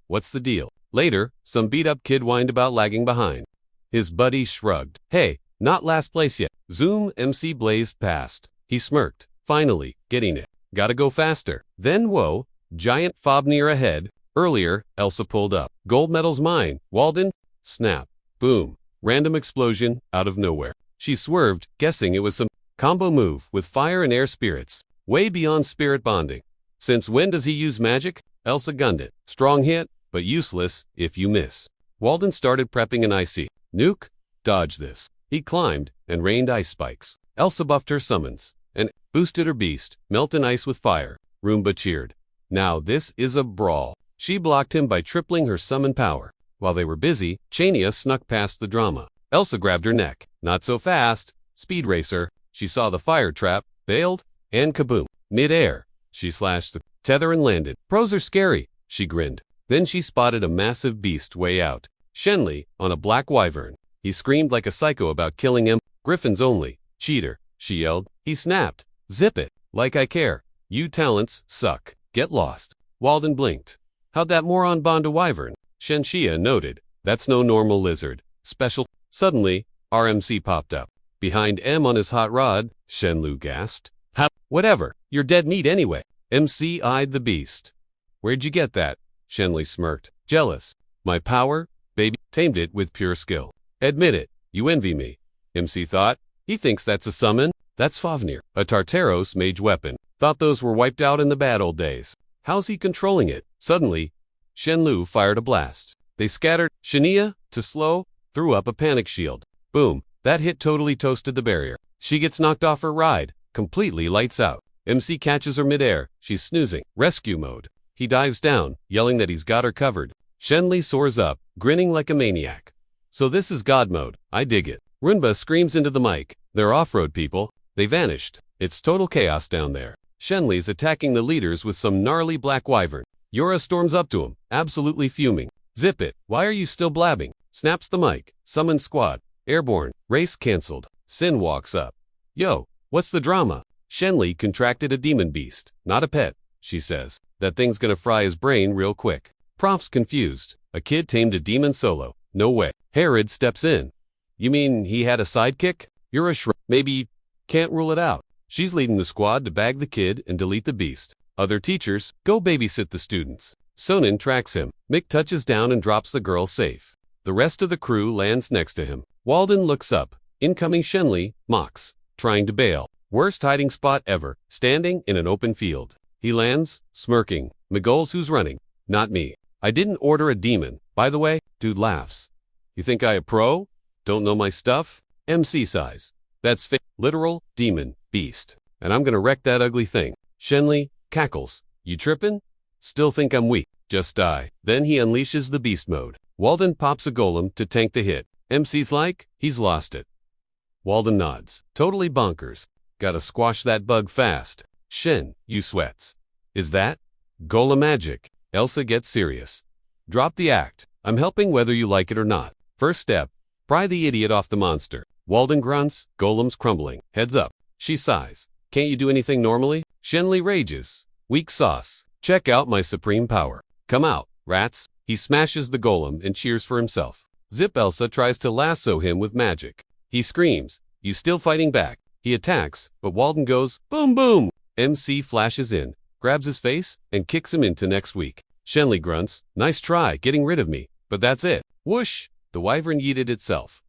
what's the deal? Later, some beat-up kid whined about lagging behind. His buddy shrugged. Hey, not last place yet. Zoom. MC blazed past. He smirked. Finally, getting it. Gotta go faster. Then whoa, giant fob near ahead. Earlier, Elsa pulled up. Gold medal's mine. Walden? Snap. Boom. Random explosion, out of nowhere. She swerved, guessing it was some combo move with fire and air spirits. Way beyond spirit bonding. Since when does he use magic? Elsa gunned it. Strong hit, but useless if you miss. Walden started prepping an icy nuke. Dodge this. He climbed and rained ice spikes. Elsa buffed her summons and boosted her beast. Melt and ice with fire. Roomba cheered. Now this is a brawl. She blocked him by tripling her summon power. While they were busy, Chania snuck past the drama. Elsa grabbed her neck. Not so fast. Speed racer. She saw the fire trap, bailed, and kaboom. Mid-air. She slashed the tether and landed. Pros are scary. She grinned. Then she spotted a massive beast way out. Shenli, on a black wyvern. He screamed like a psycho about killing him. Griffins only. Cheater. She yelled. He snapped. Zip it. Like I care. You talents suck. Get lost. Walden blinked. How'd that moron bond a wyvern? Shenxia noted. That's no normal lizard. Special. Suddenly, RMC popped up. Behind M on his hot rod, Shenlu gasped. Ha! Whatever. You're dead meat anyway. MC eyed the beast. Where'd you get that? Shenli smirked. Jealous. My power? Baby. Tamed it with pure skill. Admit it. You envy me. MC thought. He thinks that's a summon? That's Fafnir, a Tartaros mage weapon. Thought those were wiped out in the bad old days. How's he controlling it? Suddenly, Shenlu fired a blast. They scattered. Shania, to slow, threw up a panic shield. Boom. That hit totally toasted the barrier. She gets knocked off her ride. Completely lights out. MC catches her midair. She's snoozing. Rescue mode. He dives down, yelling that he's got her covered. Shenli soars up, grinning like a maniac. So this is God mode. I dig it. Runba screams into the mic. They're off-road people. They vanished. It's total chaos down there. Shenli's attacking the leaders with some gnarly black wyvern. Yora storms up to him, absolutely fuming. Zip it. Why are you still blabbing? Snaps the mic. Summon squad. Airborne. Race cancelled. Sin walks up. Yo, what's the drama? Shenli contracted a demon beast. Not a pet, she says. That thing's gonna fry his brain real quick. Prof's confused. A kid tamed a demon solo. No way. Herod steps in. You mean he had a sidekick? You're a maybe can't rule it out. She's leading the squad to bag the kid and delete the beast. Other teachers, go babysit the students. Sonin tracks him. Mick touches down and drops the girl safe. The rest of the crew lands next to him. Walden looks up. Incoming Shenli, mocks. Trying to bail. Worst hiding spot ever. Standing in an open field. He lands, smirking. McGoals who's running. Not me. I didn't order a demon. By the way, dude laughs. You think I a pro? Don't know my stuff? MC size. That's fake. Literal, demon, beast. And I'm gonna wreck that ugly thing. Shenli cackles. You trippin'? Still think I'm weak. Just die. Then he unleashes the beast mode. Walden pops a golem to tank the hit. MC's like, he's lost it. Walden nods. Totally bonkers. Gotta squash that bug fast. Shen, you sweats. Is that? Golem magic. Elsa gets serious. Drop the act. I'm helping whether you like it or not. First step. Pry the idiot off the monster. Walden grunts. Golem's crumbling. Heads up. She sighs. Can't you do anything normally? Shenli rages. Weak sauce. Check out my supreme power. Come out, rats. He smashes the golem and cheers for himself. Zip Elsa tries to lasso him with magic. He screams. You still fighting back? He attacks, but Walden goes, boom boom. MC flashes in, grabs his face, and kicks him into next week. Shenli grunts. Nice try getting rid of me, but that's it. Whoosh! The wyvern yeeted itself.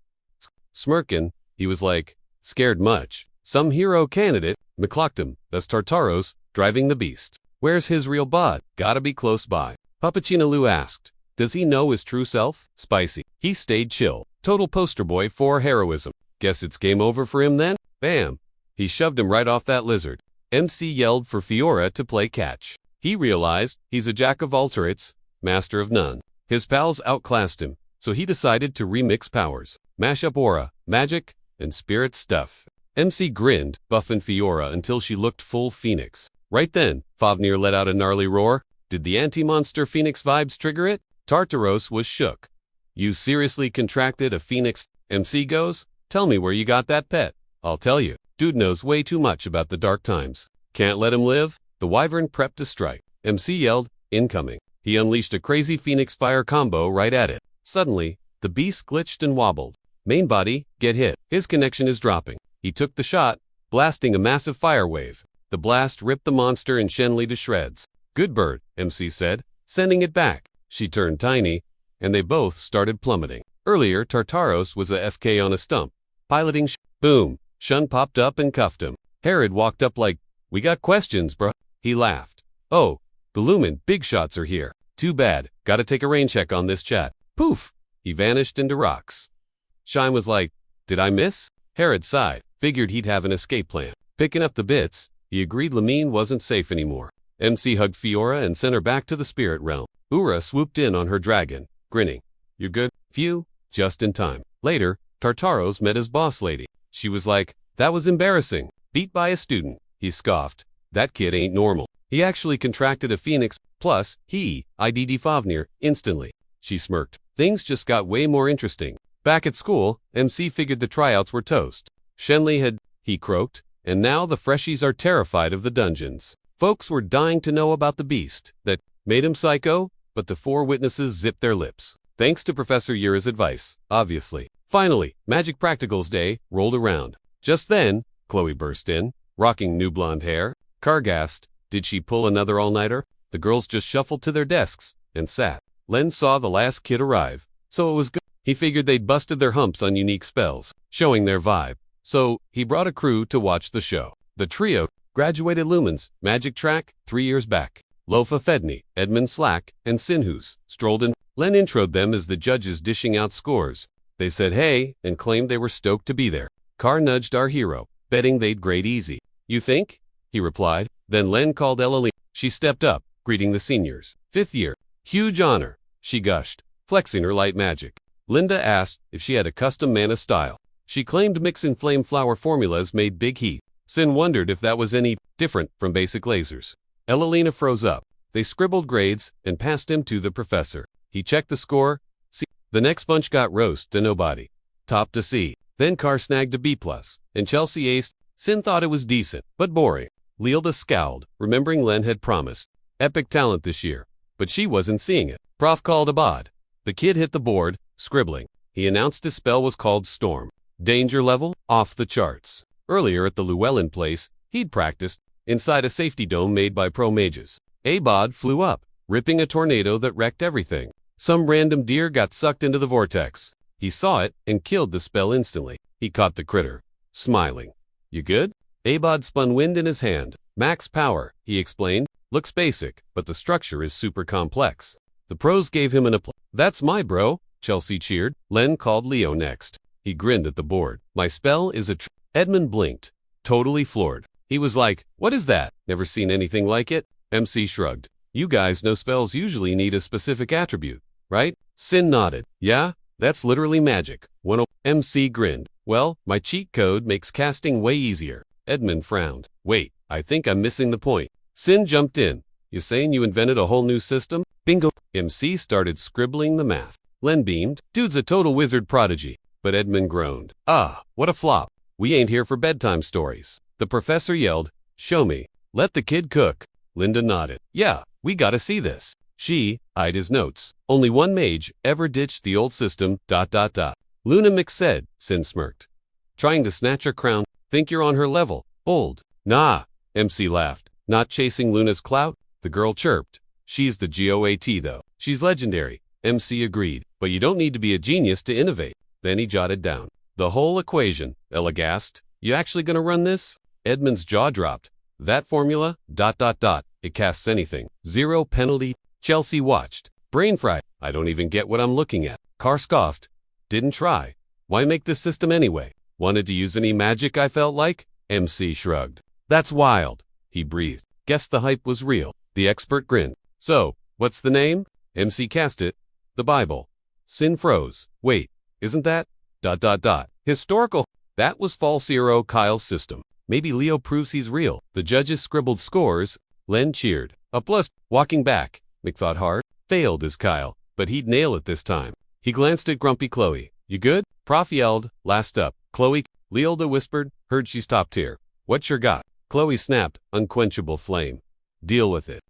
Smirkin', he was like, scared much. Some hero candidate, McClocktum, thus Tartaros, driving the beast. Where's his real bod? Gotta be close by. Puppuccina Lou asked. Does he know his true self? Spicy. He stayed chill. Total poster boy for heroism. Guess it's game over for him then? Bam! He shoved him right off that lizard. MC yelled for Fiora to play catch. He realized he's a jack of all trades, master of none. His pals outclassed him, so he decided to remix powers, mash up aura, magic, and spirit stuff. MC grinned, buffing Fiora until she looked full Phoenix. Right then, Fafnir let out a gnarly roar. Did the anti-monster Phoenix vibes trigger it? Tartaros was shook. You seriously contracted a Phoenix? MC goes, tell me where you got that pet. I'll tell you, dude knows way too much about the dark times. Can't let him live? The wyvern prepped to strike. MC yelled, incoming. He unleashed a crazy Phoenix fire combo right at it. Suddenly, the beast glitched and wobbled. Main body, get hit. His connection is dropping. He took the shot, blasting a massive fire wave. The blast ripped the monster and Shenli to shreds. Good bird, MC said, sending it back. She turned tiny, and they both started plummeting. Earlier, Tartaros was a FK on a stump, piloting boom. Shun popped up and cuffed him. Herod walked up like, we got questions, bruh. He laughed. Oh, the Lumen big shots are here. Too bad, gotta take a rain check on this chat. Poof! He vanished into rocks. Shine was like, did I miss? Herod sighed, figured he'd have an escape plan. Picking up the bits, he agreed Lamine wasn't safe anymore. MC hugged Fiora and sent her back to the spirit realm. Ura swooped in on her dragon, grinning. You good? Phew, just in time. Later, Tartaros met his boss lady. She was like, that was embarrassing. Beat by a student. He scoffed. That kid ain't normal. He actually contracted a Phoenix, plus, he ID'd Fafnir instantly. She smirked. Things just got way more interesting. Back at school, MC figured the tryouts were toast. Shenli had, he croaked, and now the freshies are terrified of the dungeons. Folks were dying to know about the beast that made him psycho, but the four witnesses zipped their lips. Thanks to Professor Yura's advice, obviously. Finally, Magic Practicals Day rolled around. Just then, Chloe burst in, rocking new blonde hair. Car gasped. Did she pull another all-nighter? The girls just shuffled to their desks and sat. Len saw the last kid arrive, so it was good. He figured they'd busted their humps on unique spells, showing their vibe. So, he brought a crew to watch the show. The trio graduated Lumens, Magic Track, 3 years back. Lofa Fedni, Edmund Slack, and Sinhus strolled in. Len introed them as the judges dishing out scores. They said hey, and claimed they were stoked to be there. Carr nudged our hero, betting they'd grade easy. You think? He replied. Then Len called Ella. She stepped up, greeting the seniors. 5th year. Huge honor, she gushed, flexing her light magic. Linda asked if she had a custom mana style. She claimed mixing flame flower formulas made big heat. Sin wondered if that was any different from basic lasers. Elalina froze up. They scribbled grades and passed him to the professor. He checked the score. C. The next bunch got roast to nobody. Top to C. Then Carr snagged a B+, and Chelsea aced. Sin thought it was decent, but boring. Leilda scowled, remembering Len had promised epic talent this year, but she wasn't seeing it. Prof called Abad. The kid hit the board, scribbling. He announced his spell was called Storm. Danger level, off the charts. Earlier at the Llewellyn place, he'd practiced inside a safety dome made by pro mages. Abad flew up, ripping a tornado that wrecked everything. Some random deer got sucked into the vortex. He saw it and killed the spell instantly. He caught the critter, smiling. You good? Abad spun wind in his hand. Max power, he explained. Looks basic, but the structure is super complex. The pros gave him an applause. That's my bro, Chelsea cheered. Len called Leo next. He grinned at the board. My spell is a Edmund blinked, totally floored. He was like, what is that? Never seen anything like it? MC shrugged. You guys know spells usually need a specific attribute, right? Sin nodded. Yeah, that's literally magic. MC grinned. Well, my cheat code makes casting way easier. Edmund frowned. Wait, I think I'm missing the point. Sin jumped in. You saying you invented a whole new system? Bingo. MC started scribbling the math. Len beamed. Dude's a total wizard prodigy. But Edmund groaned. Ah, what a flop. We ain't here for bedtime stories. The professor yelled, show me. Let the kid cook. Linda nodded. Yeah, we gotta see this. She eyed his notes. Only one mage ever ditched the old system, ... Luna Mix said, Sin smirked. Trying to snatch her crown. Think you're on her level. Old. Nah, MC laughed. Not chasing Luna's clout? The girl chirped. She's the GOAT though. She's legendary. MC agreed. But you don't need to be a genius to innovate. Then he jotted down the whole equation. Ella gasped. You actually gonna run this? Edmund's jaw dropped. That formula, ... It casts anything. 0 penalty. Chelsea watched. Brain fried. I don't even get what I'm looking at. Carr scoffed. Didn't try. Why make this system anyway? Wanted to use any magic I felt like? MC shrugged. That's wild. He breathed. Guess the hype was real. The expert grinned. So, what's the name? MC cast it. The Bible. Sin froze. Wait, isn't that? ... Historical. That was false hero Kyle's system. Maybe Leo proves he's real. The judges scribbled scores. Len cheered. A plus. Walking back, Mick thought hard. Failed as Kyle, but he'd nail it this time. He glanced at grumpy Chloe. You good? Prof yelled. Last up. Chloe. Leolda whispered. Heard she's top tier. What's your got? Chloe snapped. Unquenchable flame. Deal with it.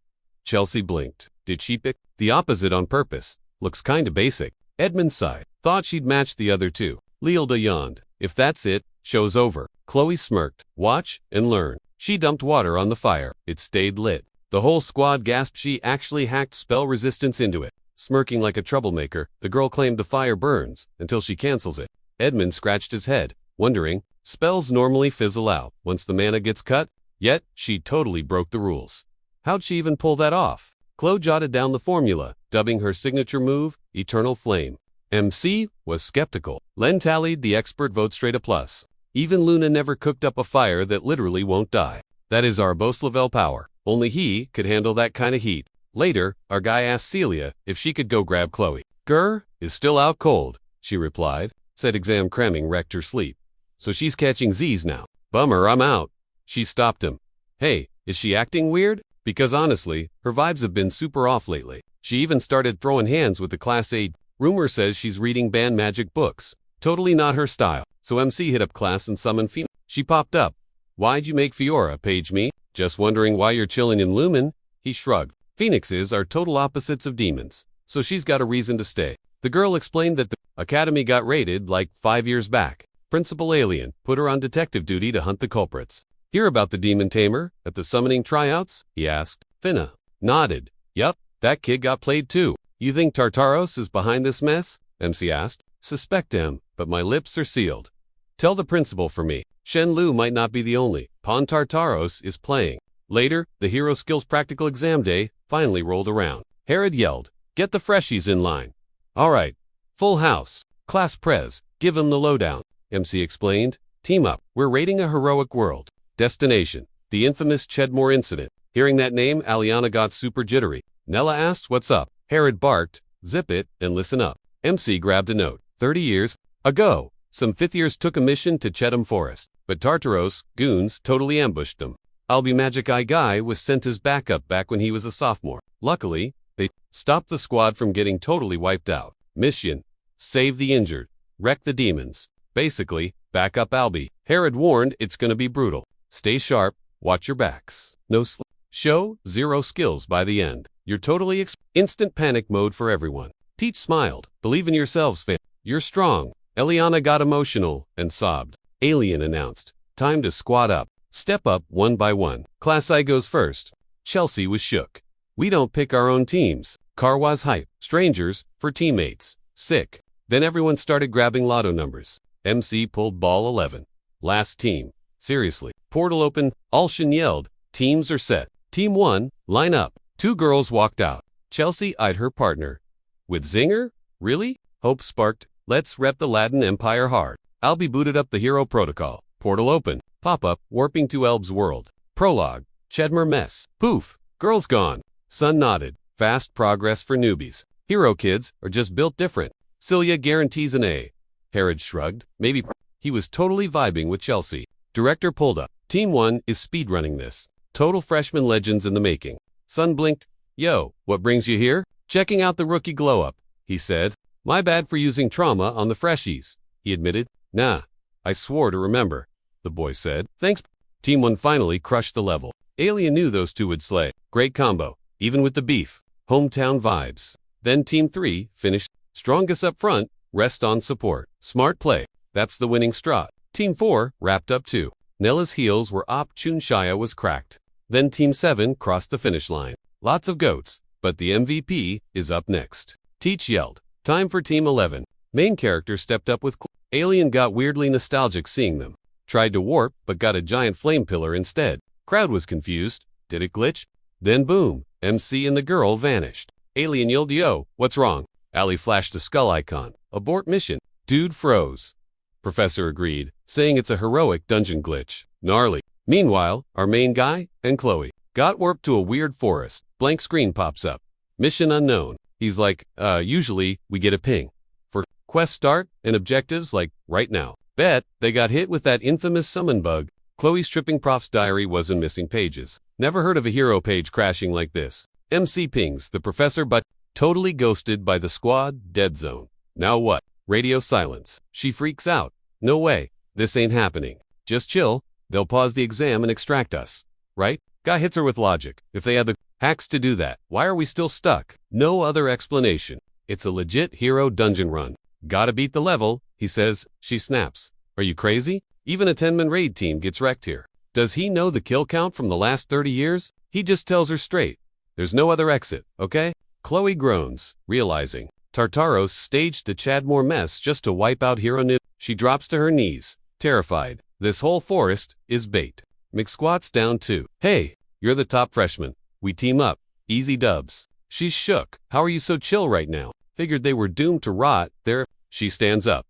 Chelsea blinked. Did she pick? The opposite on purpose. Looks kinda basic. Edmund sighed. Thought she'd match the other two. Leolda yawned. If that's it, show's over. Chloe smirked. Watch and learn. She dumped water on the fire. It stayed lit. The whole squad gasped. She actually hacked spell resistance into it. Smirking like a troublemaker, the girl claimed the fire burns until she cancels it. Edmund scratched his head, wondering, spells normally fizzle out once the mana gets cut, yet she totally broke the rules. How'd she even pull that off? Chloe jotted down the formula, dubbing her signature move, Eternal Flame. MC was skeptical. Len tallied the expert vote straight a plus. Even Luna never cooked up a fire that literally won't die. That is our boss level power. Only he could handle that kind of heat. Later, our guy asked Celia if she could go grab Chloe. Grr is still out cold, she replied. Said exam cramming wrecked her sleep. So she's catching Z's now. Bummer, I'm out. She stopped him. Hey, is she acting weird? Because honestly, her vibes have been super off lately. She even started throwing hands with the class 8. Rumor says she's reading banned magic books. Totally not her style. So MC hit up class and summoned Fiona. She popped up. Why'd you make Fiora page me? Just wondering why you're chilling in Lumen? He shrugged. Phoenixes are total opposites of demons, so she's got a reason to stay. The girl explained that the academy got raided like 5 years back. Principal Alien put her on detective duty to hunt the culprits. Hear about the demon tamer at the summoning tryouts? He asked. Finna nodded. Yup, that kid got played too. You think Tartaros is behind this mess? MC asked. Suspect him, but my lips are sealed. Tell the principal for me. Shen Lu might not be the only pawn Tartaros is playing. Later, the hero skills practical exam day finally rolled around. Herod yelled, get the freshies in line. All right, full house. Class prez, give him the lowdown. MC explained, team up, we're raiding a heroic world. Destination, the infamous Chedmore incident. Hearing that name, Aliana got super jittery. Nella asked, what's up? Herod barked, zip it and listen up. MC grabbed a note. 30 years ago, some fifth years took a mission to Chetham Forest, but Tartaros, goons, totally ambushed them. I'll Be Magic Eye Guy was sent as backup back when he was a sophomore. Luckily, they stopped the squad from getting totally wiped out. Mission, save the injured, wreck the demons. Basically, back up Albie. Herod warned it's gonna be brutal. Stay sharp, watch your backs. No show, zero skills by the end. You're totally instant panic mode for everyone. Teach smiled. Believe in yourselves, fam. You're strong. Eliana got emotional and sobbed. Alien announced. Time to squad up. Step up one by one. Class I goes first. Chelsea was shook. We don't pick our own teams. Karwa's hype. Strangers for teammates. Sick. Then everyone started grabbing lotto numbers. MC pulled ball 11. Last team. Seriously. Portal open. Alshin yelled. Teams are set. Team 1, line up. 2 girls walked out. Chelsea eyed her partner. With Zinger? Really? Hope sparked. Let's rep the Latin Empire hard. Albie booted up the hero protocol. Portal open. Pop-up, warping to Elb's world. Prologue. Chedmer mess. Poof. Girls gone. Sun nodded. Fast progress for newbies. Hero kids are just built different. Celia guarantees an A. Herod shrugged. Maybe. He was totally vibing with Chelsea. Director pulled up. Team 1 is speedrunning this. Total freshman legends in the making. Sun blinked. Yo, what brings you here? Checking out the rookie glow-up, he said. My bad for using trauma on the freshies, he admitted. Nah, I swore to remember, the boy said. Thanks. Team 1 finally crushed the level. Alien knew those two would slay. Great combo, even with the beef. Hometown vibes. Then Team 3 finished. Strongest up front, rest on support. Smart play. That's the winning straw. Team 4 wrapped up too. Nella's heels were up. Chunshaya was cracked. Then Team 7 crossed the finish line. Lots of goats, but the MVP is up next. Teach yelled. Time for Team 11. Main character stepped up with Alien got weirdly nostalgic seeing them. Tried to warp, but got a giant flame pillar instead. Crowd was confused. Did it glitch? Then boom, MC and the girl vanished. Alien yelled, yo, what's wrong? Ali flashed a skull icon. Abort mission. Dude froze. Professor agreed, saying it's a heroic dungeon glitch. Gnarly. Meanwhile, our main guy and Chloe got warped to a weird forest. Blank screen pops up. Mission unknown. He's like, usually we get a ping. For quest start and objectives like right now. Bet they got hit with that infamous summon bug. Chloe's tripping prof's diary wasn't missing pages. Never heard of a hero page crashing like this. MC pings the professor but totally ghosted by the squad, dead zone. Now what? Radio silence. She freaks out. No way. This ain't happening. Just chill. They'll pause the exam and extract us. Right? Guy hits her with logic. If they had the hacks to do that, why are we still stuck? No other explanation. It's a legit hero dungeon run. Gotta beat the level, he says. She snaps. Are you crazy? Even a 10-man raid team gets wrecked here. Does he know the kill count from the last 30 years? He just tells her straight. There's no other exit, okay? Chloe groans, realizing Tartaros staged the Chadmore mess just to wipe out Hero Nib. She drops to her knees, terrified. This whole forest is bait. Mick squats down too. Hey, you're the top freshman. We team up. Easy dubs. She's shook. How are you so chill right now? Figured they were doomed to rot there. She stands up.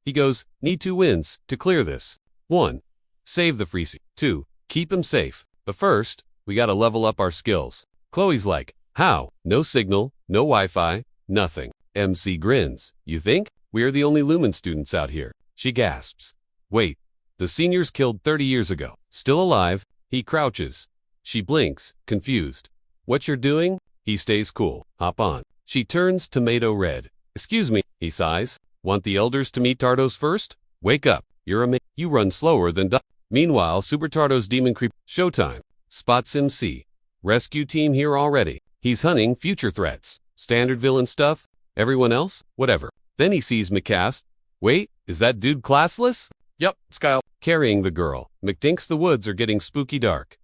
He goes, need 2 wins to clear this. 1. Save the Freezy. 2. Keep him safe. But first, we gotta level up our skills. Chloe's like, how? No signal, no Wi-Fi, nothing. MC grins. You think? We are the only Lumen students out here. She gasps. Wait, the seniors killed 30 years ago. Still alive? He crouches. She blinks, confused. What you're doing? He stays cool. Hop on. She turns tomato red. Excuse me, he sighs. Want the elders to meet Tardos first? Wake up. You're a you run slower than Meanwhile, Super Tardos demon creep. Showtime. Spots MC. Rescue team here already. He's hunting future threats. Standard villain stuff. Everyone else? Whatever. Then he sees Micas. Wait, is that dude classless? Yup, it's Kyle. Carrying the girl. McTinks the woods are getting spooky dark.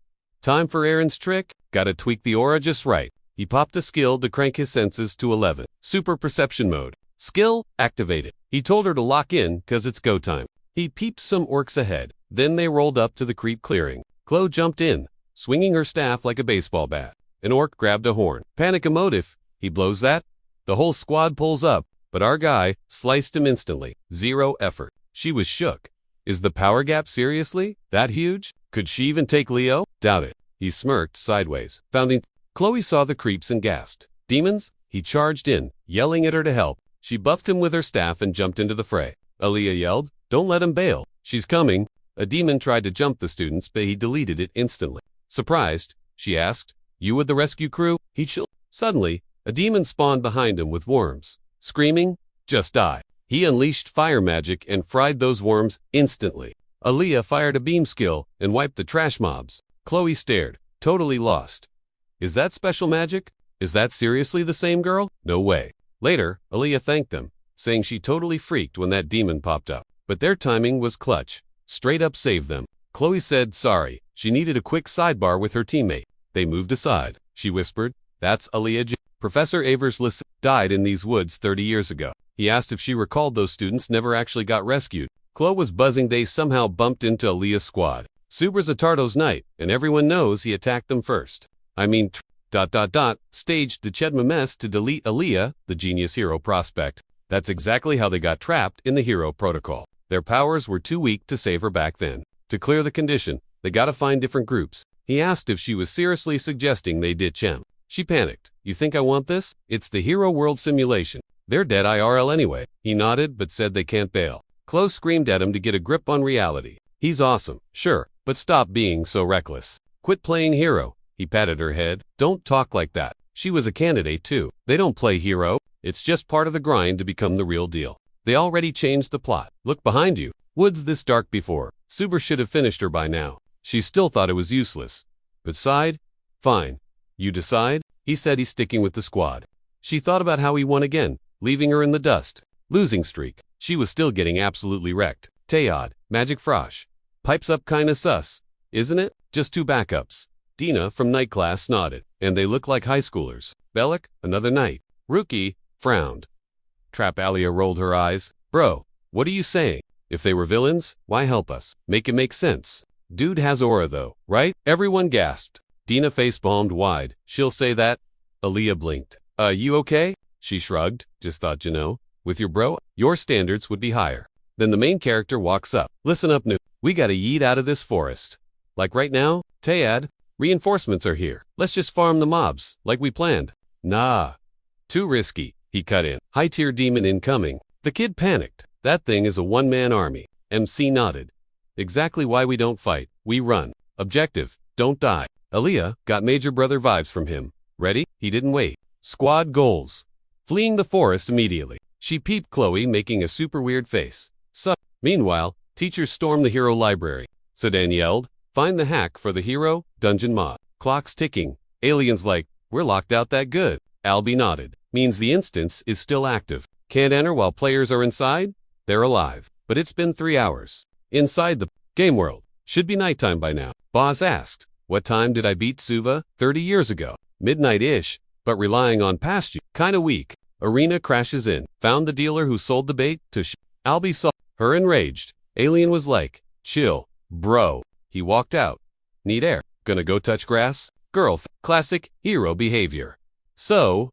Time for Aaron's trick? Gotta tweak the aura just right. He popped a skill to crank his senses to 11. Super perception mode. Skill activated. He told her to lock in cause it's go time. He peeped some orcs ahead. Then they rolled up to the creep clearing. Chloe jumped in, swinging her staff like a baseball bat. An orc grabbed a horn. Panic emotive. He blows that. The whole squad pulls up, but our guy sliced him instantly. 0 effort. She was shook. Is the power gap seriously that huge? Could she even take Leo? Doubt it. He smirked sideways. Founding. Chloe saw the creeps and gasped. Demons? He charged in, yelling at her to help. She buffed him with her staff and jumped into the fray. Aaliyah yelled, don't let him bail. She's coming. A demon tried to jump the students, but he deleted it instantly. Surprised, she asked, you with the rescue crew? He chilled. Suddenly, a demon spawned behind him with worms. Screaming, just die. He unleashed fire magic and fried those worms instantly. Aaliyah fired a beam skill and wiped the trash mobs. Chloe stared, totally lost. Is that special magic? Is that seriously the same girl? No way. Later, Aaliyah thanked them, saying she totally freaked when that demon popped up. But their timing was clutch. Straight up saved them. Chloe said sorry. She needed a quick sidebar with her teammate. They moved aside. She whispered, that's Aaliyah. Professor Averslis died in these woods 30 years ago. He asked if she recalled those students never actually got rescued. Chloe was buzzing they somehow bumped into Aaliyah's squad. Super's a Tardos knight, and everyone knows he attacked them first. Staged the Chedma mess to delete Aaliyah, the genius hero prospect. That's exactly how they got trapped in the hero protocol. Their powers were too weak to save her back then. To clear the condition, they gotta find different groups. He asked if she was seriously suggesting they ditch him. She panicked. You think I want this? It's the hero world simulation. They're dead IRL anyway. He nodded but said they can't bail. Chloe screamed at him to get a grip on reality. He's awesome, sure, but stop being so reckless. Quit playing hero. He patted her head. Don't talk like that. She was a candidate too. They don't play hero. It's just part of the grind to become the real deal. They already changed the plot. Look behind you. Woods this dark before. Suber should have finished her by now. She still thought it was useless. But sighed. Fine. You decide? He said he's sticking with the squad. She thought about how he won again, leaving her in the dust. Losing streak. She was still getting absolutely wrecked. Tayod. Magic Frosh. Pipes up kinda sus. Isn't it? Just 2 backups. Dina from night class nodded, and they look like high schoolers. Bellic, another night. Rookie, frowned. Trap Alia rolled her eyes. Bro, what are you saying? If they were villains, why help us? Make it make sense. Dude has aura though, right? Everyone gasped. Dina face-palmed wide. She'll say that? Aaliyah blinked. You okay? She shrugged. Just thought with your bro, your standards would be higher. Then the main character walks up. Listen up, new. We gotta yeet out of this forest. Like right now? Tayad, reinforcements are here. Let's just farm the mobs, like we planned. Nah. Too risky, he cut in. High-tier demon incoming. The kid panicked. That thing is a one-man army. MC nodded. Exactly why we don't fight, we run. Objective, don't die. Aaliyah got Major Brother vibes from him. Ready? He didn't wait. Squad goals. Fleeing the forest immediately. She peeped Chloe making a super weird face. Meanwhile, teachers stormed the hero library. Sedan yelled, find the hack for the hero, dungeon mod. Clock's ticking. Aliens like, we're locked out that good. Albie nodded. Means the instance is still active. Can't enter while players are inside? They're alive. But it's been 3 hours. Inside the game world. Should be nighttime by now. Boss asked, what time did I beat Suva? 30 years ago. Midnight-ish, but relying on past you. Kinda weak. Arena crashes in. Found the dealer who sold the bait to Albie saw her enraged. Alien was like, chill, bro. He walked out. Need air. Gonna go touch grass? Girl, classic hero behavior. So,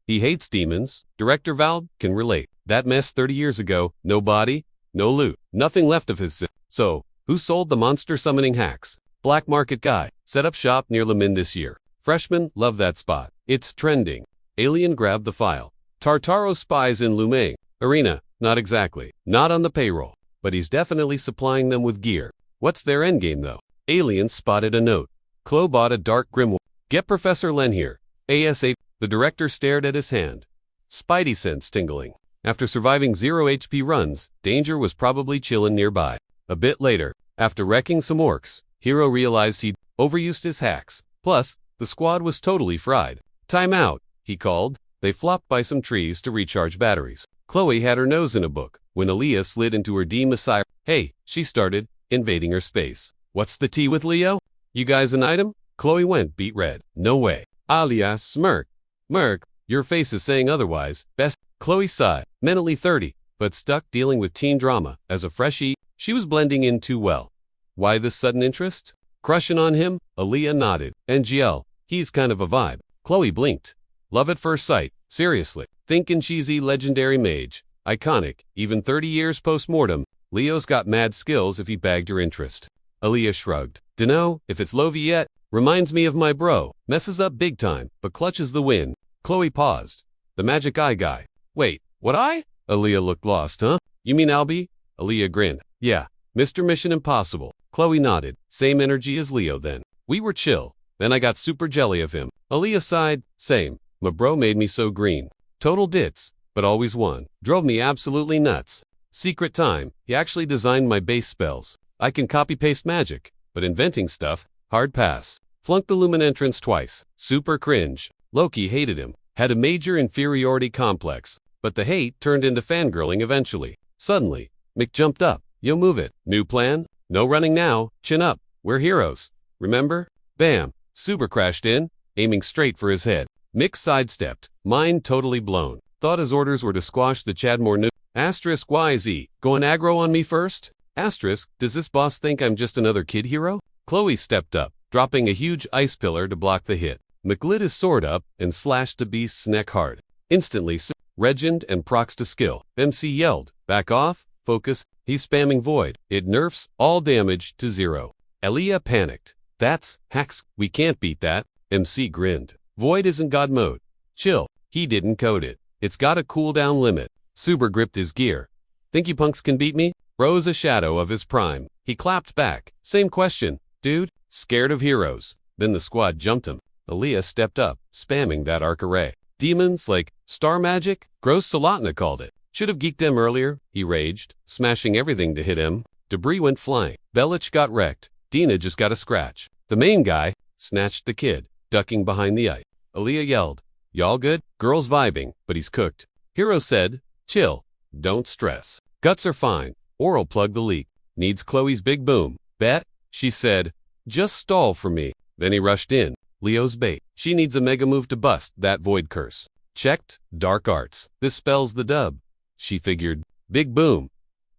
he hates demons. Director Val can relate. That mess 30 years ago, no body, no loot, nothing left of his. So, who sold the monster summoning hacks? Black market guy. Set up shop near Lumen this year. Freshmen love that spot. It's trending. Alien grabbed the file. Tartaro spies in Lumen. Arena, not exactly. Not on the payroll. But he's definitely supplying them with gear. What's their endgame though? Alien spotted a note. Chloe bought a dark grimoire. Get Professor Len here. ASAP. The director stared at his hand. Spidey sense tingling. After surviving 0 HP runs, Danger was probably chillin' nearby. A bit later, after wrecking some orcs, Hero realized he'd overused his hacks. Plus, the squad was totally fried. Time out, he called. They flopped by some trees to recharge batteries. Chloe had her nose in a book when Aaliyah slid into her D-Messiah. Hey, she started, invading her space. What's the tea with Leo? You guys an item? Chloe went beet red. No way. Alias smirk. Merc, your face is saying otherwise. Best. Chloe sighed, mentally 30, but stuck dealing with teen drama. As a freshie, she was blending in too well. Why this sudden interest? Crushing on him? Aaliyah nodded. NGL, he's kind of a vibe. Chloe blinked. Love at first sight. Seriously. Thinkin' cheesy legendary mage. Iconic, even 30 years post-mortem. Leo's got mad skills if he bagged her interest. Aaliyah shrugged. Dunno, if it's Lovey yet. Reminds me of my bro. Messes up big time, but clutches the win. Chloe paused. The magic eye guy. Wait, what eye? Aaliyah looked lost, huh? You mean Albie? Aaliyah grinned. Yeah, Mr. Mission Impossible. Chloe nodded. Same energy as Leo then. We were chill. Then I got super jelly of him. Aaliyah sighed. Same. My bro made me so green. Total dits, but always won. Drove me absolutely nuts. Secret time. He actually designed my base spells. I can copy-paste magic, but inventing stuff, hard pass. Flunked the Lumen entrance twice. Super cringe. Loki hated him. Had a major inferiority complex. But the hate turned into fangirling eventually. Suddenly, Mick jumped up. Yo, move it. New plan? No running now. Chin up. We're heroes. Remember? Bam. Super crashed in, aiming straight for his head. Mick sidestepped. Mind totally blown. Thought his orders were to squash the Chadmore new. Asterisk YZ. Going aggro on me first? Asterisk, does this boss think I'm just another kid hero? Chloe stepped up, dropping a huge ice pillar to block the hit. Mick lit his sword up and slashed the beast's neck hard. Instantly, Regend and procs to skill. MC yelled, back off, focus. He's spamming void. It nerfs all damage to 0. Aaliyah panicked. That's hacks. We can't beat that. MC grinned. Void isn't God mode. Chill. He didn't code it. It's got a cooldown limit. Super gripped his gear. Think you punks can beat me? Rose a shadow of his prime. He clapped back. Same question. Dude, scared of heroes. Then the squad jumped him. Aaliyah stepped up, spamming that arc array. Demons like star magic? Gross Salatna called it. Should have geeked him earlier, he raged, smashing everything to hit him. Debris went flying. Belich got wrecked. Dina just got a scratch. The main guy snatched the kid, ducking behind the ice. Aaliyah yelled, y'all good? Girls vibing, but he's cooked. Hero said, chill, don't stress. Guts are fine. Oral plugged the leak. Needs Chloe's big boom. Bet? She said, just stall for me. Then he rushed in. Leo's bait. She needs a mega move to bust that void curse. Checked. Dark arts. This spells the dub. She figured. Big boom.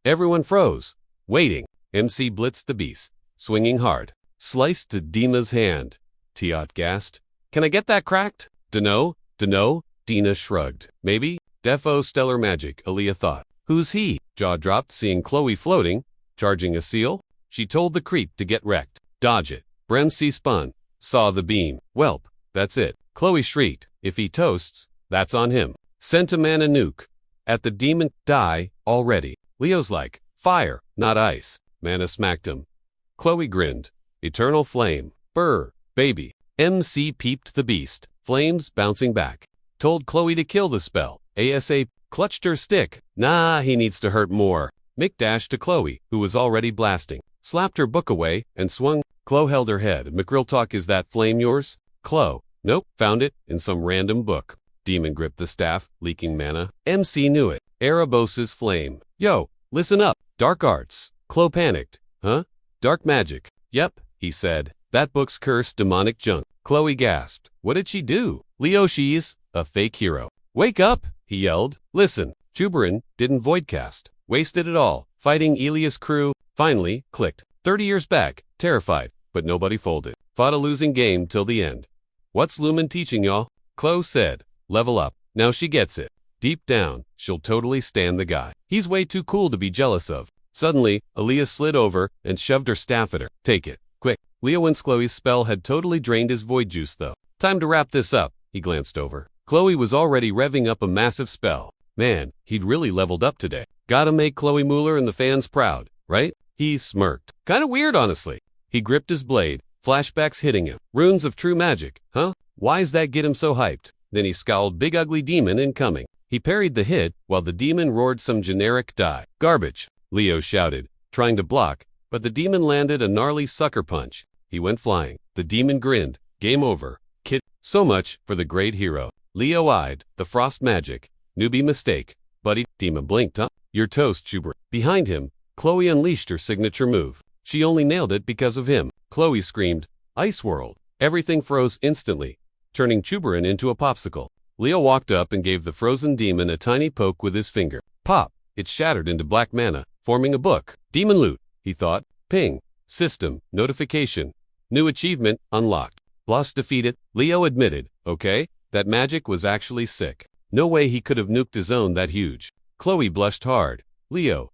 Everyone froze. Waiting. MC blitzed the beast. Swinging hard. Sliced to Dima's hand. Tiot gasped. Can I get that cracked? Dunno. Dina shrugged. Maybe. Defo stellar magic, Aaliyah thought. Who's he? Jaw dropped seeing Chloe floating. Charging a seal? She told the creep to get wrecked. Dodge it. Bremsy spun. Saw the beam. Welp. That's it. Chloe shrieked. If he toasts, that's on him. Sent a man a nuke. At the demon. Die. Already. Leo's like. Fire. not ice. Mana smacked him. Chloe grinned. Eternal flame. Brr, baby. MC peeped the beast. Flames bouncing back. Told Chloe to kill the spell. ASA clutched her stick. Nah, he needs to hurt more. Mick dashed to Chloe, who was already blasting. Slapped her book away and swung. Chloe held her head. McReal talk, is that flame yours? Chloe. Nope, found it in some random book. Demon gripped the staff, leaking mana. MC knew it. Erebos's flame. Yo, listen up. Dark arts. Chloe panicked. Huh? Dark magic. Yep, he said. That book's cursed demonic junk. Chloe gasped. What did she do? Leo, she's a fake hero. Wake up, he yelled. Listen, Juberin didn't voidcast. Wasted it all. Fighting Elias' crew. Finally, clicked. 30 years back. Terrified, but nobody folded. Fought a losing game till the end. What's Lumen teaching y'all? Chloe said. Level up. Now she gets it. Deep down, she'll totally stand the guy. He's way too cool to be jealous of. Suddenly, Elias slid over and shoved her staff at her. Take it. Quick. Leowin's Chloe's spell had totally drained his void juice though. Time to wrap this up. He glanced over. Chloe was already revving up a massive spell. Man, he'd really leveled up today. Gotta make Chloe Mueller and the fans proud, right? He smirked. Kinda weird, honestly. He gripped his blade. Flashbacks hitting him. Runes of true magic, huh? Why's that get him so hyped? Then he scowled. Big ugly demon incoming. He parried the hit while the demon roared some generic die. Garbage, Leo shouted, trying to block, but the demon landed a gnarly sucker punch. He went flying. The demon grinned. Game over. Kid. So much for the great hero. Leo eyed the frost magic. Newbie mistake. Buddy. Demon blinked, huh? You're toast, Juber. Behind him, Chloe unleashed her signature move. She only nailed it because of him. Chloe screamed, Ice World. Everything froze instantly, turning Chuberin into a popsicle. Leo walked up and gave the frozen demon a tiny poke with his finger. Pop! It shattered into black mana, forming a book. Demon loot, he thought. Ping. System. Notification. New achievement unlocked. Boss defeated. Leo admitted, okay, that magic was actually sick. No way he could have nuked his own that huge. Chloe blushed hard. Leo, ...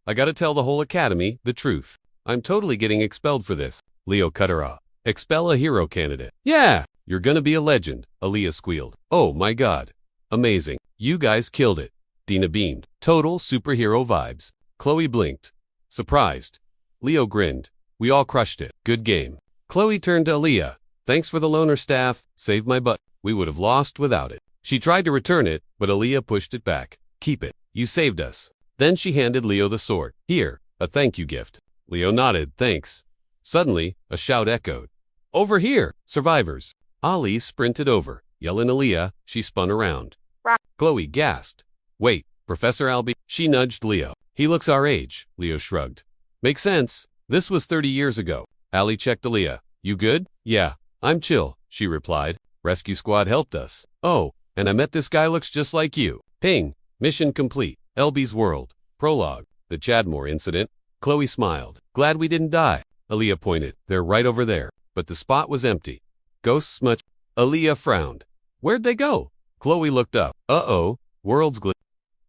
I gotta tell the whole academy the truth. I'm totally getting expelled for this. Leo cut her off. Expel a hero candidate. Yeah, you're gonna be a legend, Aaliyah squealed. Oh my god. Amazing. You guys killed it. Dina beamed. Total superhero vibes. Chloe blinked. Surprised. Leo grinned. We all crushed it. Good game. Chloe turned to Aaliyah. Thanks for the loner staff. Saved my butt. We would have lost without it. She tried to return it, but Aaliyah pushed it back. Keep it. You saved us. Then she handed Leo the sword. Here, a thank you gift. Leo nodded, thanks. Suddenly, a shout echoed. Over here, survivors. Ali sprinted over. Yelling Aaliyah, she spun around. Chloe gasped. Wait, Professor Albie? She nudged Leo. He looks our age, Leo shrugged. Makes sense. This was 30 years ago. Ali checked Aaliyah. You good? Yeah, I'm chill, she replied. Rescue squad helped us. Oh, and I met this guy looks just like you. Ping. Mission complete. Elby's world. Prologue. The Chadmore incident. Chloe smiled. Glad we didn't die. Aaliyah pointed. They're right over there. But the spot was empty. Ghosts much. Aaliyah frowned. Where'd they go? Chloe looked up. Uh-oh. Worlds glitch.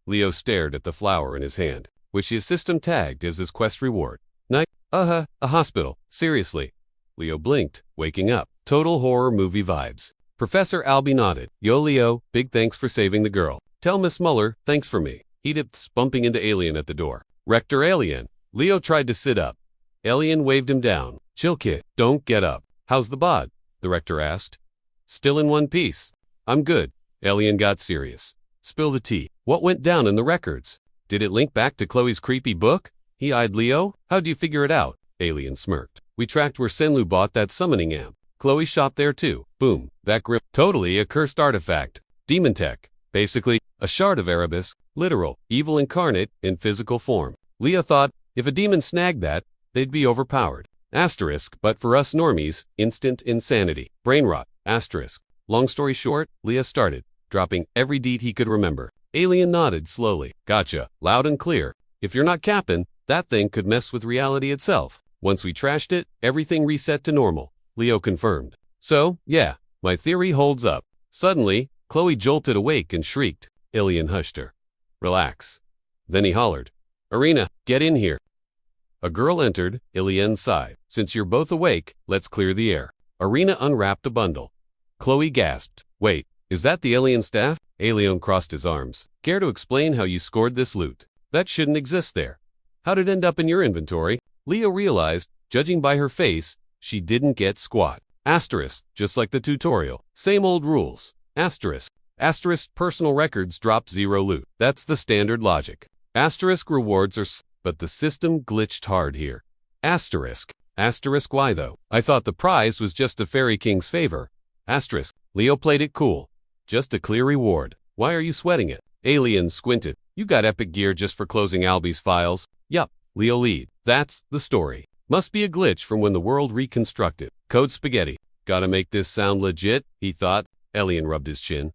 Leo stared at the flower in his hand, which his system tagged as his quest reward. Night. A hospital. Seriously. Leo blinked, waking up. Total horror movie vibes. Professor Albie nodded. Yo Leo, big thanks for saving the girl. Tell Miss Muller, thanks for me. He dipped, bumping into Alien at the door. Rector Alien. Leo tried to sit up. Alien waved him down. Chill kid, don't get up. How's the bod? The rector asked. Still in one piece. I'm good. Alien got serious. Spill the tea. What went down in the records? Did it link back to Chloe's creepy book? He eyed Leo. How'd you figure it out? Alien smirked. We tracked where Senlu bought that summoning amp. Chloe shopped there too. Boom. That grip. Totally a cursed artifact. Demon tech. Basically, a shard of Erebus. Literal. Evil incarnate in physical form. Leo thought, if a demon snagged that, they'd be overpowered. Asterisk, but for us normies, instant insanity. Brain rot. Asterisk. Long story short, Leah started, dropping every deed he could remember. Alien nodded slowly. Gotcha. Loud and clear. If you're not capping, that thing could mess with reality itself. Once we trashed it, everything reset to normal. Leo confirmed. So, yeah, my theory holds up. Suddenly, Chloe jolted awake and shrieked. Alien hushed her. Relax. Then he hollered. Arena, get in here. A girl entered. Alien sighed. Since you're both awake, let's clear the air. Arena unwrapped a bundle. Chloe gasped. Wait, is that the alien staff? Alien crossed his arms. Care to explain how you scored this loot? That shouldn't exist there. How'd it end up in your inventory? Leo realized, judging by her face, she didn't get squat. Asterisk, just like the tutorial. Same old rules. Asterisk. Asterisk personal records drop 0 loot. That's the standard logic. Asterisk rewards are but the system glitched hard here. Asterisk. Asterisk why though? I thought the prize was just a Fairy King's favor. Asterisk. Leo played it cool. Just a clear reward. Why are you sweating it? Alien squinted. You got epic gear just for closing Albie's files? Yup. Leo lead. That's the story. Must be a glitch from when the world reconstructed. Code spaghetti. Gotta make this sound legit, he thought. Alien rubbed his chin.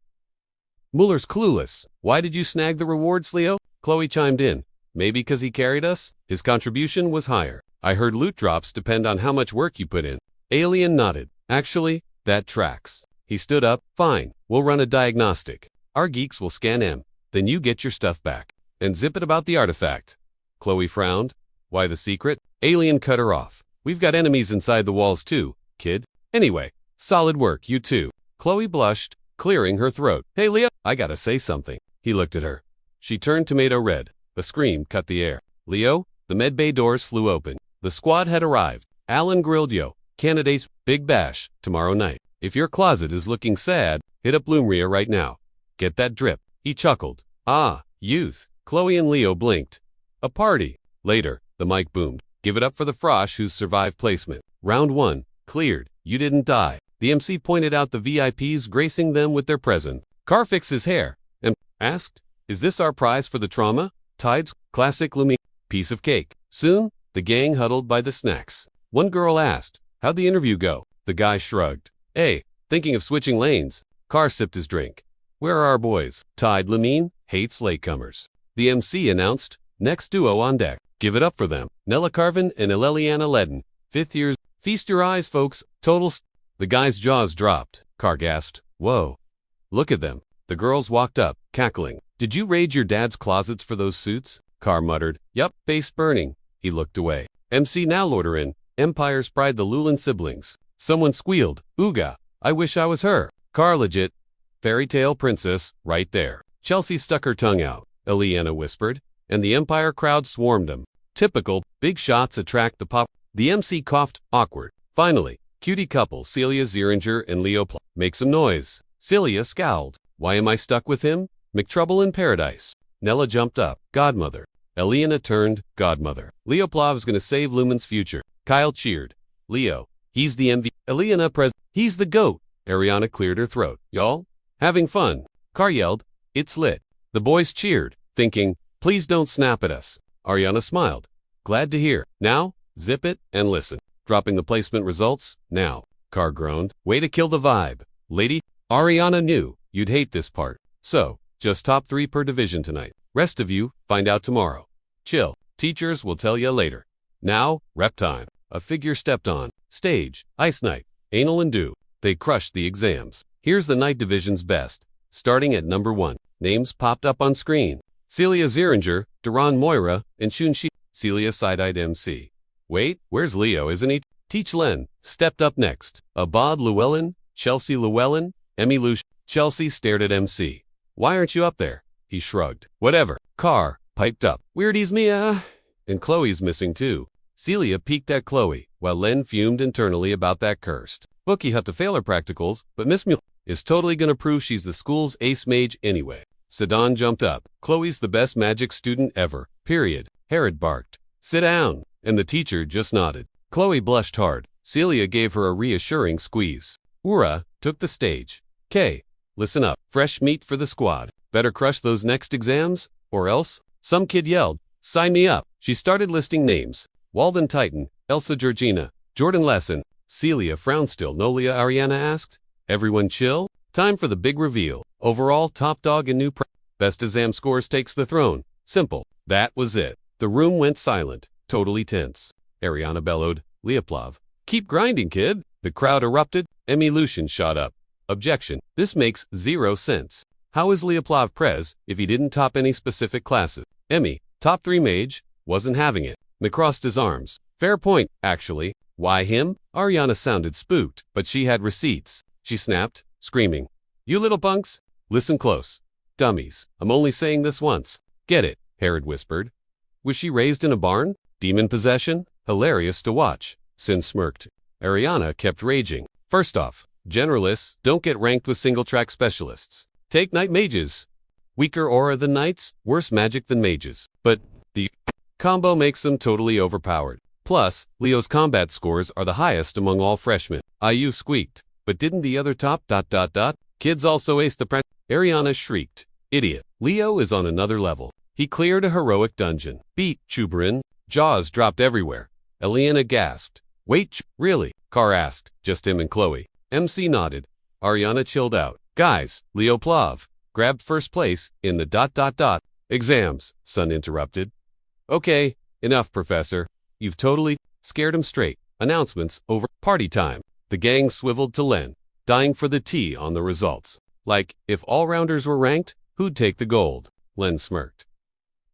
Muller's clueless. Why did you snag the rewards, Leo? Chloe chimed in. Maybe because he carried us? His contribution was higher. I heard loot drops depend on how much work you put in. Alien nodded. Actually, that tracks. He stood up. Fine, we'll run a diagnostic. Our geeks will scan M. Then you get your stuff back. And zip it about the artifact. Chloe frowned. Why the secret? Alien cut her off. We've got enemies inside the walls too, kid. Anyway, solid work, you too. Chloe blushed, clearing her throat. Hey Leah, I gotta say something. He looked at her. She turned tomato red. A scream cut the air. Leo, the medbay doors flew open. The squad had arrived. Alan grilled yo. Candidates, big bash, tomorrow night. If your closet is looking sad, hit up Lumria right now. Get that drip. He chuckled. Ah, youth. Chloe and Leo blinked. A party. Later, the mic boomed. Give it up for the Frosh who's survived placement. Round 1. Cleared. You didn't die. The MC pointed out the VIPs gracing them with their present. Car fixed his hair and asked, is this our prize for the trauma? Tides, classic Lumen. Piece of cake. Soon, the gang huddled by the snacks. One girl asked, how'd the interview go? The guy shrugged. Hey, thinking of switching lanes. Car sipped his drink. Where are our boys? Tide Lamine hates latecomers. The MC announced, next duo on deck. Give it up for them. Nella Carvin and Eleliana Ledden. 5th years. Feast your eyes, folks. The guy's jaws dropped. Car gasped. Whoa. Look at them. The girls walked up, cackling. Did you raid your dad's closets for those suits? Car muttered. Yup, face burning. He looked away. MC now order in. Empire's pride the Lulen siblings. Someone squealed. Ooga. I wish I was her. Car legit. Fairy tale princess, right there. Chelsea stuck her tongue out. Eliana whispered. And the Empire crowd swarmed them. Typical, big shots attract the pop. The MC coughed, awkward. Finally, cutie couple Celia Zieringer and Leo make some noise. Celia scowled. Why am I stuck with him? McTrouble in paradise. Nella jumped up. Godmother. Eliana turned, godmother. Leo Plav's gonna save Lumen's future. Kyle cheered. Leo. He's the MVP. Eliana he's the GOAT. Ariana cleared her throat. Y'all? Having fun. Car yelled. It's lit. The boys cheered, thinking, please don't snap at us. Ariana smiled. Glad to hear. Now, zip it and listen. Dropping the placement results, now. Car groaned. Way to kill the vibe. Lady, Ariana knew you'd hate this part. So, just top 3 per division tonight. Rest of you, find out tomorrow. Chill. Teachers will tell you later. Now, rep time. A figure stepped on. Stage. Ice Night. Anal and Dew. They crushed the exams. Here's the night division's best. Starting at number 1. Names popped up on screen. Celia Zieringer, Duran Moira, and Shunshi. Celia side-eyed MC. Wait, where's Leo, isn't he? Teach Len stepped up next. Abad Llewellyn, Chelsea Llewellyn, Emmy Lush. Chelsea stared at MC. Why aren't you up there? He shrugged. Whatever. Car piped up. Weirdy's Mia. And Chloe's missing too. Celia peeked at Chloe, while Len fumed internally about that cursed. Bookie had to fail her practicals, but Miss Mule is totally gonna prove she's the school's ace mage anyway. Sedan jumped up. Chloe's the best magic student ever. Period. Herod barked. Sit down. And the teacher just nodded. Chloe blushed hard. Celia gave her a reassuring squeeze. Ura took the stage. K. Listen up. Fresh meat for the squad. Better crush those next exams, or else. Some kid yelled, sign me up. She started listing names. Walden Titan, Elsa Georgina, Jordan Lesson. Celia frowned still. Nolia Ariana asked. Everyone chill? Time for the big reveal. Overall top dog and new best exam scores takes the throne. Simple. That was it. The room went silent. Totally tense. Ariana bellowed. Leoplav. Keep grinding, kid. The crowd erupted. Emmy Lucian shot up. Objection. This makes 0 sense. How is Leoplav Prez if he didn't top any specific classes? Emmy, top 3 mage, wasn't having it. McCrossed his arms. Fair point, actually. Why him? Ariana sounded spooked, but she had receipts. She snapped, screaming. You little punks? Listen close. Dummies. I'm only saying this once. Get it, Herod whispered. Was she raised in a barn? Demon possession? Hilarious to watch. Sin smirked. Ariana kept raging. First off, generalists don't get ranked with single-track specialists. Take night mages. Weaker aura than knights, worse magic than mages. But the combo makes them totally overpowered. Plus, Leo's combat scores are the highest among all freshmen. IU squeaked. But didn't the other top ... Kids also ace the Ariana shrieked. Idiot. Leo is on another level. He cleared a heroic dungeon. Beat Chubarin. Jaws dropped everywhere. Eliana gasped. Wait, really? Car asked. Just him and Chloe. MC nodded. Ariana chilled out. Guys, Leo Plav grabbed first place in the ... Exams, Sun interrupted. Okay, enough, Professor. You've totally scared him straight. Announcements over. Party time. The gang swiveled to Len, dying for the tea on the results. Like, if all-rounders were ranked, who'd take the gold? Len smirked.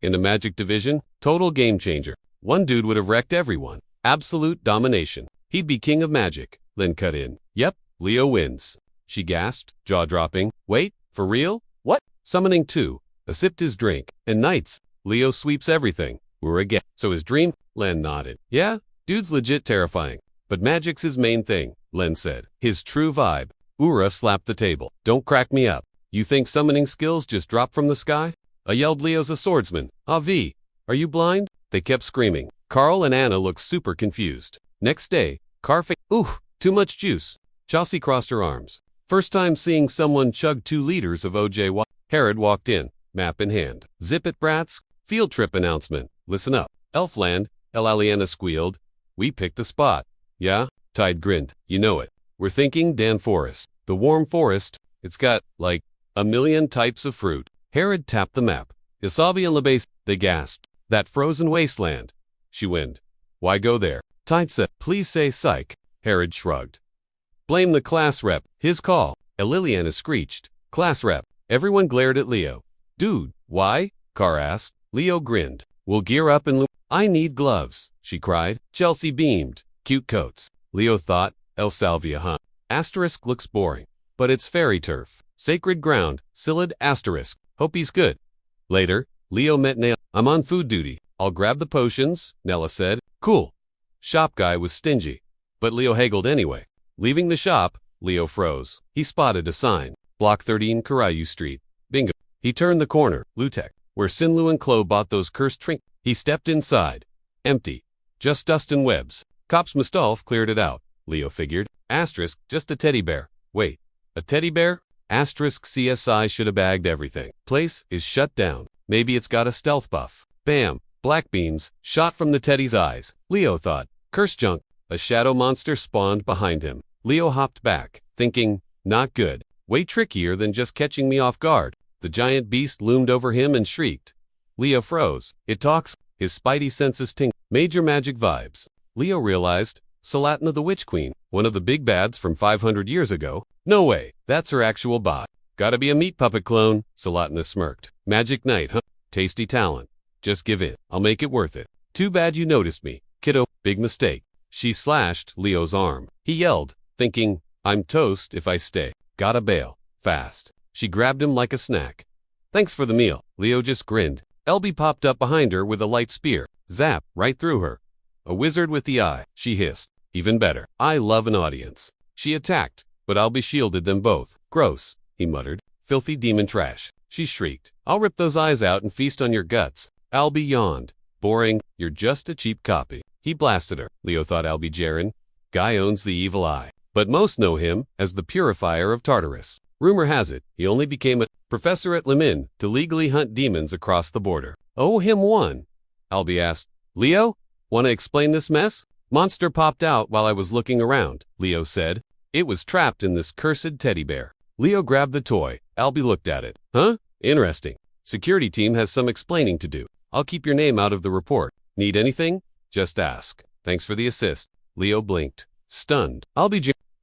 In the Magic division, total game changer. One dude would have wrecked everyone. Absolute domination. He'd be king of magic. Len cut in. Yep, Leo wins. She gasped, jaw-dropping. Wait, for real? What? Summoning 2. Sipped his drink. And knights. Leo sweeps everything. We're again. So his dream? Len nodded. Yeah, dude's legit terrifying. But magic's his main thing, Len said. His true vibe. Ura slapped the table. Don't crack me up. You think summoning skills just drop from the sky? I yelled Leo's a swordsman. Avi, are you blind? They kept screaming. Carl and Anna looked super confused. Next day, Ooh, too much juice. Chelsea crossed her arms. First time seeing someone chug 2 liters of OJ. Herod walked in, map in hand. Zip it, brats. Field trip announcement. Listen up. Elfland, Aliana squealed. We picked the spot. Yeah? Tide grinned. You know it. We're thinking Dan Forest. The warm forest. It's got, like, 1,000,000 types of fruit. Herod tapped the map. Isabi and Labase. They gasped. That frozen wasteland. She wind. Why go there? Tide said, please say psych. Herod shrugged. Blame the class rep. His call. Liliana screeched. Class rep. Everyone glared at Leo. Dude, why? Carr asked. Leo grinned. We'll gear up and I need gloves, she cried. Chelsea beamed. Cute coats. Leo thought. El Salvia, huh? Asterisk looks boring. But it's fairy turf. Sacred ground. Silid asterisk. Hope he's good. Later, Leo met Nella. I'm on food duty. I'll grab the potions, Nella said. Cool. Shop guy was stingy. But Leo haggled anyway. Leaving the shop, Leo froze. He spotted a sign. Block 13 Karayu Street. Bingo. He turned the corner. Lutek. Where Sinlu and Chloe bought those cursed trinkets. He stepped inside. Empty. Just dust and webs. Cops Mustolf cleared it out. Leo figured. Asterisk, just a teddy bear. Wait. A teddy bear? Asterisk CSI should have bagged everything. Place is shut down. Maybe it's got a stealth buff. Bam. Black beams shot from the teddy's eyes. Leo thought. Curse junk. A shadow monster spawned behind him. Leo hopped back, thinking, not good. Way trickier than just catching me off guard. The giant beast loomed over him and shrieked. Leo froze. It talks. His spidey senses tingled. Major magic vibes. Leo realized. Salatna the Witch Queen, one of the big bads from 500 years ago. No way. That's her actual bot. Gotta be a meat puppet clone. Salatna smirked. Magic Knight, huh? Tasty talent. Just give in. I'll make it worth it. Too bad you noticed me. Kiddo, big mistake. She slashed Leo's arm. He yelled, thinking, I'm toast if I stay. Gotta bail. Fast. She grabbed him like a snack. Thanks for the meal. Leo just grinned. Elby popped up behind her with a light spear. Zap, right through her. A wizard with the eye, she hissed. Even better. I love an audience. She attacked, but Albie shielded them both. Gross, he muttered. Filthy demon trash. She shrieked. I'll rip those eyes out and feast on your guts. Albie yawned. Boring, you're just a cheap copy. He blasted her. Leo thought Albie Jaren. Guy owns the evil eye. But most know him as the Purifier of Tartarus. Rumor has it, he only became a professor at Lumen to legally hunt demons across the border. Oh, him one. Albie asked. Leo, want to explain this mess? Monster popped out while I was looking around, Leo said. It was trapped in this cursed teddy bear. Leo grabbed the toy. Albie looked at it. Huh? Interesting. Security team has some explaining to do. I'll keep your name out of the report. Need anything? Just ask. Thanks for the assist. Leo blinked. Stunned.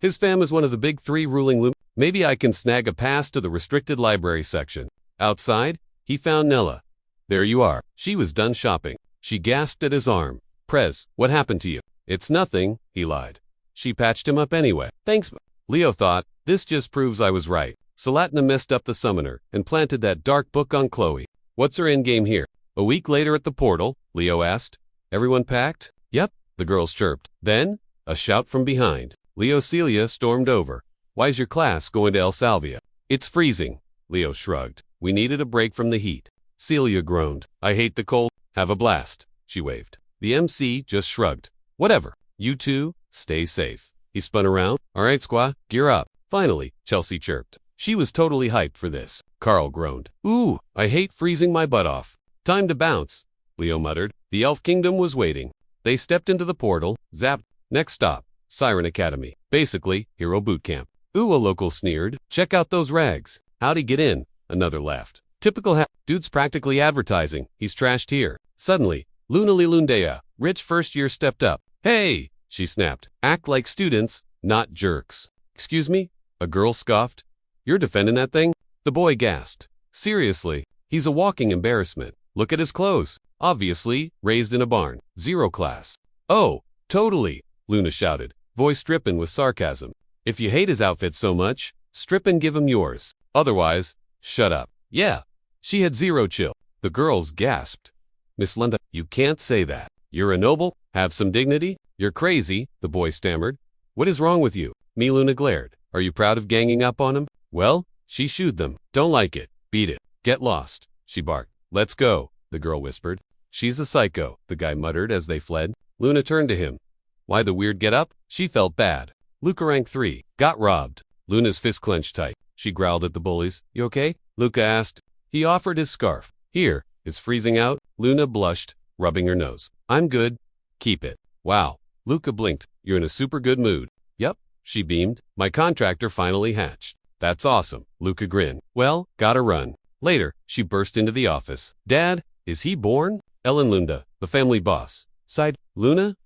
His fam is one of the big 3 ruling Lumen. Maybe I can snag a pass to the restricted library section. Outside, he found Nella. There you are. She was done shopping. She gasped at his arm. Prez, what happened to you? It's nothing, he lied. She patched him up anyway. Thanks. Leo thought, this just proves I was right. Salatna messed up the summoner and planted that dark book on Chloe. What's her endgame here? A week later at the portal, Leo asked, "Everyone packed?" "Yep," the girls chirped. Then, a shout from behind. Celia stormed over. "Why's your class going to El Salvia?" "It's freezing," Leo shrugged. "We needed a break from the heat." Celia groaned. "I hate the cold." "Have a blast," she waved. The MC just shrugged. "Whatever. You two, stay safe." He spun around. "All right, squad, gear up." Finally, Chelsea chirped. She was totally hyped for this. Carl groaned. "Ooh, I hate freezing my butt off." "Time to bounce," Leo muttered. The Elf Kingdom was waiting. They stepped into the portal. Zap. Next stop, Siren Academy. Basically, Hero Boot Camp. "Ooh," a local sneered. "Check out those rags." "How'd he get in?" Another laughed. "Typical dude's practically advertising. He's trashed here." Suddenly, Luna Lilundea, rich first year, stepped up. "Hey!" she snapped. "Act like students, not jerks." "Excuse me?" A girl scoffed. "You're defending that thing?" The boy gasped. "Seriously, he's a walking embarrassment. Look at his clothes. Obviously, raised in a barn. Zero class." "Oh, totally," Luna shouted, voice dripping with sarcasm. "If you hate his outfit so much, strip and give him yours. Otherwise, shut up." "Yeah." She had zero chill. The girls gasped. "Miss Linda, you can't say that. You're a noble. Have some dignity." "You're crazy," the boy stammered. "What is wrong with you?" Luna glared. "Are you proud of ganging up on him?" "Well," she shooed them. "Don't like it. Beat it. Get lost," she barked. "Let's go," the girl whispered. "She's a psycho," the guy muttered as they fled. Luna turned to him. "Why the weird get-up?" She felt bad. Luca rank 3. Got robbed. Luna's fist clenched tight. She growled at the bullies. "You okay?" Luca asked. He offered his scarf. "Here, it's freezing out." Luna blushed, rubbing her nose. "I'm good. Keep it." "Wow." Luca blinked. "You're in a super good mood." "Yep," she beamed. "My contractor finally hatched." "That's awesome." Luca grinned. "Well, gotta run." Later, she burst into the office. "Dad, is he born?" Ellen Lunda, the family boss, sighed. "Luna, ...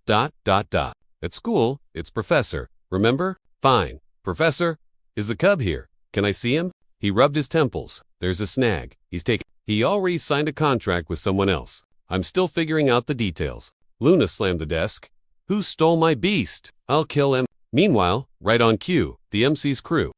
At school, it's Professor. Remember? Fine. Professor, is the cub here? Can I see him?" He rubbed his temples. "There's a snag. He already signed a contract with someone else. I'm still figuring out the details." Luna slammed the desk. "Who stole my beast? I'll kill him." Meanwhile, right on cue, the MC's crew, ...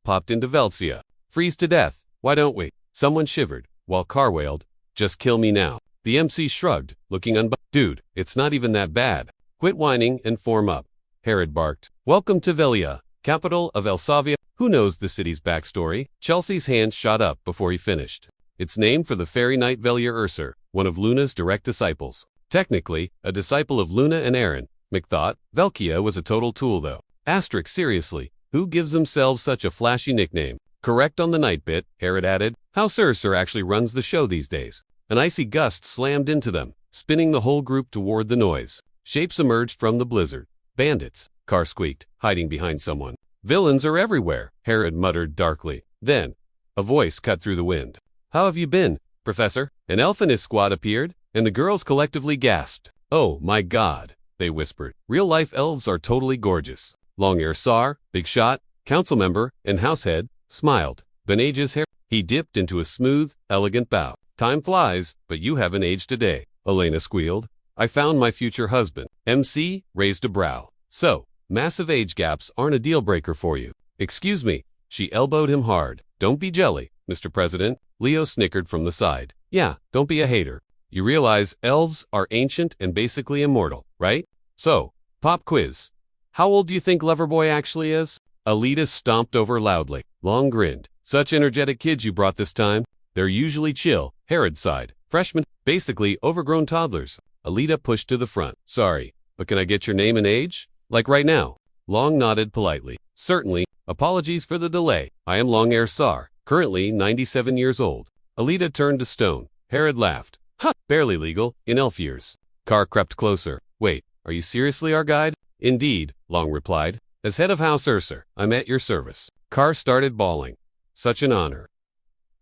popped into Velcia. "Freeze to death. Why don't we?" Someone shivered, while Carr wailed, "Just kill me now." The MC shrugged, looking "Dude, it's not even that bad. Quit whining and form up." Herod barked. "Welcome to Velia, capital of El Salvia." Who knows the city's backstory? Chelsea's hand shot up before he finished. "It's named for the fairy knight Velia Ursur, one of Luna's direct disciples. Technically, a disciple of Luna and Aaron." Mick thought. Velkia was a total tool though. Asterisk, seriously, who gives themselves such a flashy nickname? "Correct on the night bit," Herod added. House Ursur actually runs the show these days. An icy gust slammed into them, spinning the whole group toward the noise. Shapes emerged from the blizzard. "Bandits," Carr squeaked, hiding behind someone. "Villains are everywhere," Herod muttered darkly. Then, a voice cut through the wind. "How have you been, Professor?" An elf and his squad appeared, and the girls collectively gasped. "Oh my God," they whispered. Real-life elves are totally gorgeous. Long-hair Sar, big shot, council member, and househead, smiled. Then ages hair. He dipped into a smooth, elegant bow. "Time flies, but you haven't aged a day," Elena squealed. "I found my future husband." MC raised a brow. "So, massive age gaps aren't a deal breaker for you." "Excuse me." She elbowed him hard. "Don't be jelly, Mr. President." Leo snickered from the side. "Yeah, don't be a hater. You realize elves are ancient and basically immortal, right? So, pop quiz. How old do you think Loverboy actually is?" Alita stomped over loudly. Long grinned. "Such energetic kids you brought this time. They're usually chill." Herod sighed. "Freshmen, basically overgrown toddlers." Alita pushed to the front. "Sorry, but can I get your name and age? Like right now?" Long nodded politely. "Certainly. Apologies for the delay. I am Long-Hair Sar, currently 97 years old." Alita turned to stone. Herod laughed. "Ha! Barely legal, in elf years." Carr crept closer. "Wait, are you seriously our guide?" "Indeed," Long replied. "As head of House Ursur, I'm at your service." Carr started bawling. "Such an honor."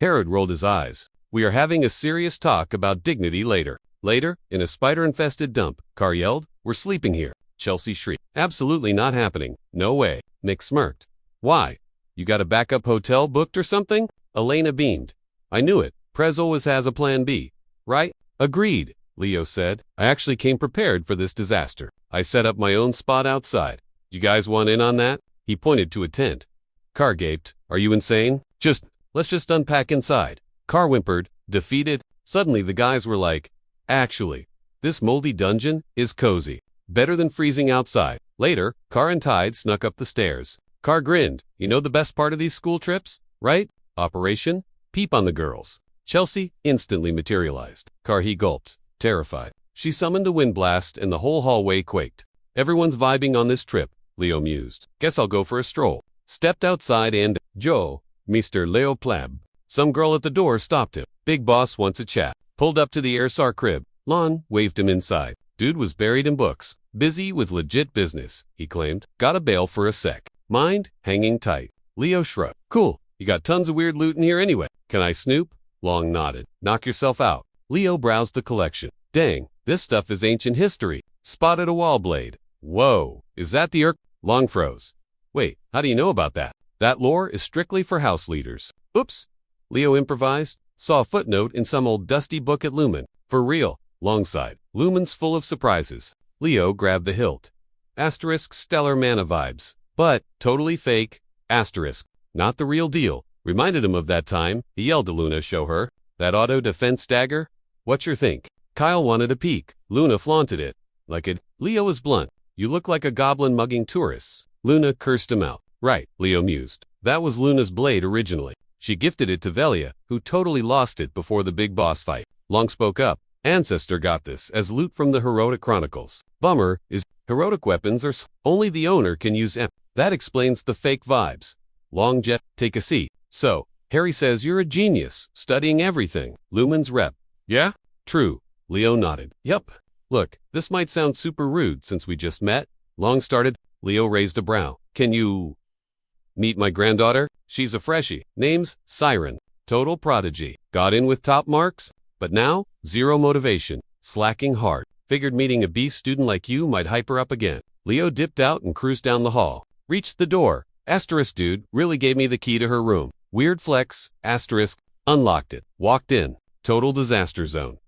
Herod rolled his eyes. "We are having a serious talk about dignity later." Later, in a spider-infested dump, Carr yelled, "We're sleeping here." Chelsea shrieked. "Absolutely not happening. No way." Mick smirked. "Why? You got a backup hotel booked or something?" Elena beamed. "I knew it. Prez always has a plan B. Right?" "Agreed," Leo said. "I actually came prepared for this disaster. I set up my own spot outside. You guys want in on that?" He pointed to a tent. Carr gaped. "Are you insane? Let's just unpack inside." Carr whimpered, defeated. Suddenly the guys were like, actually, this moldy dungeon is cozy. Better than freezing outside. Later, Car and Tide snuck up the stairs. Car grinned. You know the best part of these school trips, right? Operation Peep on the Girls. Chelsea instantly materialized. Car he gulped, terrified. She summoned a wind blast and the whole hallway quaked. Everyone's vibing on this trip, Leo mused. Guess I'll go for a stroll. Stepped outside and, Joe, Mr. Leo Plab. Some girl at the door stopped him. Big boss wants a chat. Pulled up to the Airsar crib. Lon waved him inside. Dude was buried in books. Busy with legit business, he claimed. Gotta bail for a sec. Mind hanging tight. Leo shrugged. Cool. You got tons of weird loot in here anyway. Can I snoop? Long nodded. Knock yourself out. Leo browsed the collection. Dang, this stuff is ancient history. Spotted a wall blade. Whoa, is that the Long froze. Wait, how do you know about that? That lore is strictly for house leaders. Oops. Leo improvised. Saw a footnote in some old dusty book at Lumen. For real. Long sighed. Lumen's full of surprises. Leo grabbed the hilt. Asterisk stellar mana vibes. But, totally fake. Asterisk. Not the real deal. Reminded him of that time. He yelled to Luna, show her. That auto defense dagger? What's your think? Kyle wanted a peek. Luna flaunted it. Like it. Leo was blunt. You look like a goblin mugging tourists. Luna cursed him out. Right, Leo mused. That was Luna's blade originally. She gifted it to Velia, who totally lost it before the big boss fight. Long spoke up. Ancestor got this as loot from the Heroic Chronicles. Bummer is heroic weapons are only the owner can use them. That explains the fake vibes. Long jet, take a seat. So, Harry says you're a genius, studying everything. Lumen's rep. Yeah? True. Leo nodded. Yup. Look, this might sound super rude since we just met. Long started. Leo raised a brow. Can you meet my granddaughter? She's a freshie. Name's Siren. Total prodigy. Got in with top marks? But now, zero motivation. Slacking hard. Figured meeting a B student like you might hype her up again. Leo dipped out and cruised down the hall. Reached the door. Asterisk dude really gave me the key to her room. Weird flex. Asterisk. Unlocked it. Walked in. Total disaster zone.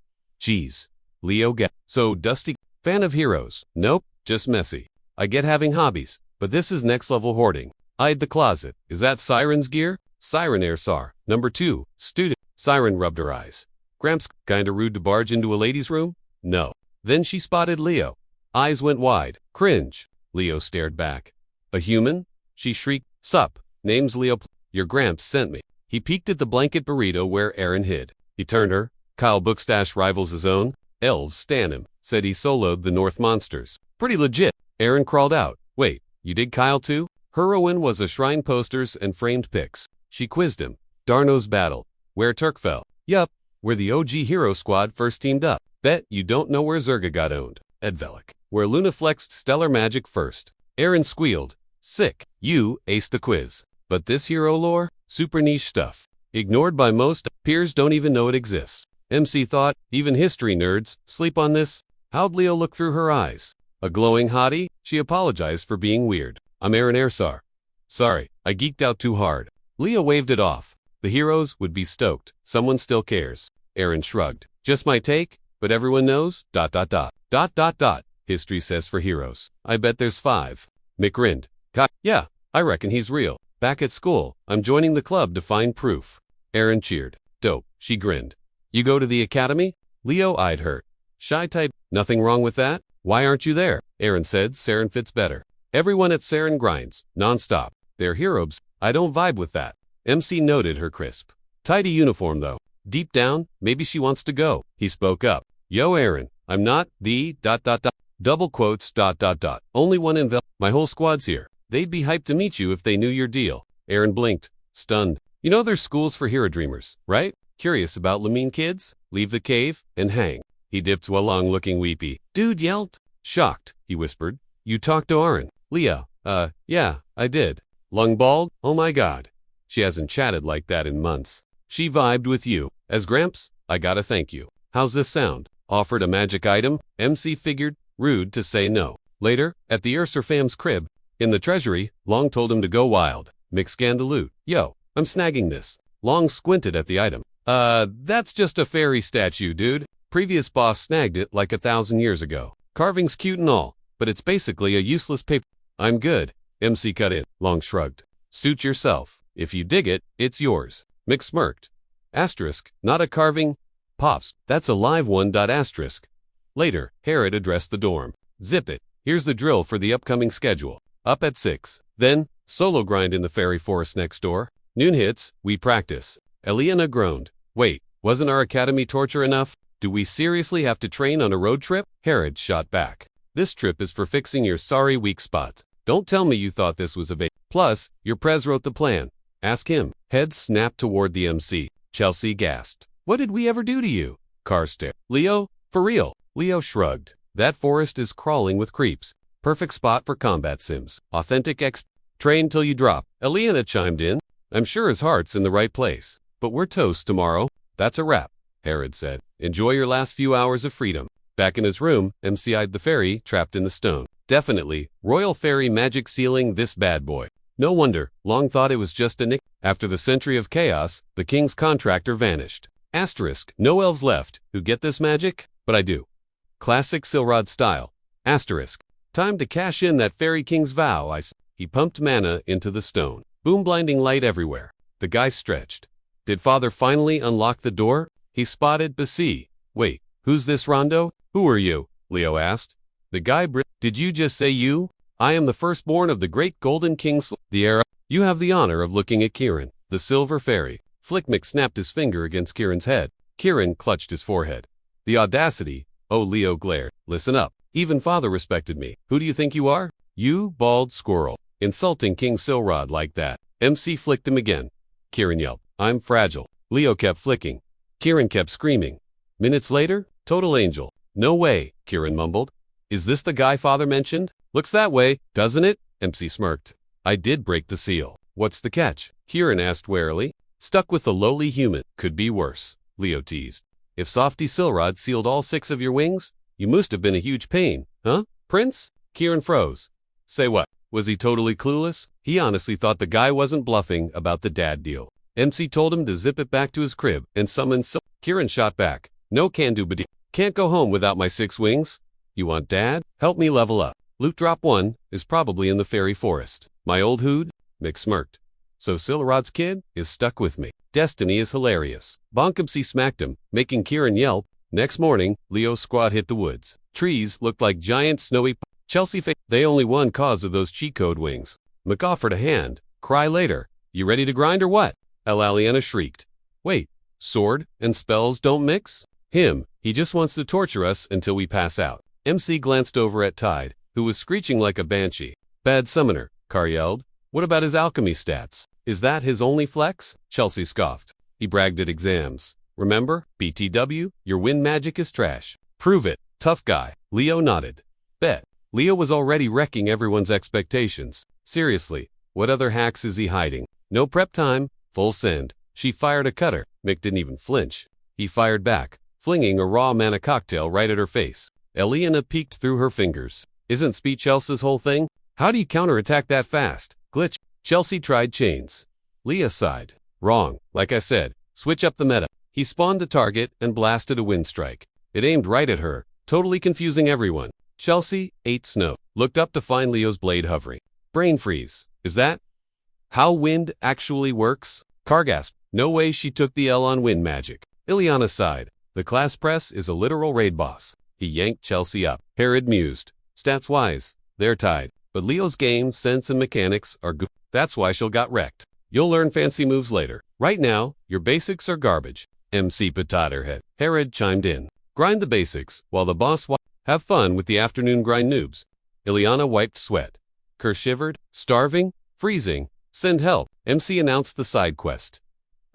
Jeez. Leo get. So dusty. Fan of heroes. Nope. Just messy. I get having hobbies. But this is next level hoarding. Eyed the closet. Is that Siren's gear? Siren Airsar. Number 2. Student. Siren rubbed her eyes. Gramps, kinda rude to barge into a lady's room? No. Then she spotted Leo. Eyes went wide. Cringe. Leo stared back. A human? She shrieked. Sup. Name's Leo. Your Gramps sent me. He peeked at the blanket burrito where Aaron hid. He turned her. Kyle Bookstash rivals his own. Elves stan him. Said he soloed the North Monsters. Pretty legit. Aaron crawled out. Wait, you dig Kyle too? Heroine was a shrine posters and framed pics. She quizzed him. Darno's battle. Where Turk fell. Yup. Where the OG Hero Squad first teamed up. Bet you don't know where Zerga got owned. Edvelic. Where Luna flexed stellar magic first. Aaron squealed. Sick. You aced the quiz. But this hero lore? Super niche stuff. Ignored by most. Peers don't even know it exists. MC thought, even history nerds, sleep on this? How'd Leo look through her eyes? A glowing hottie? She apologized for being weird. I'm Aaron Airsar. Sorry, I geeked out too hard. Leo waved it off. The heroes would be stoked. Someone still cares. Aaron shrugged. Just my take, but everyone knows, ... History says for heroes. I bet there's 5. Mick grinned. Yeah, I reckon he's real. Back at school, I'm joining the club to find proof. Aaron cheered. Dope. She grinned. You go to the academy? Leo eyed her. Shy type. Nothing wrong with that? Why aren't you there? Aaron said Saren fits better. Everyone at Saren grinds. Non-stop. They're heroes. I don't vibe with that. MC noted her crisp. Tidy uniform though. Deep down, maybe she wants to go. He spoke up. Yo Aaron, I'm not the ... Double quotes ... Only one in my whole squad's here. They'd be hyped to meet you if they knew your deal. Aaron blinked. Stunned. You know there's schools for hero dreamers, right? Curious about Lumen kids? Leave the cave and hang. He dipped while long looking weepy. Dude yelled. Shocked, he whispered. You talked to Aaron. Leah. Yeah, I did. Lung bald? Oh my god. She hasn't chatted like that in months. She vibed with you. As Gramps, I gotta thank you. How's this sound? Offered a magic item? MC figured. Rude to say no. Later, at the Ursa fam's crib, in the treasury, Long told him to go wild. Mick scanned the loot. Yo, I'm snagging this. Long squinted at the item. That's just a fairy statue, dude. Previous boss snagged it like 1,000 years ago. Carving's cute and all, but it's basically a useless paper. I'm good. MC cut in. Long shrugged. Suit yourself. If you dig it, it's yours. Mick smirked. Asterisk, not a carving. Pops, that's a live one. Asterisk. Later, Herod addressed the dorm. Zip it. Here's the drill for the upcoming schedule. Up at 6. Then, solo grind in the fairy forest next door. Noon hits, we practice. Eliana groaned. Wait, wasn't our academy torture enough? Do we seriously have to train on a road trip? Herod shot back. This trip is for fixing your sorry weak spots. Don't tell me you thought this was a vague. Plus, your prez wrote the plan. Ask him. Heads snapped toward the MC. Chelsea gasped. What did we ever do to you? Carr stared. Leo? For real? Leo shrugged. That forest is crawling with creeps. Perfect spot for combat sims. Authentic train till you drop. Eliana chimed in. I'm sure his heart's in the right place. But we're toast tomorrow. That's a wrap, Herod said. Enjoy your last few hours of freedom. Back in his room, MC eyed the fairy trapped in the stone. Definitely, royal fairy magic sealing this bad boy. No wonder, Long thought it was just a nick. After the century of chaos, the king's contractor vanished. Asterisk, no elves left who get this magic, but I do. Classic Silrod style. Asterisk, time to cash in that fairy king's vow. He pumped mana into the stone. Boom, blinding light everywhere. The guy stretched. Did father finally unlock the door? He spotted Basi. Wait, who's this Rondo? Who are you? Leo asked. The guy Did you just say you? I am the firstborn of the great golden king the era. You have the honor of looking at Kieran, the silver fairy. Flickmick snapped his finger against Kieran's head. Kieran clutched his forehead. The audacity. Oh, Leo glared. Listen up. Even father respected me. Who do you think you are? You, bald squirrel. Insulting King Silrod like that. MC flicked him again. Kieran yelped. I'm fragile. Leo kept flicking. Kieran kept screaming. Minutes later, total angel. No way, Kieran mumbled. Is this the guy father mentioned? Looks that way, doesn't it? MC smirked. I did break the seal. What's the catch? Kieran asked warily. Stuck with the lowly human. Could be worse, Leo teased. If Softy Silrod sealed all 6 of your wings, you must have been a huge pain, huh, Prince? Kieran froze. Say what? Was he totally clueless? He honestly thought the guy wasn't bluffing about the dad deal. MC told him to zip it back to his crib and summon Kieran shot back. No can do, but can't go home without my 6 wings. You want dad? Help me level up. Loot drop 1 is probably in the fairy forest. My old hood? Mick smirked. So Silrod's kid is stuck with me. Destiny is hilarious. Bonkumsy smacked him, making Kieran yelp. Next morning, Leo's squad hit the woods. Trees looked like giant snowy Chelsea they only won cause of those cheat code wings. Mick offered a hand. Cry later. You ready to grind or what? Aliana shrieked. Wait, sword and spells don't mix? He just wants to torture us until we pass out. MC glanced over at Tide, who was screeching like a banshee. Bad summoner, Carr yelled. What about his alchemy stats? Is that his only flex? Chelsea scoffed. He bragged at exams. Remember, BTW, your wind magic is trash. Prove it, tough guy. Leo nodded. Bet. Leo was already wrecking everyone's expectations. Seriously, what other hacks is he hiding? No prep time, full send. She fired a cutter. Mick didn't even flinch. He fired back, flinging a raw mana cocktail right at her face. Eliana peeked through her fingers. Isn't speech Elsa's whole thing? How do you counterattack that fast? Glitch. Chelsea tried chains. Leah sighed. Wrong. Like I said, switch up the meta. He spawned a target and blasted a wind strike. It aimed right at her, totally confusing everyone. Chelsea ate snow, looked up to find Leo's blade hovering. Brain freeze. Is that how wind actually works? Carr gasped. No way she took the L on wind magic. Ileana sighed. The class press is a literal raid boss. He yanked Chelsea up. Herod mused. Stats-wise, they're tied. But Leo's game, sense, and mechanics are good. That's why she'll got wrecked. You'll learn fancy moves later. Right now, your basics are garbage. MC Potaterhead. Herod chimed in. Grind the basics, while the boss have fun with the afternoon grind noobs. Ileana wiped sweat. Kerr shivered. Starving? Freezing? Send help. MC announced the side quest.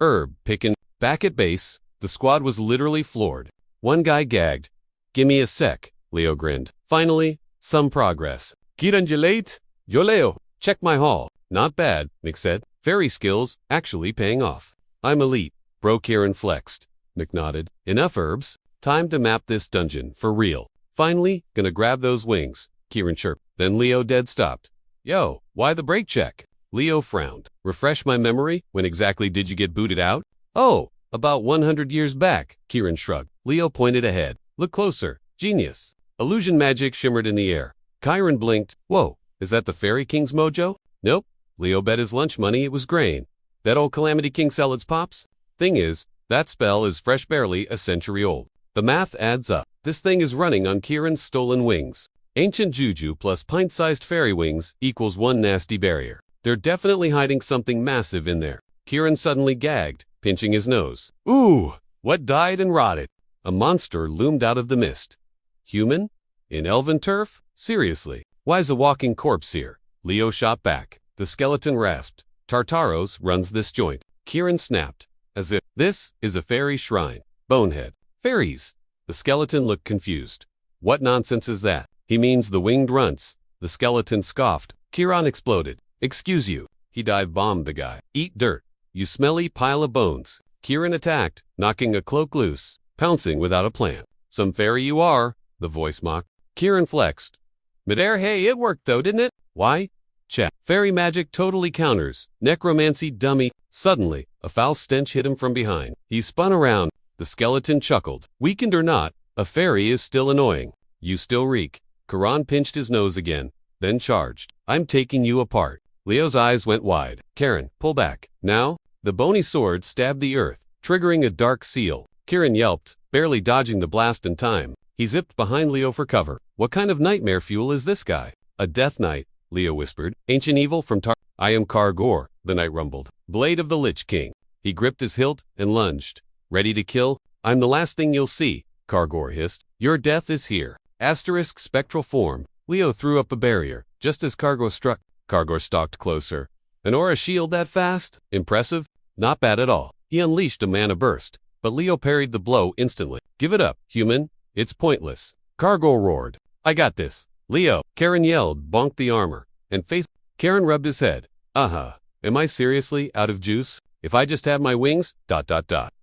Herb, pickin'. Back at base, the squad was literally floored. One guy gagged. Gimme a sec, Leo grinned. Finally, some progress. Kiranjalate? Yo Leo, check my haul. Not bad, Mick said. Fairy skills actually paying off. I'm elite, bro. Kieran flexed. Mick nodded. Enough herbs. Time to map this dungeon, for real. Finally, gonna grab those wings, Kieran chirped. Then Leo dead stopped. Yo, why the break check? Leo frowned. Refresh my memory, when exactly did you get booted out? Oh, about 100 years back, Kieran shrugged. Leo pointed ahead. Look closer. Genius. Illusion magic shimmered in the air. Kieran blinked. Whoa, is that the Fairy King's mojo? Nope. Leo bet his lunch money it was grain. That old Calamity King sell its pops? Thing is, That spell is fresh, barely a century old. The math adds up. This thing is running on Kieran's stolen wings. Ancient juju plus pint-sized fairy wings equals one nasty barrier. They're definitely hiding something massive in there. Kieran suddenly gagged, pinching his nose. Ooh, what died and rotted? A monster loomed out of the mist. Human? In elven turf? Seriously, why's a walking corpse here? Leo shot back. The skeleton rasped. Tartaros runs this joint. Kieran snapped, as if this is a fairy shrine. Bonehead. Fairies. The skeleton looked confused. What nonsense is that? He means the winged runts. The skeleton scoffed. Kieran exploded. Excuse you. He dive-bombed the guy. Eat dirt, you smelly pile of bones. Kieran attacked, knocking a cloak loose, pouncing without a plan. Some fairy you are, the voice mocked. Kieran flexed. Midair, hey, it worked though, didn't it? Why? Chat. Fairy magic totally counters. Necromancy dummy. Suddenly, a foul stench hit him from behind. He spun around. The skeleton chuckled. Weakened or not, a fairy is still annoying. You still reek. Kieran pinched his nose again, then charged. I'm taking you apart. Leo's eyes went wide. Kieran, pull back. Now? The bony sword stabbed the earth, triggering a dark seal. Kieran yelped, barely dodging the blast in time. He zipped behind Leo for cover. What kind of nightmare fuel is this guy? A death knight, Leo whispered. Ancient evil from I am Kargor, the knight rumbled. Blade of the Lich King. He gripped his hilt and lunged. Ready to kill? I'm the last thing you'll see, Kargor hissed. Your death is here. Asterisk spectral form. Leo threw up a barrier, just as Kargor struck. Kargor stalked closer. An aura shield that fast? Impressive? Not bad at all. He unleashed a mana burst, but Leo parried the blow instantly. Give it up, human. It's pointless. Kargor roared. I got this. Leo. Kieran yelled, bonked the armor, and faced. Kieran rubbed his head. Am I seriously out of juice? If I just have my wings?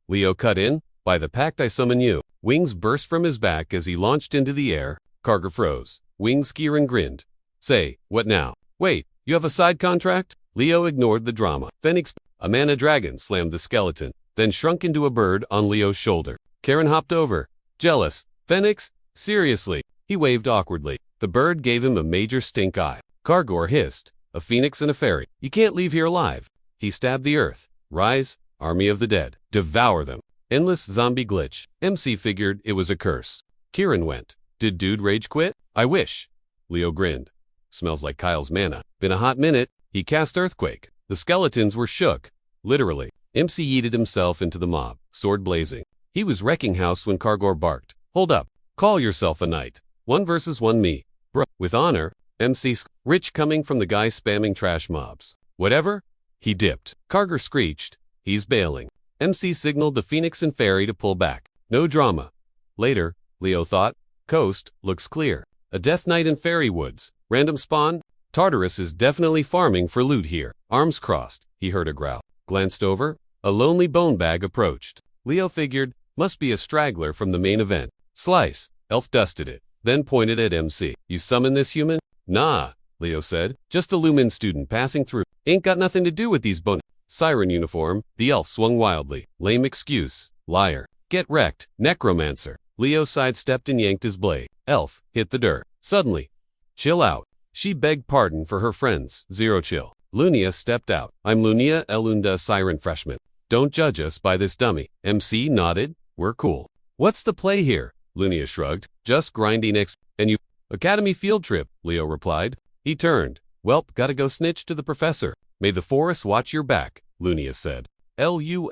Leo cut in. By the pact I summon you. Wings burst from his back as he launched into the air. Kargor froze. Wings. Kieran grinned. Say, what now? Wait, you have a side contract? Leo ignored the drama. Phoenix. A mana dragon slammed the skeleton, then shrunk into a bird on Leo's shoulder. Kieran hopped over. Jealous. Phoenix? Seriously. He waved awkwardly. The bird gave him a major stink eye. Kargor hissed. A phoenix and a fairy. You can't leave here alive. He stabbed the earth. Rise, army of the dead. Devour them. Endless zombie glitch. MC figured it was a curse. Kieran went. Did dude rage quit? I wish. Leo grinned. Smells like Kyle's mana. Been a hot minute. He cast Earthquake. The skeletons were shook. Literally. MC yeeted himself into the mob, sword blazing. He was wrecking house when Kargor barked. Hold up. Call yourself a knight. 1 versus 1 me. Bruh. With honor. MC rich coming from the guy spamming trash mobs. Whatever. He dipped. Kargor screeched. He's bailing. MC signaled the phoenix and fairy to pull back. No drama. Later, Leo thought. Coast looks clear. A death knight in fairy woods. Random spawn? Tartarus is definitely farming for loot here. Arms crossed. He heard a growl. Glanced over. A lonely bone bag approached. Leo figured, must be a straggler from the main event. Slice. Elf dusted it, then pointed at MC. You summon this human? Nah, Leo said. Just a Lumen student passing through. Ain't got nothing to do with these bone. Siren uniform. The elf swung wildly. Lame excuse. Liar. Get wrecked. Necromancer. Leo sidestepped and yanked his blade. Elf hit the dirt. Suddenly. Chill out. She begged pardon for her friends. Zero chill. Lunia stepped out. I'm Lunia Elunda Siren freshman. Don't judge us by this dummy. MC nodded. We're cool. What's the play here? Lunia shrugged. Just grinding and you. Academy field trip, Leo replied. He turned. Welp, gotta go snitch to the professor. May the forest watch your back, Lunia said. Lunia ...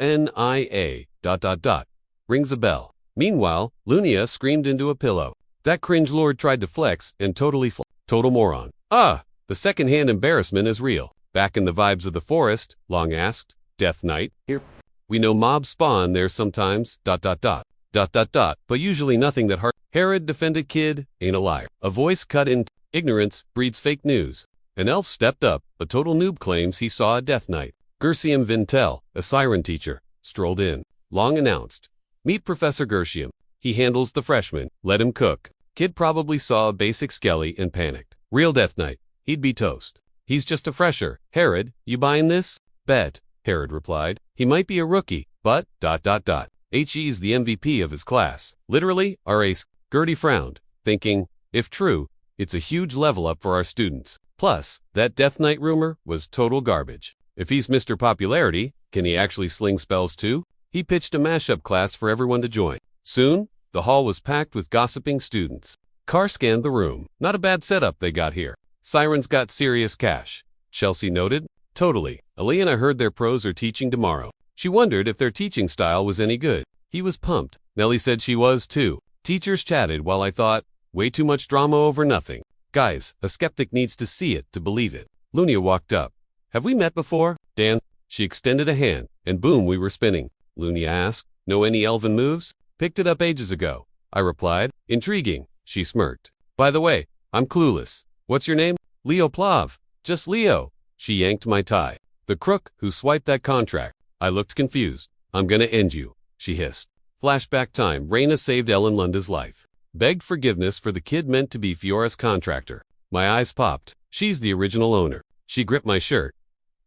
Rings a bell. Meanwhile, Lunia screamed into a pillow. That cringe lord tried to flex and totally total moron. The second-hand embarrassment is real. Back in the vibes of the forest, Long asked. Death Knight? Here. We know mobs spawn there sometimes, ... But usually nothing that hard. Herod defended kid, ain't a liar. A voice cut in. Ignorance breeds fake news. An elf stepped up. A total noob claims he saw a Death Knight. Gersium Vintel, a siren teacher, strolled in. Long announced. Meet Professor Gersium. He handles the freshmen. Let him cook. Kid probably saw a basic skelly and panicked. Real Death Knight. He'd be toast. He's just a fresher. Herod, you buying this? Bet, Herod replied. He might be a rookie, but ... He's the MVP of his class. Literally, our ace. Gertie frowned, thinking, if true, it's a huge level up for our students. Plus, that Death Knight rumor was total garbage. If he's Mr. Popularity, can he actually sling spells too? He pitched a mashup class for everyone to join. Soon, the hall was packed with gossiping students. Carr scanned the room. Not a bad setup they got here. Sirens got serious cash. Chelsea noted. Totally. Eliana heard their pros are teaching tomorrow. She wondered if their teaching style was any good. He was pumped. Nellie said she was too. Teachers chatted while I thought, way too much drama over nothing. Guys, a skeptic needs to see it to believe it. Lunia walked up. Have we met before? Dan. She extended a hand, and boom, we were spinning. Lunia asked, know any elven moves? Picked it up ages ago. I replied, intriguing. She smirked. By the way, I'm clueless. What's your name? Leo Plav. Just Leo. She yanked my tie. The crook who swiped that contract. I looked confused. I'm gonna end you, she hissed. Flashback time. Raina saved Ellen Lunda's life. Begged forgiveness for the kid meant to be Fiora's contractor. My eyes popped. She's the original owner. She gripped my shirt.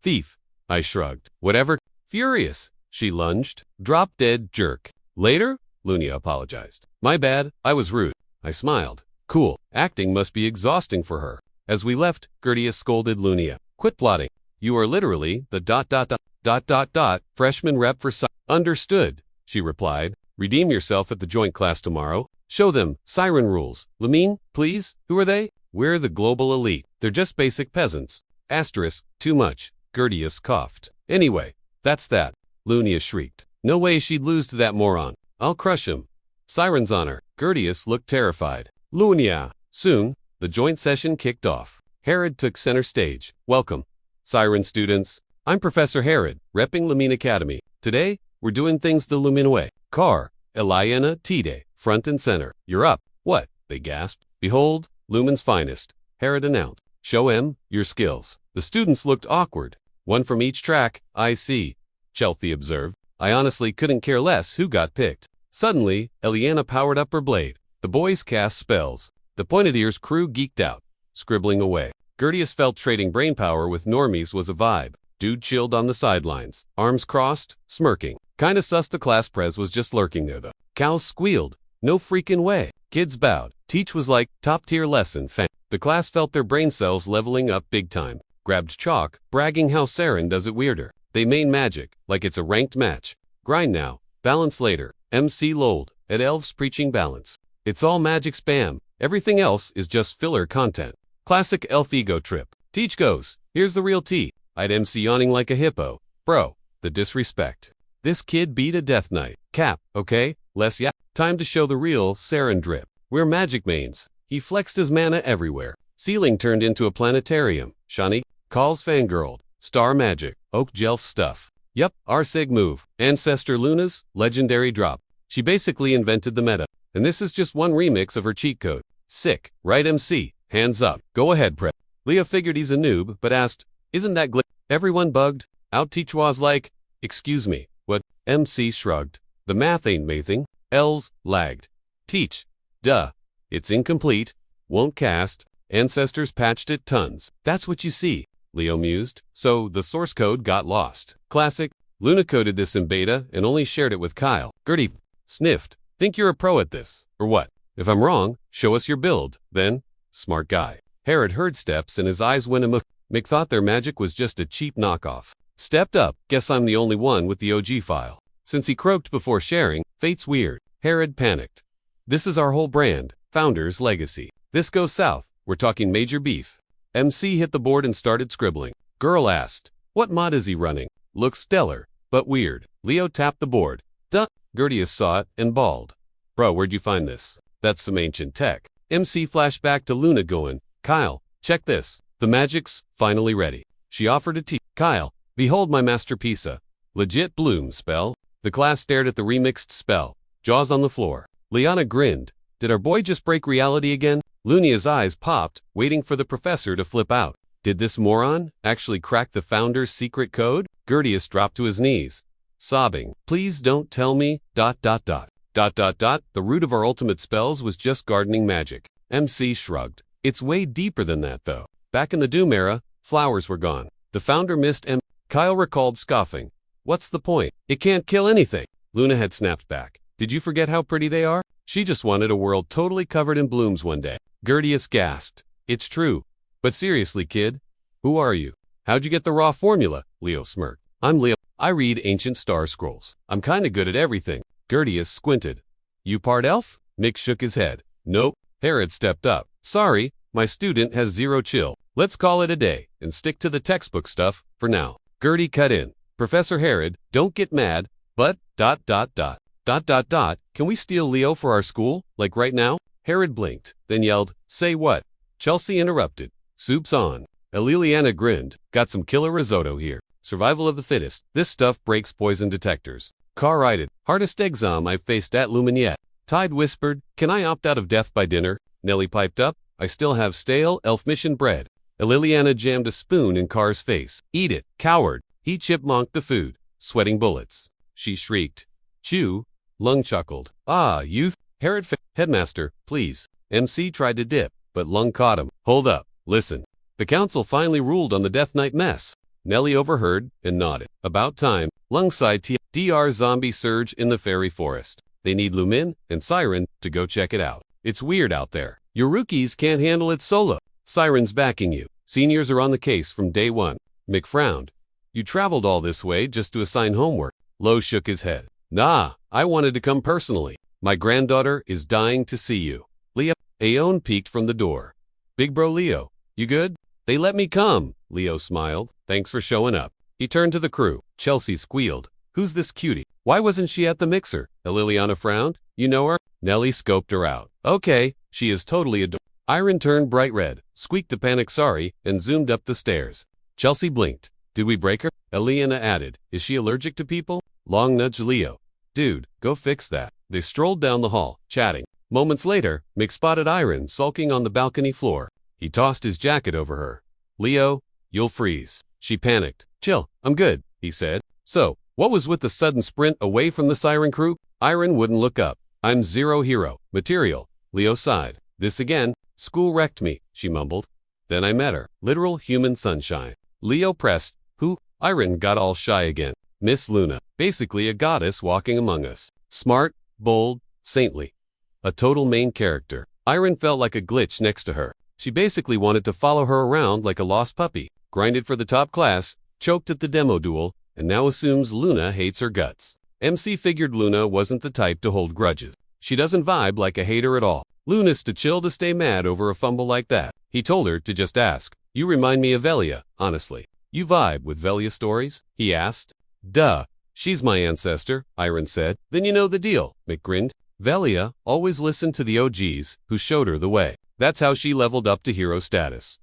Thief. I shrugged. Whatever. Furious. She lunged. Drop dead jerk. Later? Lunia apologized. My bad. I was rude. I smiled. Cool. Acting must be exhausting for her. As we left, Gertia scolded Lunia. Quit plotting. You are literally the ... freshman rep for Understood, she replied. Redeem yourself at the joint class tomorrow. Show them siren rules. Lamine, please? Who are they? We're the global elite. They're just basic peasants. Asterisk, too much. Gertius coughed. Anyway, that's that. Lunia shrieked. No way she'd lose to that moron. I'll crush him. Sirens on her. Gertius looked terrified. Lunia. Soon, the joint session kicked off. Herod took center stage. Welcome, Siren students. I'm Professor Herod, repping Lumen Academy. Today, we're doing things the Lumen way. Carr, Eliana, Tide, front and center. You're up. What? They gasped. Behold, Lumen's finest. Herod announced. Show em your skills. The students looked awkward. One from each track. I see, Chelsea observed. I honestly couldn't care less who got picked. Suddenly, Eliana powered up her blade. The boys cast spells. The Pointed Ears crew geeked out, scribbling away. Gertius felt trading brainpower with normies was a vibe. Dude chilled on the sidelines, arms crossed, smirking. Kinda sus the class prez was just lurking there though. Cal squealed. No freaking way. Kids bowed. Teach was like, top tier lesson, fam. The class felt their brain cells leveling up big time. Grabbed chalk, bragging how Saren does it weirder. They main magic, like it's a ranked match. Grind now, balance later. MC lolled, at elves preaching balance. It's all magic spam. Everything else is just filler content. Classic elf ego trip. Teach goes, here's the real tea. I'd MC yawning like a hippo. Bro, the disrespect. This kid beat a death knight. Cap, okay? Less yeah. Time to show the real Saren drip. We're magic mains. He flexed his mana everywhere. Ceiling turned into a planetarium. Shani calls fangirled. Star magic. Oak Jelf stuff. Yep, our sig move. Ancestor Luna's legendary drop. She basically invented the meta. And this is just one remix of her cheat code. Sick, right MC? Hands up. Go ahead, prep. Leah figured he's a noob, but asked, isn't that Everyone bugged. Out Teach was like, excuse me, what? MC shrugged. The math ain't mathing. L's lagged. Teach. Duh. It's incomplete. Won't cast. Ancestors patched it tons. That's what you see, Leo mused. So the source code got lost. Classic. Luna coded this in beta and only shared it with Kyle. Gertie sniffed. Think you're a pro at this, or what? If I'm wrong, show us your build, then. Smart guy. Herod heard steps and his eyes went amok. Mick thought their magic was just a cheap knockoff. Stepped up. Guess I'm the only one with the OG file. Since he croaked before sharing, fate's weird. Herod panicked. This is our whole brand. Founder's legacy. This goes south. We're talking major beef. MC hit the board and started scribbling. Girl asked, what mod is he running? Looks stellar, but weird. Leo tapped the board. Duh. Gertius saw it and bawled. Bro, where'd you find this? That's some ancient tech. MC flashed back to Luna going, Kyle, check this. The magic's finally ready. She offered a tea. Kyle, behold my masterpiece. Legit bloom spell. The class stared at the remixed spell. Jaws on the floor. Liana grinned. Did our boy just break reality again? Lunia's eyes popped, waiting for the professor to flip out. Did this moron actually crack the founder's secret code? Gertius dropped to his knees, sobbing. Please don't tell me, ... The root of our ultimate spells was just gardening magic. MC shrugged. It's way deeper than that though. Back in the Doom era, flowers were gone. The founder missed Kyle recalled scoffing. What's the point? It can't kill anything. Luna had snapped back. Did you forget how pretty they are? She just wanted a world totally covered in blooms one day. Gertius gasped. It's true. But seriously, kid, who are you? How'd you get the raw formula? Leo smirked. I'm Leo. I read ancient star scrolls. I'm kinda good at everything. Gertius squinted. You part elf? Mick shook his head. Nope. Herod stepped up. Sorry, my student has zero chill. Let's call it a day and stick to the textbook stuff for now. Gertie cut in. Professor Herod, don't get mad, but ... Can we steal Leo for our school, like right now? Herod blinked, then yelled, say what? Chelsea interrupted. Soup's on. Liliana grinned. Got some killer risotto here. Survival of the fittest. This stuff breaks poison detectors. Carr righted. Hardest exam I've faced at Lumen yet. Tide whispered, can I opt out of death by dinner? Nellie piped up, I still have stale elf mission bread. Liliana jammed a spoon in Carr's face. Eat it, coward. He chipmunked the food, sweating bullets. She shrieked. Chew. Lung chuckled. Ah, youth. Herod Headmaster, please. MC tried to dip, but Lung caught him. Hold up. Listen. The council finally ruled on the Death Knight mess. Nellie overheard and nodded. About time. Lung sighed. DR zombie surge in the fairy forest. They need Lumen and Siren to go check it out. It's weird out there. Your rookies can't handle it solo. Siren's backing you. Seniors are on the case from day one. Mick frowned. You traveled all this way just to assign homework. Lowe shook his head. Nah, I wanted to come personally. My granddaughter is dying to see you. Leo. Aeon peeked from the door. Big bro Leo, you good? They let me come. Leo smiled. Thanks for showing up. He turned to the crew. Chelsea squealed. Who's this cutie? Why wasn't she at the mixer? Liliana frowned. You know her? Nellie scoped her out. Okay, she is totally adorable. Iron turned bright red, squeaked a panic sorry, and zoomed up the stairs. Chelsea blinked. Did we break her? Eliana added. Is she allergic to people? Long nudged Leo. Dude, go fix that. They strolled down the hall, chatting. Moments later, Mick spotted Iron sulking on the balcony floor. He tossed his jacket over her. Leo, you'll freeze. She panicked. Chill, I'm good, he said. So, what was with the sudden sprint away from the Siren crew? Iron wouldn't look up. I'm zero hero material. Leo sighed. This again. School wrecked me, she mumbled. Then I met her. Literal human sunshine. Leo pressed. Who? Iron got all shy again. Miss Luna. Basically a goddess walking among us. Smart, bold, saintly. A total main character. Iron felt like a glitch next to her. She basically wanted to follow her around like a lost puppy. Grinded for the top class, choked at the demo duel, and now assumes Luna hates her guts. MC figured Luna wasn't the type to hold grudges. She doesn't vibe like a hater at all. Luna's too chill to stay mad over a fumble like that. He told her to just ask. You remind me of Velia, honestly. You vibe with Velia stories? He asked. Duh. She's my ancestor, Iron said. Then you know the deal, Mick grinned. Velia always listened to the OGs who showed her the way. That's how she leveled up to hero status.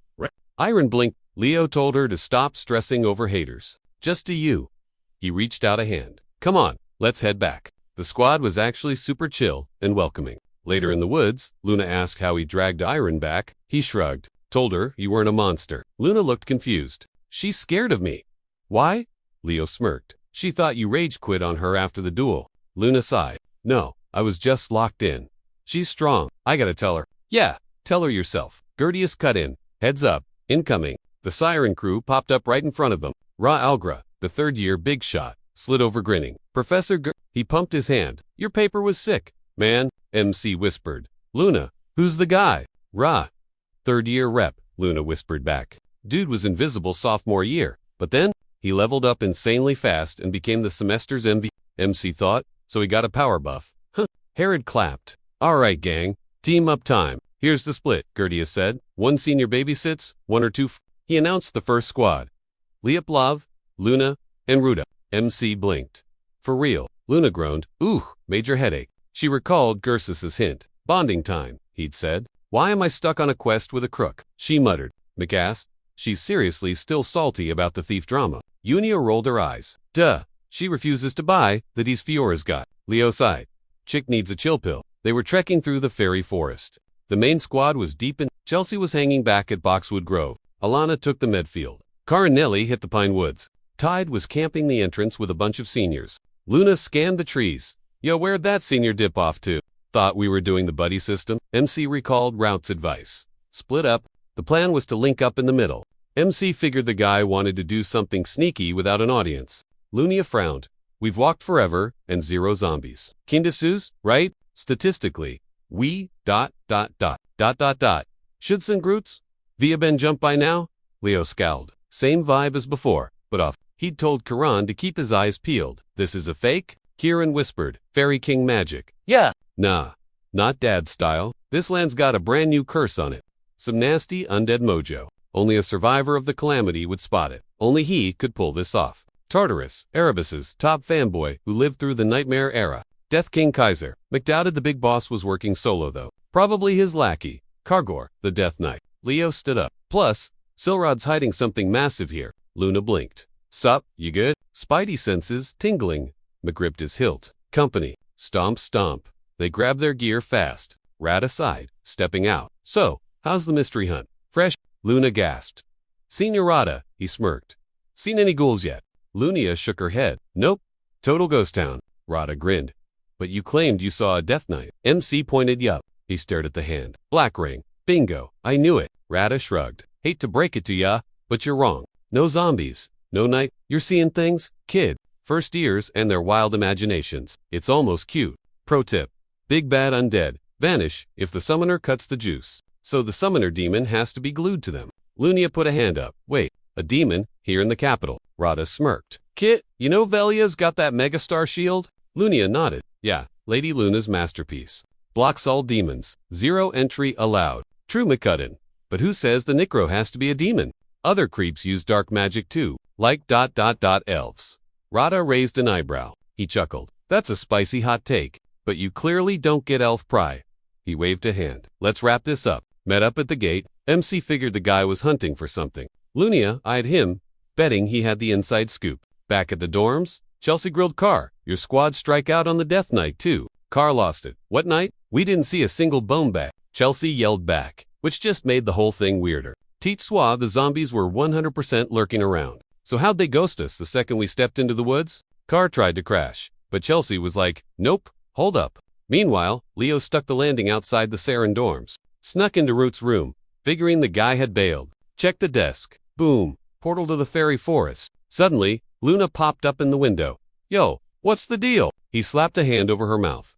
Iron blinked. Leo told her to stop stressing over haters. Just to you. He reached out a hand. Come on, let's head back. The squad was actually super chill and welcoming. Later in the woods, Luna asked how he dragged Iron back. He shrugged. Told her you weren't a monster. Luna looked confused. She's scared of me. Why? Leo smirked. She thought you rage quit on her after the duel. Luna sighed. No, I was just locked in. She's strong. I gotta tell her. Yeah, tell her yourself. Gertius cut in. Heads up. Incoming. The Siren crew popped up right in front of them. Ra Algra, the third-year big shot, slid over grinning. Professor He pumped his hand. Your paper was sick. Man, MC whispered. Luna, who's the guy? Ra. Third-year rep, Luna whispered back. Dude was invisible sophomore year, but then he leveled up insanely fast and became the semester's MVP. MC thought, so he got a power buff. Huh. Herod clapped. All right, gang. Team up time. Here's the split, Gertius said. One senior babysits, one or two. He announced the first squad. Lieplav, Luna, and Ruda. MC blinked. For real. Luna groaned. Ooh, major headache. She recalled Gersus's hint. Bonding time, he'd said. Why am I stuck on a quest with a crook? She muttered. Mick asked. She's seriously still salty about the thief drama. Unia rolled her eyes. Duh. She refuses to buy that he's Fiora's got. Leo sighed. Chick needs a chill pill. They were trekking through the fairy forest. The main squad was deep in. Chelsea was hanging back at Boxwood Grove. Alana took the Medfield. Car and Nellie hit the Pine Woods. Tide was camping the entrance with a bunch of seniors. Luna scanned the trees. Yo, where'd that senior dip off to? Thought we were doing the buddy system? MC recalled Rout's advice. Split up. The plan was to link up in the middle. MC figured the guy wanted to do something sneaky without an audience. Lunia frowned. We've walked forever and zero zombies. Kindesus, right? Statistically. We... Schutz and Groots? Via been jumped by now? Leo scowled. Same vibe as before, but off. He'd told Kiran to keep his eyes peeled. This is a fake? Kiran whispered. Fairy King magic. Yeah. Nah, not dad style. This land's got a brand new curse on it. Some nasty undead mojo. Only a survivor of the calamity would spot it. Only he could pull this off. Tartarus, Erebus's top fanboy who lived through the Nightmare era. Death King Kaiser. McDoubted the big boss was working solo though. Probably his lackey. Kargor, the Death Knight. Leo stood up. Plus, Silrod's hiding something massive here. Luna blinked. Sup, you good? Spidey senses tingling. McGripped his hilt. Company. Stomp stomp. They grabbed their gear fast. Rat aside, stepping out. So, how's the mystery hunt? Fresh? Luna gasped. Senior Rada, he smirked. Seen any ghouls yet? Lunia shook her head. Nope. Total ghost town. Rada grinned. But you claimed you saw a Death Knight. MC pointed yup. He stared at the hand. Black ring. Bingo. I knew it. Rada shrugged. Hate to break it to ya, but you're wrong. No zombies. No night. You're seeing things, kid. First ears and their wild imaginations. It's almost cute. Pro tip. Big bad undead. Vanish if the summoner cuts the juice. So the summoner demon has to be glued to them. Lunia put a hand up. Wait, a demon here in the capital. Rada smirked. Kit, you know Velia's got that megastar shield? Lunia nodded. Yeah, Lady Luna's masterpiece. Blocks all demons. 0 entry allowed. True McCudden. But who says the Necro has to be a demon? Other creeps use dark magic too, like ... elves. Rada raised an eyebrow. He chuckled. That's a spicy hot take, but you clearly don't get elf pride. He waved a hand. Let's wrap this up. Met up at the gate. MC figured the guy was hunting for something. Lunia eyed him, betting he had the inside scoop. Back at the dorms, Chelsea grilled Carr. Your squad strike out on the Death Knight too. Carr lost it. What night? We didn't see a single bone back. Chelsea yelled back, which just made the whole thing weirder. Teach Swa, the zombies were 100% lurking around. So how'd they ghost us the second we stepped into the woods? Carr tried to crash, but Chelsea was like, nope, hold up. Meanwhile, Leo stuck the landing outside the Saren dorms. Snuck into Root's room, figuring the guy had bailed. Checked the desk. Boom. Portal to the fairy forest. Suddenly, Luna popped up in the window. Yo, what's the deal? He slapped a hand over her mouth.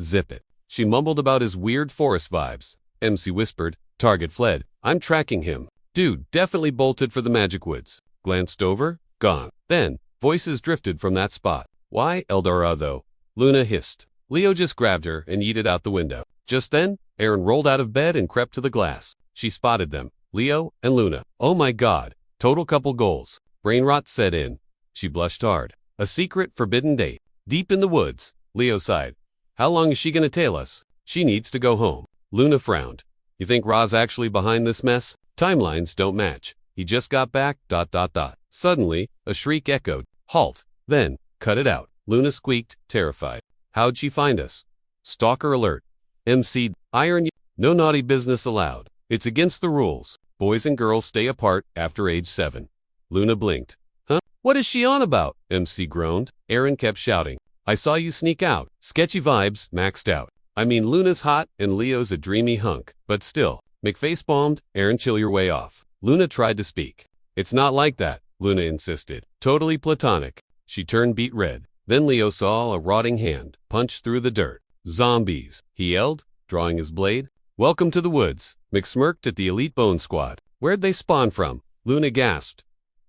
Zip it. She mumbled about his weird forest vibes. MC whispered. Target fled. I'm tracking him. Dude definitely bolted for the magic woods. Glanced over. Gone. Then, voices drifted from that spot. Why Eldora though? Luna hissed. Leo just grabbed her and yeeted out the window. Just then, Aaron rolled out of bed and crept to the glass. She spotted them. Leo and Luna. Oh my god. Total couple goals. Brain rot set in. She blushed hard. A secret forbidden date. Deep in the woods. Leo sighed. How long is she gonna tail us? She needs to go home. Luna frowned. You think Ra's actually behind this mess? Timelines don't match. He just got back, ... Suddenly, a shriek echoed. Halt. Then, cut it out. Luna squeaked, terrified. How'd she find us? Stalker alert. MC, iron. No naughty business allowed. It's against the rules. Boys and girls stay apart after age 7. Luna blinked. Huh? What is she on about? MC groaned. Aaron kept shouting. I saw you sneak out. Sketchy vibes, maxed out. I mean, Luna's hot and Leo's a dreamy hunk, but still. McFace bombed. Aaron, chill your way off. Luna tried to speak. It's not like that, Luna insisted. Totally platonic. She turned beet red. Then Leo saw a rotting hand punch through the dirt. Zombies, he yelled, drawing his blade. Welcome to the woods. Mick smirked at the elite bone squad. Where'd they spawn from? Luna gasped.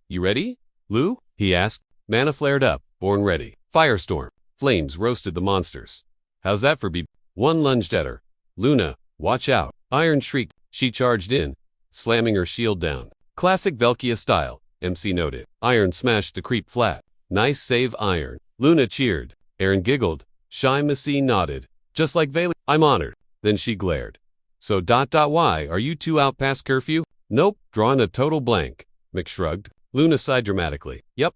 You ready, Lou? He asked. Mana flared up, born ready. Firestorm. Flames roasted the monsters. How's that for One lunged at her. Luna, watch out. Iron shrieked. She charged in, slamming her shield down. Classic Velkia style, MC noted. Iron smashed the creep flat. Nice save, Iron. Luna cheered. Aaron giggled. Shy Missy nodded. Just like Velia. I'm honored. Then she glared. So ... why, are you two out past curfew? Nope, drawing a total blank. Mick shrugged. Luna sighed dramatically. Yep.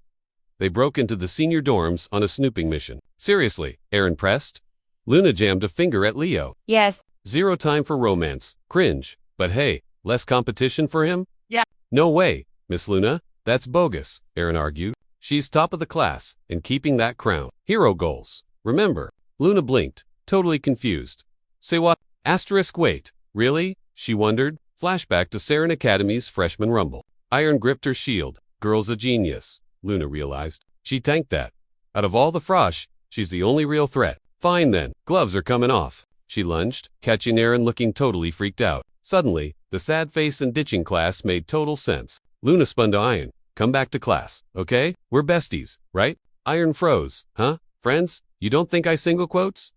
They broke into the senior dorms on a snooping mission. Seriously, Aaron pressed. Luna jammed a finger at Leo. Yes. 0 time for romance. Cringe. But hey, less competition for him? Yeah. No way, Miss Luna. That's bogus, Aaron argued. She's top of the class and keeping that crown. Hero goals. Remember. Luna blinked, totally confused. Say what? Asterisk wait. Really? She wondered. Flashback to Saren Academy's freshman rumble. Iron gripped her shield. Girl's a genius, Luna realized. She tanked that. Out of all the frosh, she's the only real threat. Fine then, gloves are coming off. She lunged, catching Aaron looking totally freaked out. Suddenly, the sad face and ditching class made total sense. Luna spun to Iron. come back to class, okay? We're besties, right? Iron froze, huh? Friends? You don't think I single quotes?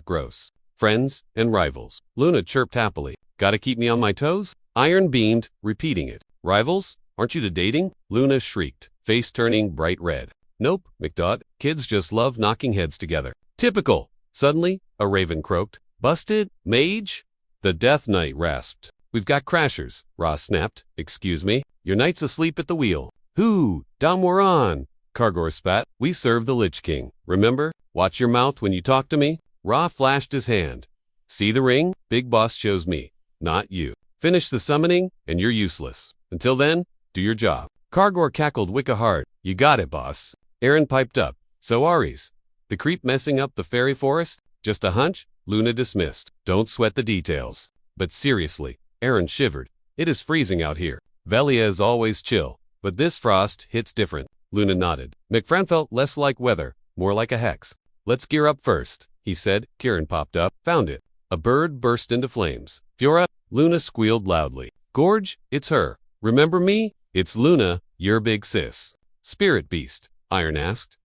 Gross. Friends and rivals. Luna chirped happily. Gotta keep me on my toes? Iron beamed, repeating it. Rivals? Aren't you to dating? Luna shrieked, face turning bright red. Nope, McDot. Kids just love knocking heads together. Typical. Suddenly, a raven croaked. Busted? Mage? The Death Knight rasped. We've got crashers, Ross snapped. Excuse me? Your knight's asleep at the wheel. Who? Damoran. Kargor spat. We serve the Lich King. Remember? Watch your mouth when you talk to me. Ra flashed his hand. See the ring? Big Boss chose me, not you. Finish the summoning, and you're useless. Until then, do your job. Kargor cackled wicca hard. You got it, boss. Aaron piped up. So Ares. The creep messing up the fairy forest? Just a hunch? Luna dismissed. Don't sweat the details. But seriously, Aaron shivered. It is freezing out here. Velia is always chill, but this frost hits different. Luna nodded. McFran felt less like weather, more like a hex. Let's gear up first, he said. Kieran popped up. Found it. A bird burst into flames. Fiora, Luna squealed loudly. Gorge, it's her. Remember me? It's Luna, your big sis. Spirit beast, Iron asked.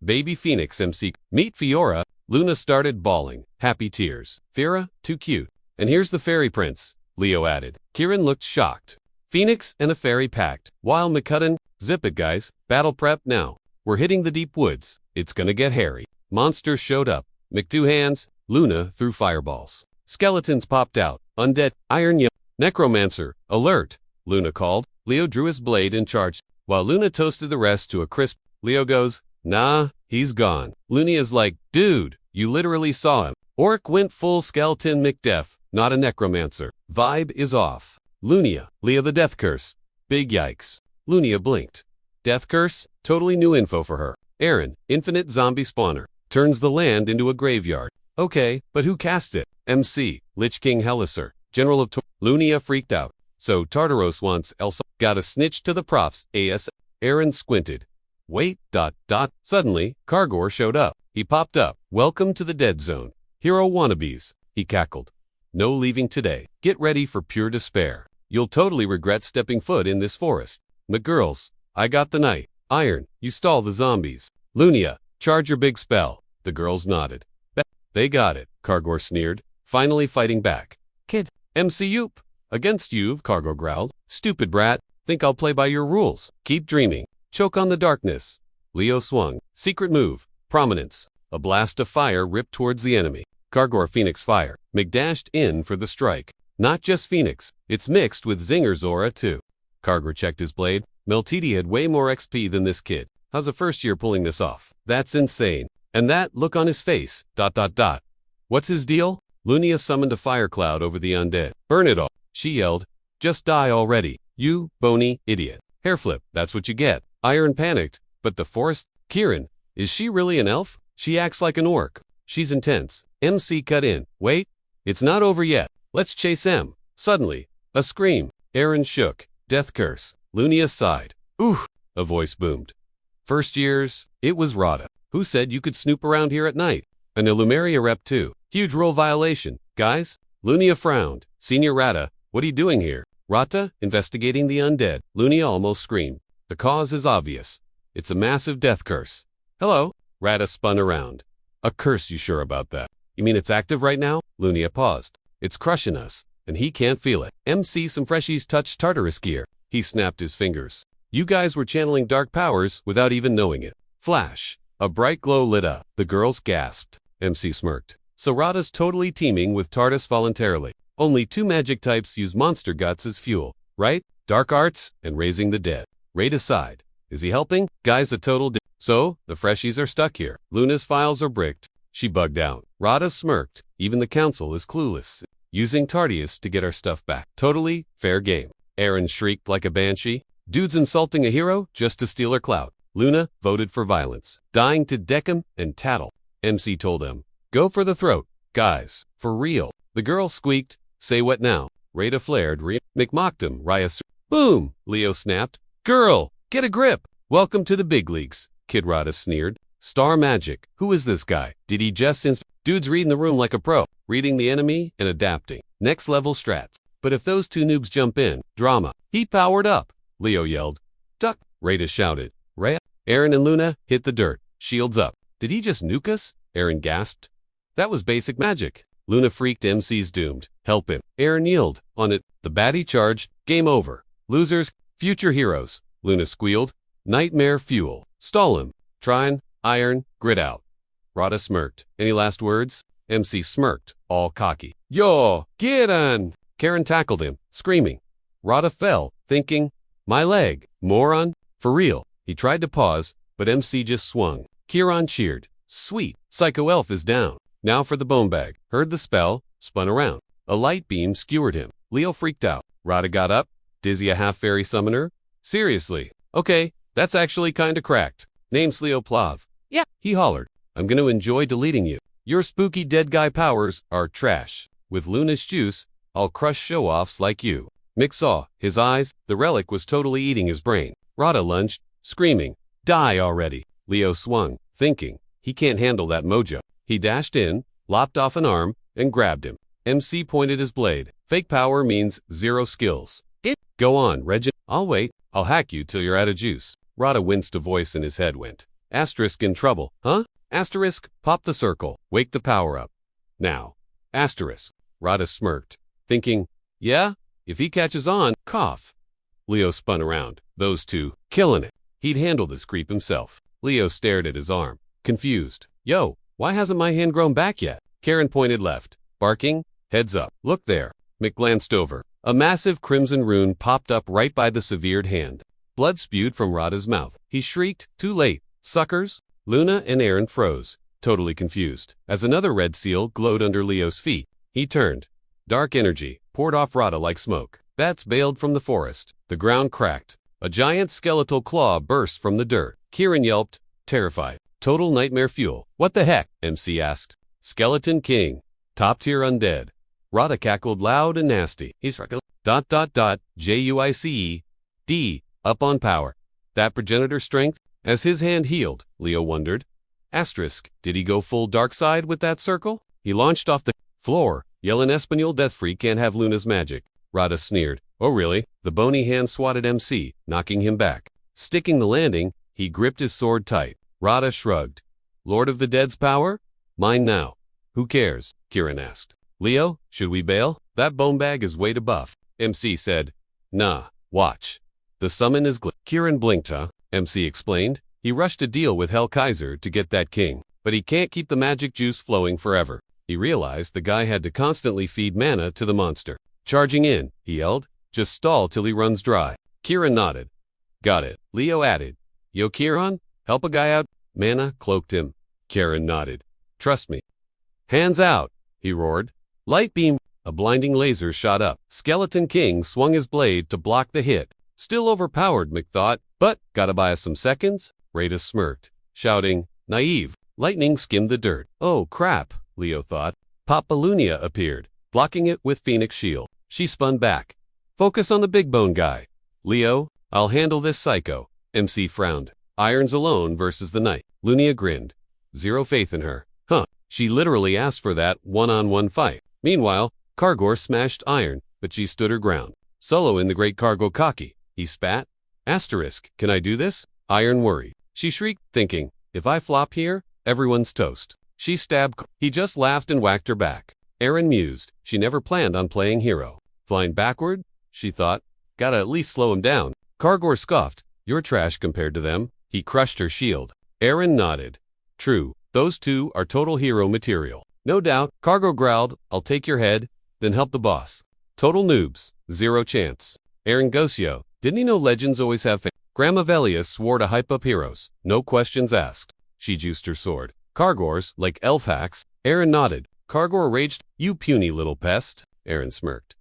Baby Phoenix MC. Meet Fiora. Luna started bawling. Happy tears. Fiora, too cute. And here's the fairy prince, Leo added. Kieran looked shocked. Phoenix and a fairy pact. While McCudden, zip it guys, battle prep now. We're hitting the deep woods. It's gonna get hairy. Monsters showed up. McTwo-hands, Luna threw fireballs. Skeletons popped out. Undead, Iron yelled. Necromancer, alert, Luna called. Leo drew his blade and charged. While Luna toasted the rest to a crisp, Leo goes, nah, he's gone. Lunia's like, dude, you literally saw him. Orc went full skeleton McDef, not a necromancer. Vibe is off. Lunia, Lea the Death Curse. Big yikes. Lunia blinked. Death Curse? Totally new info for her. Aaron, infinite zombie spawner. Turns the land into a graveyard. Okay, but who cast it? MC, Lich King Helliser, General of Lunia freaked out. So Tartaros wants Elsa. Got a snitch to the profs, AS. Aaron squinted. Wait, ... Suddenly, Kargor showed up. He popped up. Welcome to the dead zone. Hero wannabes, he cackled. No leaving today. Get ready for pure despair. You'll totally regret stepping foot in this forest. McGirls, I got the knight. Iron, you stall the zombies. Lunia, charge your big spell. The girls nodded. They got it, Kargor sneered, finally fighting back. Kid, MC Yoop. Against you, Kargor growled. Stupid brat, think I'll play by your rules. Keep dreaming. Choke on the darkness. Leo swung. Secret move. Prominence. A blast of fire ripped towards the enemy. Kargor Phoenix fire. McDashed in for the strike. Not just Phoenix, it's mixed with Zinger's aura too. Kargor checked his blade. Meltiti had way more XP than this kid. How's a first year pulling this off? That's insane. And that look on his face, ... What's his deal? Lunia summoned a fire cloud over the undead. Burn it all, she yelled. Just die already, you bony idiot. Hairflip, that's what you get. Iron panicked, but the forest? Kieran, is she really an elf? She acts like an orc. She's intense. MC cut in. Wait, it's not over yet. Let's chase M. Suddenly, a scream. Aaron shook. Death curse. Lunia sighed. Oof, a voice boomed. First years, it was Rada. Who said you could snoop around here at night? An Illumeria rep too. Huge role violation. Guys? Lunia frowned. Senior Rata, what are you doing here? Rata, investigating the undead. Lunia almost screamed. The cause is obvious. It's a massive death curse. Hello? Rata spun around. A curse, you sure about that? You mean it's active right now? Lunia paused. It's crushing us, and he can't feel it. MC some freshies touched Tartarus gear. He snapped his fingers. You guys were channeling dark powers without even knowing it. Flash. A bright glow lit up. The girls gasped. MC smirked. So Rada's totally teaming with Tartarus voluntarily. Only two magic types use monster guts as fuel, right? Dark arts and raising the dead. Raid aside. Is he helping? Guy's a total So, the freshies are stuck here. Luna's files are bricked. She bugged out. Rada smirked. Even the council is clueless. Using Tartarus to get our stuff back. Totally fair game. Aaron shrieked like a banshee. Dude's insulting a hero just to steal her clout. Luna voted for violence. Dying to deck him and tattle. MC told him. Go for the throat. Guys, for real. The girl squeaked. Say what now? Rada flared. McMocked him. Raya. Boom! Leo snapped. Girl, get a grip. Welcome to the big leagues. Kid Rada sneered. Star magic. Who is this guy? Did he just Dude's reading the room like a pro. Reading the enemy and adapting. Next level strats. But if those two noobs jump in, drama. He powered up. Leo yelled. Rada shouted. Rhea. Aaron and Luna hit the dirt. Shields up. Did he just nuke us? Aaron gasped. That was basic magic. Luna freaked. MC's doomed. Help him. Aaron yelled. On it. The baddie charged. Game over. Losers. Future heroes. Luna squealed. Nightmare fuel. Stall him. Trine. Iron. Grit out. Rada smirked. Any last words? MC smirked, all cocky. Yo, get on! Karen tackled him, screaming. Rada fell, thinking, my leg, moron. For real. He tried to pause, but MC just swung. Kieran cheered. Sweet, Psycho Elf is down. Now for the bone bag. Heard the spell, spun around. A light beam skewered him. Leo freaked out. Rada got up. Dizzy a half-fairy summoner? Seriously. Okay, that's actually kinda cracked. Name's Leo Plav. Yeah, he hollered. I'm gonna enjoy deleting you. Your spooky dead guy powers are trash. With Luna's juice, I'll crush show-offs like you. Mick saw, his eyes, the relic was totally eating his brain. Rada lunged, screaming, die already. Leo swung, thinking, he can't handle that mojo. He dashed in, lopped off an arm, and grabbed him. MC pointed his blade. Fake power means zero skills. Go on, Regin. I'll wait. I'll hack you till you're out of juice. Rada winced. A voice in his head went. Asterisk in trouble, huh? Asterisk, pop the circle, wake the power up. Now. Asterisk. Rada smirked, thinking, yeah, if he catches on, cough. Leo spun around. Those two, killing it. He'd handle this creep himself. Leo stared at his arm, confused. Yo, why hasn't my hand grown back yet? Karen pointed left, barking, heads up. Look there. Mick glanced over. A massive crimson rune popped up right by the severed hand. Blood spewed from Rada's mouth. He shrieked, too late. Suckers? Luna and Aaron froze, totally confused, as another red seal glowed under Leo's feet. He turned. Dark energy poured off Rada like smoke. Bats bailed from the forest. The ground cracked. A giant skeletal claw burst from the dirt. Kieran yelped, terrified. Total nightmare fuel. What the heck? MC asked. Skeleton King. Top tier undead. Rada cackled loud and nasty. He's JUICE. D. Up on power. That progenitor strength? As his hand healed, Leo wondered. Asterisk, did he go full dark side with that circle? He launched off the floor, yelling Espanol Deathfree can't have Luna's magic. Rada sneered. Oh really? The bony hand swatted MC, knocking him back. Sticking the landing, he gripped his sword tight. Rada shrugged. Lord of the Dead's power? Mine now. Who cares? Kieran asked. Leo, should we bail? That bone bag is way too buff. MC said. Nah, watch. The summon is Kieran blinked, huh? MC explained. He rushed a deal with Hell Kaiser to get that king, but he can't keep the magic juice flowing forever. He realized the guy had to constantly feed mana to the monster. Charging in, he yelled. Just stall till he runs dry. Kieran nodded. Got it. Leo added. Yo Kieran, help a guy out. Mana cloaked him. Kieran nodded. Trust me. Hands out, he roared. Light beam. A blinding laser shot up. Skeleton King swung his blade to block the hit. Still overpowered, Mick thought, but gotta buy us some seconds? Rada smirked, shouting, naive. Lightning skimmed the dirt. Oh crap, Leo thought. Papalunia appeared, blocking it with Phoenix Shield. She spun back. Focus on the big bone guy. Leo, I'll handle this psycho. MC frowned. Irons alone versus the knight. Lunia grinned. Zero faith in her. Huh, she literally asked for that one-on-one fight. Meanwhile, Kargor smashed Iron, but she stood her ground. Solo in the great cargo cocky. He spat. Asterisk, can I do this? Iron worried. She shrieked, thinking, if I flop here, everyone's toast. She stabbed. He just laughed and whacked her back. Aaron mused. She never planned on playing hero. Flying backward? She thought. Gotta at least slow him down. Kargor scoffed. You're trash compared to them. He crushed her shield. Aaron nodded. True, those two are total hero material. No doubt. Kargor growled, I'll take your head, then help the boss. Total noobs. Zero chance. Aaron Gosio. Didn't he know legends always have fans? Grandma Velia swore to hype up heroes. No questions asked. She juiced her sword. Kargor's, like elf hacks. Aaron nodded. Kargor raged. You puny little pest. Aaron smirked.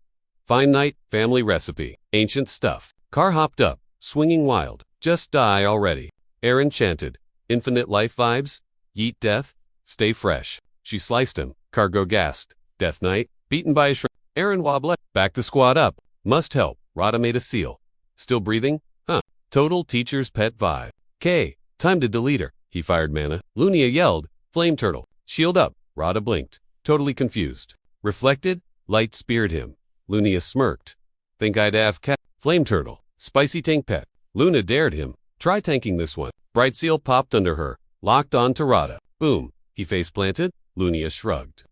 Fine night, family recipe. Ancient stuff. Kar hopped up, swinging wild. Just die already. Aaron chanted. Infinite life vibes? Yeet death? Stay fresh. She sliced him. Kargor gasped. Death Knight? Beaten by a shrimp. Aaron wobbled. Back the squad up. Must help. Rada made a seal. Still breathing? Huh. Total teacher's pet vibe. K. Time to delete her. He fired mana. Lunia yelled. Flame turtle. Shield up. Rada blinked. Totally confused. Reflected. Light speared him. Lunia smirked. Think I'd have cat. Flame turtle. Spicy tank pet. Luna dared him. Try tanking this one. Bright Seal popped under her, locked on to Rada. Boom. He face planted. Lunia shrugged.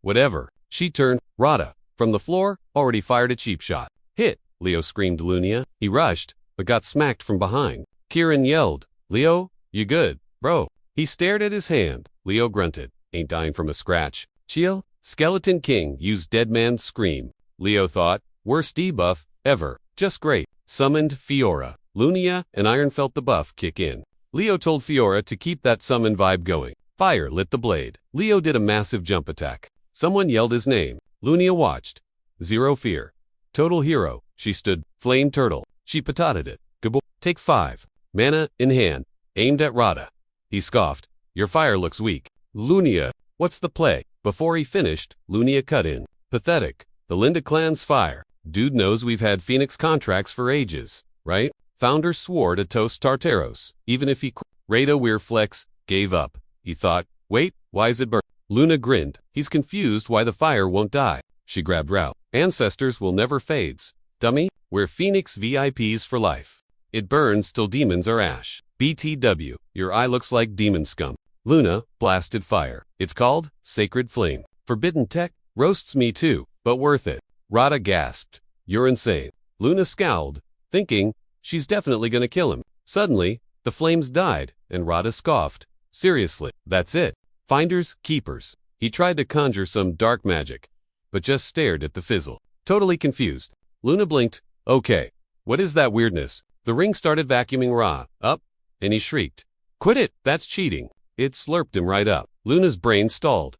Whatever. She turned. Rada, from the floor, already fired a cheap shot. Hit, Leo screamed Lunia. He rushed, but got smacked from behind. Kieran yelled, Leo, you good, bro? He stared at his hand. Leo grunted. Ain't dying from a scratch. Chill. Skeleton King used Dead Man's Scream. Leo thought, worst debuff ever. Just great. Summoned Fiora. Lunia and Iron felt the buff kick in. Leo told Fiora to keep that summon vibe going. Fire lit the blade. Leo did a massive jump attack. Someone yelled his name. Lunia watched. Zero fear. Total hero. She stood. Flame turtle. She patated it. Gabo. Take 5. Mana in hand. Aimed at Rada. He scoffed. Your fire looks weak. Lunia, what's the play? Before he finished, Lunia cut in. Pathetic. The Linda clan's fire. Dude knows we've had Phoenix contracts for ages, right? Founder swore to toast Tartaros, even if he Rada Weir Flex gave up. He thought, wait, why is it burn? Luna grinned. He's confused why the fire won't die. She grabbed Route. Ancestors will never fades. Dummy, we're Phoenix VIPs for life. It burns till demons are ash. BTW, your eye looks like demon scum. Luna blasted fire. It's called Sacred Flame. Forbidden tech, roasts me too, but worth it. Rada gasped. You're insane. Luna scowled, thinking, she's definitely gonna kill him. Suddenly, the flames died, and Rada scoffed. Seriously, that's it. Finders, keepers. He tried to conjure some dark magic, but just stared at the fizzle. Totally confused. Luna blinked. Okay, what is that weirdness? The ring started vacuuming Ra up, and he shrieked. Quit it, that's cheating. It slurped him right up. Luna's brain stalled.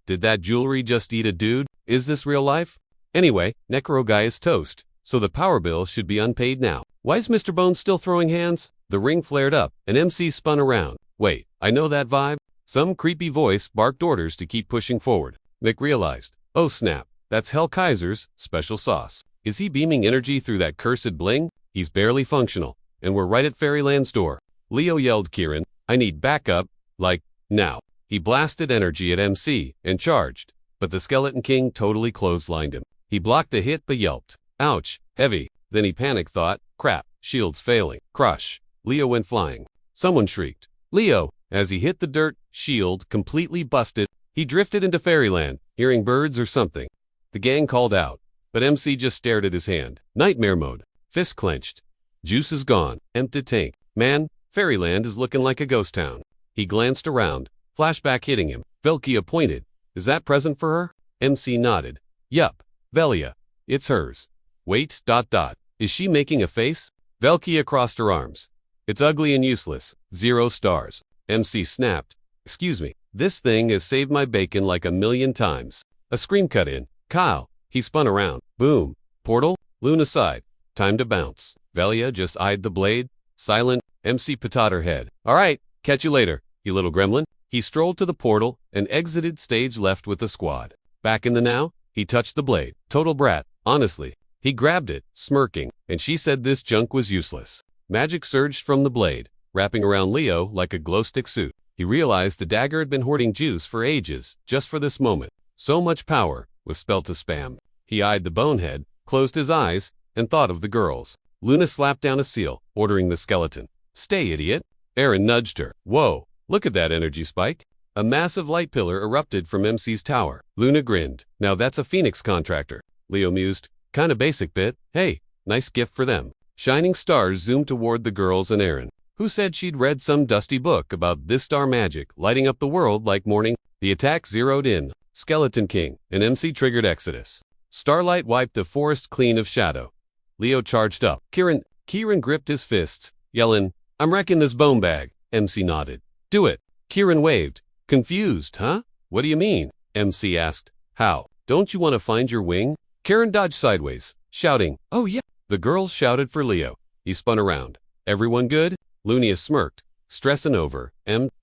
Did that jewelry just eat a dude? Is this real life? Anyway, Necro Guy is toast, so the power bill should be unpaid now. Why is Mr. Bones still throwing hands? The ring flared up, and MC spun around. Wait, I know that vibe? Some creepy voice barked orders to keep pushing forward. Mick realized. Oh snap, that's Hell Kaiser's special sauce. Is he beaming energy through that cursed bling? He's barely functional, and we're right at Fairyland's door. Leo yelled Kieran, I need backup, like, now. He blasted energy at MC and charged, but the Skeleton King totally clotheslined him. He blocked a hit but yelped. Ouch, heavy. Then he panicked thought, crap, shield's failing. Crush. Leo went flying. Someone shrieked. Leo, as he hit the dirt, shield completely busted. He drifted into Fairyland, hearing birds or something. The gang called out, but MC just stared at his hand. Nightmare mode. Fist clenched. Juice is gone. Empty tank. Man, Fairyland is looking like a ghost town. He glanced around. Flashback hitting him. Velkia pointed. Is that present for her? MC nodded. Yup. Velia. It's hers. Wait, ... Is she making a face? Velkia crossed her arms. It's ugly and useless. 0 stars. MC snapped. Excuse me. This thing has saved my bacon like a million times. A scream cut in. Kyle. He spun around. Boom. Portal. Luna sighed. Time to bounce. Velia just eyed the blade. Silent. MC patat her head. Alright, catch you later, you little gremlin. He strolled to the portal and exited stage left with the squad. Back in the now, he touched the blade. Total brat, honestly. He grabbed it, smirking, and she said this junk was useless. Magic surged from the blade, wrapping around Leo like a glow-stick suit. He realized the dagger had been hoarding juice for ages, just for this moment. So much power was spelt to spam. He eyed the bonehead, closed his eyes, and thought of the girls. Luna slapped down a seal, ordering the skeleton. Stay, idiot. Aaron nudged her. Whoa, look at that energy spike. A massive light pillar erupted from MC's tower. Luna grinned. Now that's a Phoenix contractor. Leo mused. Kinda basic bit. Hey, nice gift for them. Shining stars zoomed toward the girls and Aaron, who said she'd read some dusty book about this star magic lighting up the world like morning. The attack zeroed in. Skeleton King, and MC triggered Exodus. Starlight wiped the forest clean of shadow. Leo charged up. Kieran gripped his fists, yelling, I'm wrecking this bone bag. MC nodded. Do it. Kieran waved. Confused, huh? What do you mean? MC asked. How? Don't you want to find your wing? Kieran dodged sideways, shouting, oh yeah. The girls shouted for Leo. He spun around. Everyone good? Lunia smirked, stressing over.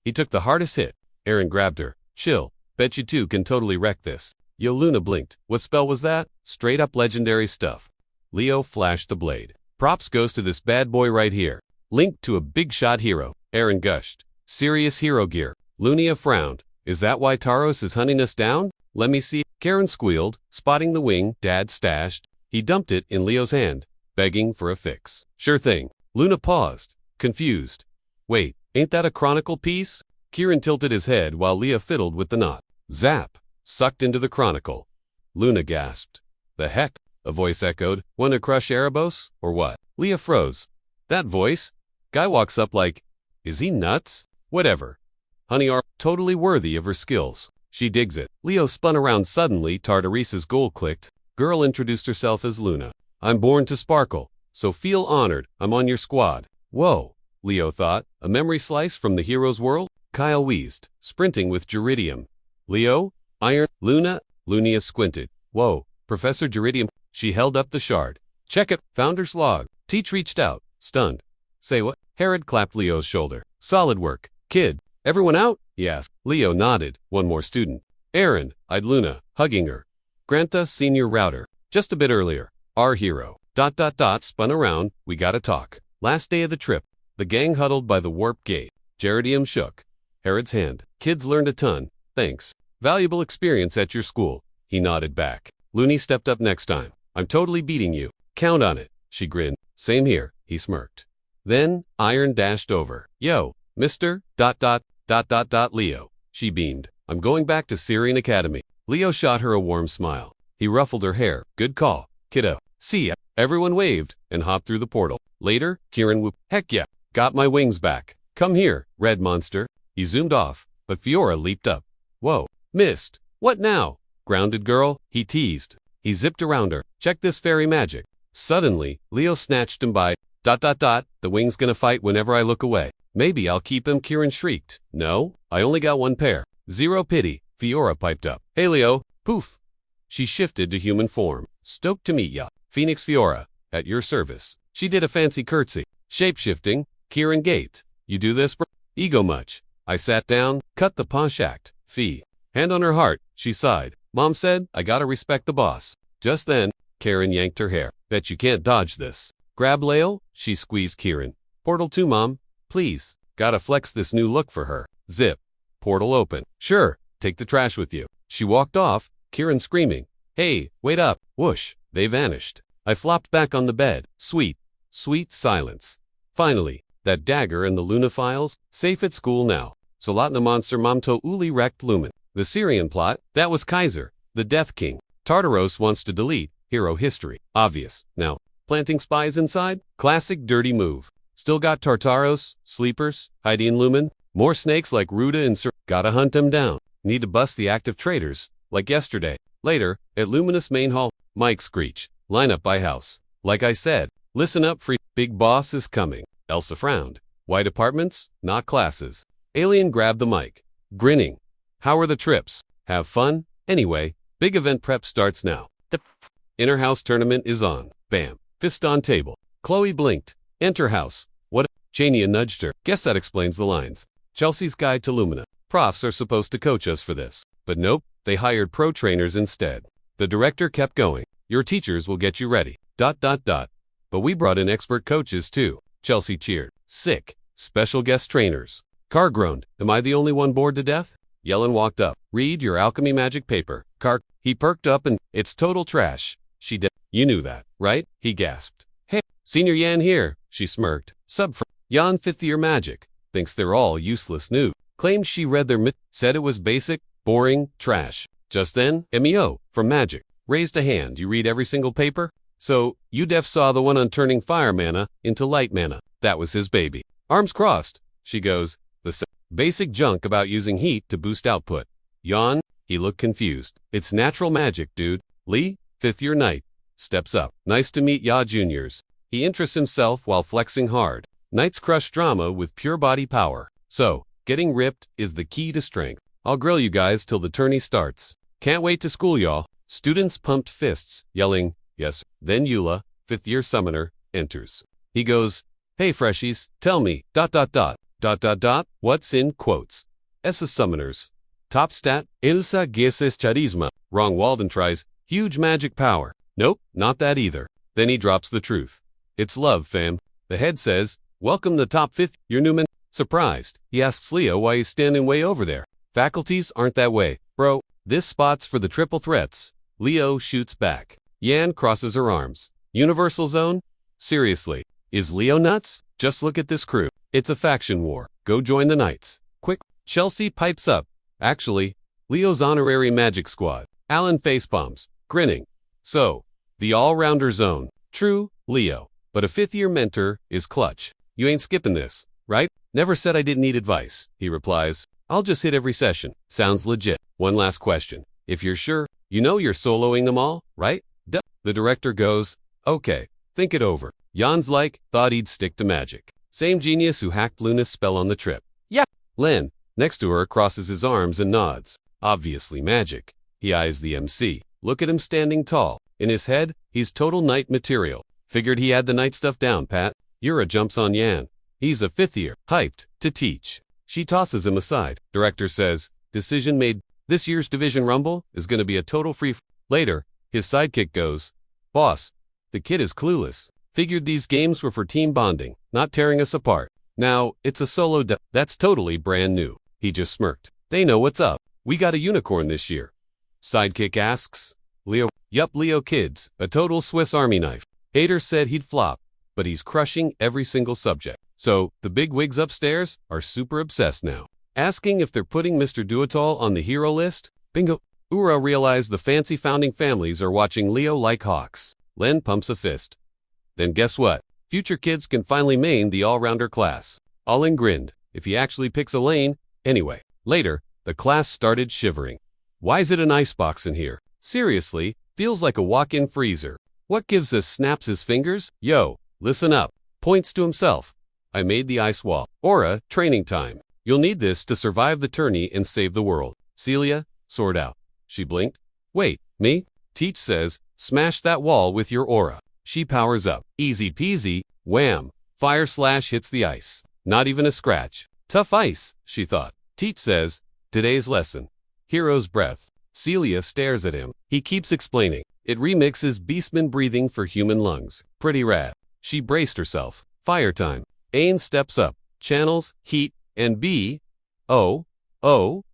He took the hardest hit. Aaron grabbed her. Chill. Bet you two can totally wreck this. Yo, Luna blinked. What spell was that? Straight up legendary stuff. Leo flashed the blade. Props goes to this bad boy right here. Linked to a big shot hero. Aaron gushed. Serious hero gear. Lunia frowned. Is that why Taros is hunting us down? Let me see. Karen squealed, spotting the wing Dad stashed. He dumped it in Leo's hand, begging for a fix. Sure thing. Luna paused. confused. Wait, ain't that a chronicle piece? Kieran tilted his head while Leah fiddled with the knot. Zap! Sucked into the chronicle. Luna gasped. The heck? A voice echoed. Wanna crush Erebos, or what? Leah froze. That voice? Guy walks up like, is he nuts? Whatever. Honey are totally worthy of her skills. She digs it. Leo spun around suddenly. Tartarese's goal clicked. Girl introduced herself as Luna. I'm born to sparkle, so feel honored. I'm on your squad. Whoa, Leo thought. A memory slice from the hero's world? Kyle wheezed, sprinting with Geridium. Leo? Iron? Luna? Lunia squinted. Whoa, Professor Geridium. She held up the shard. Check it. Founder's log. Teach reached out, stunned. Say what? Herod clapped Leo's shoulder. Solid work, kid. Everyone out? He asked. Leo nodded. One more student. Aaron, eyed Luna, hugging her. Granta, senior router. Just a bit earlier. Our hero. ... spun around. We gotta talk. Last day of the trip. The gang huddled by the warp gate. Geridium shook Herod's hand. Kids learned a ton. Thanks. Valuable experience at your school. He nodded back. Looney stepped up next time. I'm totally beating you. Count on it. She grinned. Same here. He smirked. Then, Iron dashed over. Yo, Mr. ... Leo. She beamed. I'm going back to Syrian Academy. Leo shot her a warm smile. He ruffled her hair. Good call, kiddo. See ya. Everyone waved and hopped through the portal. Later, Kieran whooped. Heck yeah. Got my wings back. Come here, red monster. He zoomed off, but Fiora leaped up. Whoa, missed. What now? Grounded girl, he teased. He zipped around her. Check this fairy magic. Suddenly, Leo snatched him by ... The wing's gonna fight whenever I look away. Maybe I'll keep him, Kieran shrieked. No, I only got one pair. Zero pity, Fiora piped up. Hey Leo, poof. She shifted to human form. Stoked to meet ya. Phoenix Fiora, at your service. She did a fancy curtsy. Shape-shifting, Kieran gaped. You do this, bro? Ego much. I sat down, cut the posh act. Fee. Hand on her heart, she sighed. Mom said, I gotta respect the boss. Just then, Karen yanked her hair. Bet you can't dodge this. Grab Leo, she squeezed Kieran. Portal 2, Mom. Please. Gotta flex this new look for her. Zip. Portal open. Sure. Take the trash with you. She walked off, Kieran screaming. Hey, wait up. Whoosh. They vanished. I flopped back on the bed. Sweet. Sweet silence. Finally, that dagger and the Luna files, safe at school now. Solatna monster Mamto Uli wrecked Lumen. The Syrian plot, that was Kaiser, the Death King. Tartaros wants to delete hero history. Obvious. Now, planting spies inside? Classic dirty move. Still got Tartaros, sleepers, hiding in Lumen. More snakes like Ruda and Sir. Gotta hunt them down. Need to bust the active traitors, like yesterday. Later, at Luminous Main Hall, Mike screech. Line up by house. Like I said, listen up, free. Big boss is coming. Elsa frowned. White apartments, not classes. Alien grabbed the mic, grinning. How are the trips? Have fun? Anyway, big event prep starts now. The inner-house tournament is on. Bam. Fist on table. Chloe blinked. Enter house. What? Chania nudged her. Guess that explains the lines. Chelsea's Guide to Lumina. Profs are supposed to coach us for this. But nope, they hired pro trainers instead. The director kept going. Your teachers will get you ready. ... But we brought in expert coaches too. Chelsea cheered. Sick. Special guest trainers. Carr groaned. Am I the only one bored to death? Yellen walked up. Read your alchemy magic paper. Carr. He perked up and, it's total trash. She did. You knew that, right? He gasped. Hey, Senior Yan here. She smirked. Sub for Yan 5th year magic. Thinks they're all useless noob. Claimed she read their said it was basic, boring, trash. Just then, MEO, from magic, raised a hand. You read every single paper? So, you def saw the one on turning fire mana into light mana. That was his baby. Arms crossed. She goes, the basic junk about using heat to boost output. Yawn. He looked confused. It's natural magic, dude. Lee, 5th year knight, steps up. Nice to meet ya juniors. He interests himself while flexing hard. Knights crush drama with pure body power. So, getting ripped is the key to strength. I'll grill you guys till the tourney starts. Can't wait to school, y'all. Students pumped fists, yelling, yes. Then Eula, 5th year summoner, enters. He goes, hey freshies, tell me, ... What's in quotes? Essa summoners. Top stat, Ilsa Geses Charisma. Wrong. Walden tries, huge magic power. Nope, not that either. Then he drops the truth. It's love, fam. The head says, welcome the top 5th year Newman. Surprised, he asks Leo why he's standing way over there. Faculties aren't that way, bro. This spot's for the triple threats. Leo shoots back. Yan crosses her arms. Universal zone? Seriously, is Leo nuts? Just look at this crew. It's a faction war. Go join the knights. Quick. Chelsea pipes up. Actually, Leo's honorary magic squad. Alan facepalms, grinning. So, the all-rounder zone. True, Leo. But a fifth-year mentor is clutch. You ain't skipping this, right? Never said I didn't need advice, he replies. I'll just hit every session. Sounds legit. One last question. If you're sure, you know you're soloing them all, right? Duh. The director goes, okay, think it over. Jan's like, thought he'd stick to magic. Same genius who hacked Luna's spell on the trip. Yeah. Len, next to her, crosses his arms and nods. Obviously magic. He eyes the MC. Look at him standing tall. In his head, he's total knight material. Figured he had the knight stuff down, Pat. Yura jumps on Yan. He's a fifth year, hyped, to teach. She tosses him aside. Director says, decision made. This year's Division Rumble is going to be a total free. Later, his sidekick goes, boss, the kid is clueless. Figured these games were for team bonding, not tearing us apart. Now, it's a solo that's totally brand new. He just smirked. They know what's up. We got a unicorn this year. Sidekick asks, Leo. Yup, Leo kids, a total Swiss Army knife. Hater said he'd flop, but he's crushing every single subject. So, the big wigs upstairs are super obsessed now. Asking if they're putting Mr. Duotol on the hero list? Bingo. Ura realized the fancy founding families are watching Leo like hawks. Len pumps a fist. Then guess what? Future kids can finally main the all-rounder class. Allen grinned, if he actually picks a lane. Anyway, later, the class started shivering. Why is it an icebox in here? Seriously, feels like a walk-in freezer. What gives us snaps his fingers? Yo, listen up. Points to himself. I made the ice wall. Aura, training time. You'll need this to survive the tourney and save the world. Celia, sword out. She blinked. Wait, me? Teach says, smash that wall with your aura. She powers up. Easy peasy. Wham. Fire slash hits the ice. Not even a scratch. Tough ice, she thought. Teach says, today's lesson. Hero's breath. Celia stares at him. He keeps explaining. It remixes beastman breathing for human lungs. Pretty rad. She braced herself. Fire time. Ain steps up. Channels, heat, and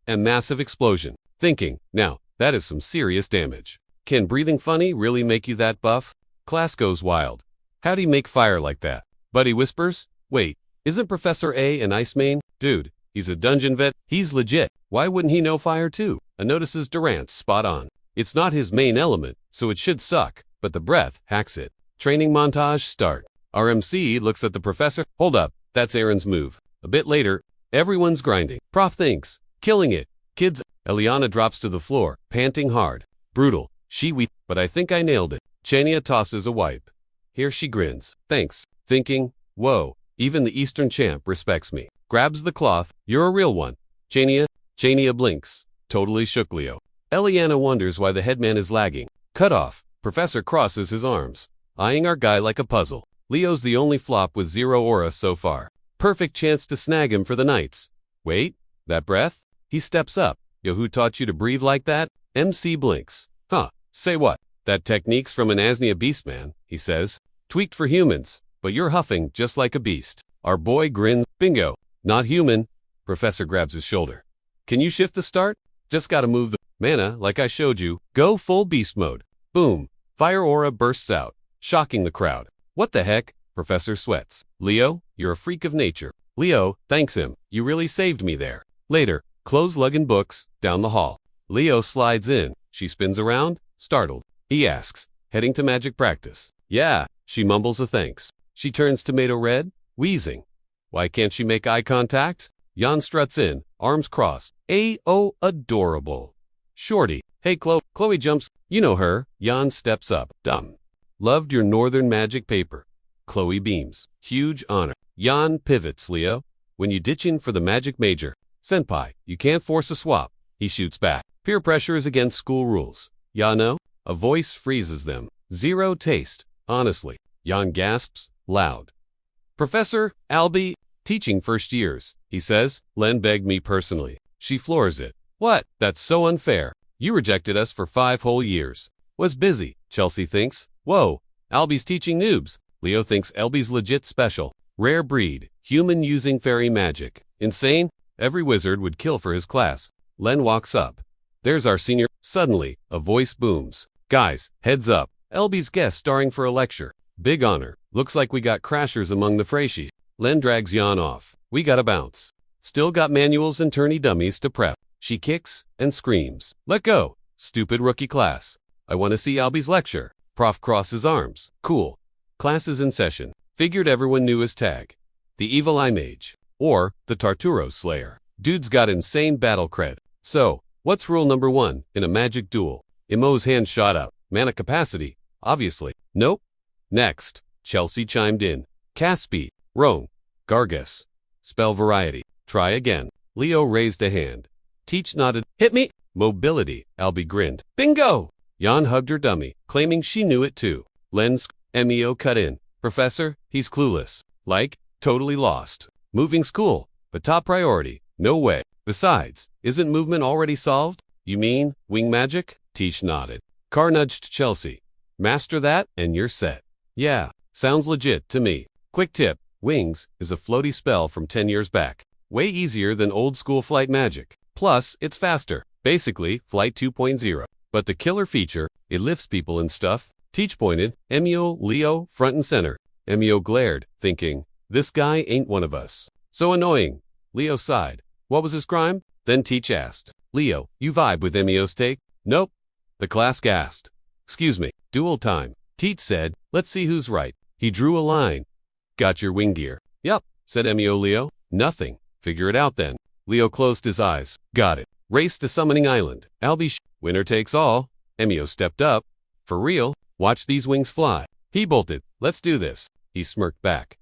and massive explosion. Thinking, now, that is some serious damage. Can breathing funny really make you that buff? Class goes wild. How'd he make fire like that? Buddy whispers, wait, isn't Professor A an ice main? Dude, he's a dungeon vet. He's legit. Why wouldn't he know fire too? Notices Durant's spot on. It's not his main element, so it should suck, but the breath hacks it. Training montage start. RMC looks at the professor. Hold up, that's Aaron's move. A bit later, everyone's grinding. Prof thinks, killing it. Kids, Eliana drops to the floor, panting hard. Brutal. But I think I nailed it. Chania tosses a wipe. Here she grins. Thanks. Thinking, whoa, even the Eastern champ respects me. Grabs the cloth. You're a real one. Chania blinks. Totally shook Leo. Eliana wonders why the headman is lagging. Cut off. Professor crosses his arms, eyeing our guy like a puzzle. Leo's the only flop with 0 aura so far. Perfect chance to snag him for the Knights. Wait, that breath? He steps up. Yo, who taught you to breathe like that? MC blinks. Huh, say what? That technique's from an Asnia beastman, he says. Tweaked for humans, but you're huffing just like a beast. Our boy grins. Bingo. Not human. Professor grabs his shoulder. Can you shift the start? Just gotta move the mana like I showed you. Go full beast mode. Boom. Fire aura bursts out, shocking the crowd. What the heck? Professor sweats. Leo, you're a freak of nature. Leo thanks him. You really saved me there. Later, clothes lugging books, down the hall. Leo slides in. She spins around, startled. He asks, heading to magic practice. Yeah, she mumbles a thanks. She turns tomato red, wheezing. Why can't she make eye contact? Jan struts in, arms crossed. Adorable. Shorty. Hey, Chloe. Chloe jumps. You know her. Jan steps up. Dumb. Loved your northern magic paper. Chloe beams. Huge honor. Jan pivots, Leo. When you ditch in for the magic major. Senpai, you can't force a swap. He shoots back. Peer pressure is against school rules. Ya know? A voice freezes them. 0 taste. Honestly. Jan gasps, loud. Professor, Albie, teaching first years, he says. Len begged me personally. She floors it. What? That's so unfair. You rejected us for 5 whole years. Was busy, Chelsea thinks. Whoa, Albie's teaching noobs. Leo thinks Albie's legit special. Rare breed, human using fairy magic. Insane? Every wizard would kill for his class. Len walks up. There's our senior. Suddenly, a voice booms. Guys, heads up. Albie's guest starring for a lecture. Big honor. Looks like we got crashers among the Freshie. Len drags Jan off. We gotta bounce. Still got manuals and tourney dummies to prep. She kicks and screams. Let go, stupid rookie class. I want to see Albie's lecture. Prof crosses arms. Cool. Class is in session. Figured everyone knew his tag. The Evil Eye Mage. Or the Tarturo Slayer. Dude's got insane battle cred. So, what's rule number 1 in a magic duel? Emo's hand shot up. Mana capacity. Obviously. Nope. Next. Chelsea chimed in. Cast speed. Wrong. Gargus. Spell variety. Try again. Leo raised a hand. Teach nodded. Hit me. Mobility. Albie grinned. Bingo! Jan hugged her dummy, claiming she knew it too. Len's Meo cut in. Professor, he's clueless. Like, totally lost. Moving's cool, but top priority. No way. Besides, isn't movement already solved? You mean, wing magic? Teach nodded. Carr nudged Chelsea. Master that, and you're set. Yeah, sounds legit to me. Quick tip, wings is a floaty spell from 10 years back. Way easier than old school flight magic. Plus, it's faster. Basically, Flight 2.0. But the killer feature, it lifts people and stuff. Teach pointed, Emio, Leo, front and center. Emio glared, thinking, this guy ain't one of us. So annoying. Leo sighed. What was his crime? Then Teach asked. Leo, you vibe with Emio's take? Nope. The class gasped. Excuse me, duel time. Teach said, let's see who's right. He drew a line. Got your wing gear? Yup, said Emio Leo. Nothing. Figure it out then. Leo closed his eyes. Got it. Race to Summoning Island. Albie winner takes all. Emio stepped up. For real? Watch these wings fly. He bolted. Let's do this. He smirked back.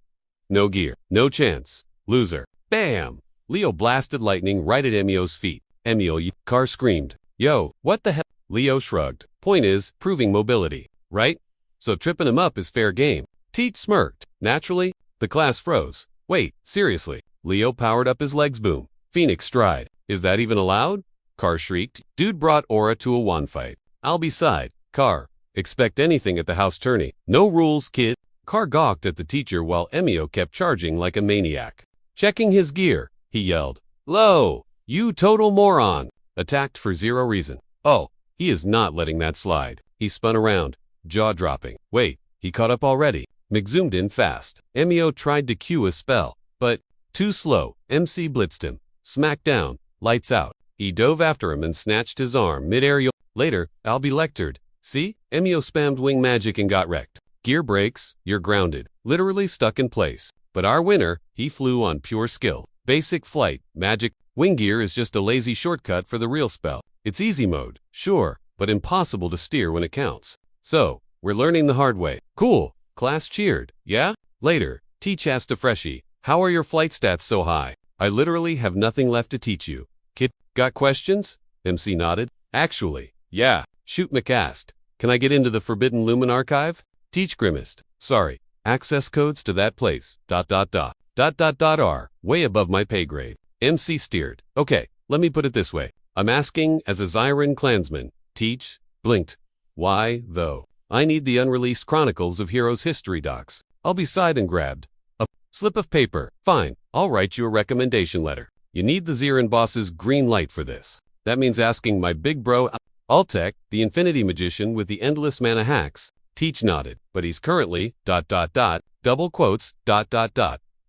No gear. No chance. Loser. Bam! Leo blasted lightning right at Emio's feet. Emio Carr screamed. Yo, what the hell? Leo shrugged. Point is, proving mobility. Right? So tripping him up is fair game. Teach smirked. Naturally, the class froze. Wait, seriously. Leo powered up his legs. Boom. Phoenix stride. Is that even allowed? Carr shrieked. Dude brought aura to a wand fight. Albie sighed. Carr, expect anything at the house tourney. No rules, kid. Carr gawked at the teacher while Emio kept charging like a maniac. Checking his gear, he yelled. Low, you total moron. Attacked for zero reason. Oh, he is not letting that slide. He spun around, jaw dropping. Wait, he caught up already. Mick zoomed in fast. Emio tried to cue a spell, but too slow. MC blitzed him. Smack down. Lights out. He dove after him and snatched his arm mid-air. Later, Albie lectured. See? Emio spammed wing magic and got wrecked. Gear breaks, you're grounded. Literally stuck in place. But our winner, he flew on pure skill. Basic flight, magic. Wing gear is just a lazy shortcut for the real spell. It's easy mode, sure, but impossible to steer when it counts. So, we're learning the hard way. Cool. Class cheered. Yeah? Later, Teach asked a freshie. How are your flight stats so high? I literally have nothing left to teach you. Kid, got questions? MC nodded. Actually, yeah. Shoot asked. Can I get into the Forbidden Lumen archive? Teach grimaced. Sorry. Access codes to that place. ... are way above my pay grade. MC steered. Okay, let me put it this way. I'm asking as a Zyran clansman. Teach blinked. Why, though? I need the unreleased Chronicles of Heroes history docs. Albie sighed and grabbed a slip of paper. Fine, I'll write you a recommendation letter. You need the Zyran boss's green light for this. That means asking my big bro, Altek, the Infinity Magician with the endless mana hacks. Teach nodded, but he's currently, ... double quotes, ...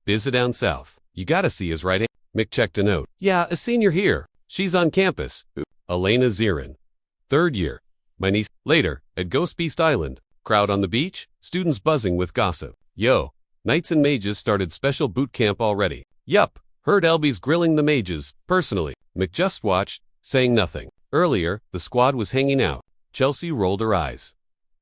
busy down south. You gotta see his right hand. Mick checked a note. Yeah, a senior here. She's on campus. Elena Zyran. 3rd year. My niece. Later, at Ghost Beast Island. Crowd on the beach, students buzzing with gossip. Yo, Knights and Mages started special boot camp already. Yup, heard Albie's grilling the mages, personally. Mick just watched, saying nothing. Earlier, the squad was hanging out. Chelsea rolled her eyes.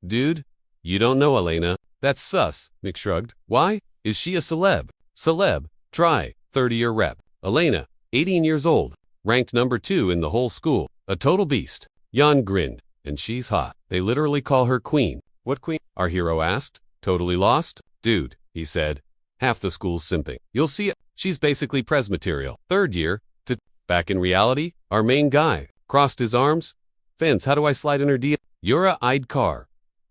Dude, you don't know Elena. That's sus, Mick shrugged. Why? Is she a celeb? Celeb, try, 30-year rep. Elena, 18 years old, ranked number 2 in the whole school. A total beast. Jan grinned, and she's hot. They literally call her queen. What queen? Our hero asked. Totally lost? Dude, he said. Half the school's simping. You'll see it. She's basically pres material. 3rd year, to back in reality, our main guy. Crossed his arms. Fence, how do I slide in her DM? Yura-eyed Carr.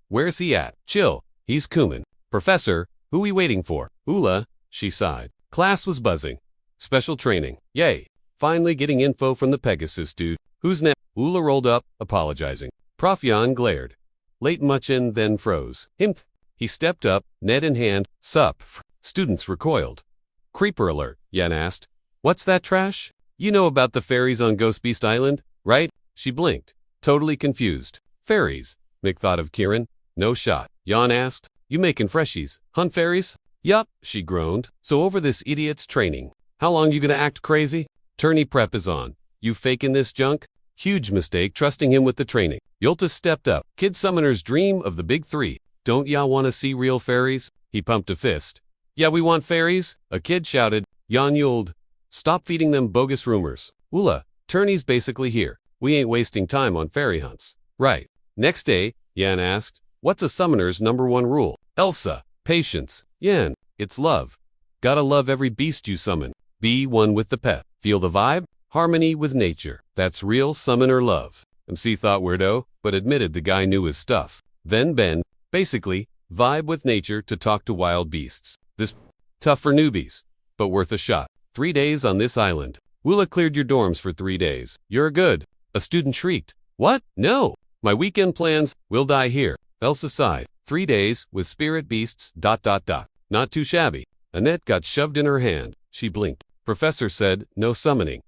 Where's he at? Chill. He's Kuman. Professor, who we waiting for? Ula, she sighed. Class was buzzing. Special training. Yay. Finally getting info from the Pegasus dude. Who's next? Ula rolled up, apologizing. Prof Jan glared. Late muchin' then froze. Him. He stepped up, net in hand. Sup. Students recoiled. Creeper alert, Yan asked. What's that trash? You know about the fairies on Ghost Beast Island, right? She blinked, totally confused. Fairies, Mick thought of Kieran. No shot. Yan asked. You making freshies, hunt fairies? Yup, she groaned. So over this idiot's training. How long you gonna act crazy? Tourney prep is on. You faking this junk? Huge mistake trusting him with the training. Yolta stepped up. Kid summoners dream of the big three. Don't ya want to see real fairies? He pumped a fist. Yeah, we want fairies, a kid shouted. Yan yelled. Stop feeding them bogus rumors. Ula, tourney's basically here. We ain't wasting time on fairy hunts. Right. Next day, Yan asked, what's a summoner's #1 rule? Elsa, patience. Yan, it's love. Gotta love every beast you summon. Be one with the pet. Feel the vibe? Harmony with nature. That's real summoner love. MC thought weirdo, but admitted the guy knew his stuff. Then Ben, basically, vibe with nature to talk to wild beasts. This tough for newbies, but worth a shot. 3 days on this island. Willa cleared your dorms for 3 days. You're good. A student shrieked. What? No. My weekend plans will die here. Elsa sighed. 3 days with spirit beasts. ... Not too shabby. Annette got shoved in her hand. She blinked. Professor said, no summoning.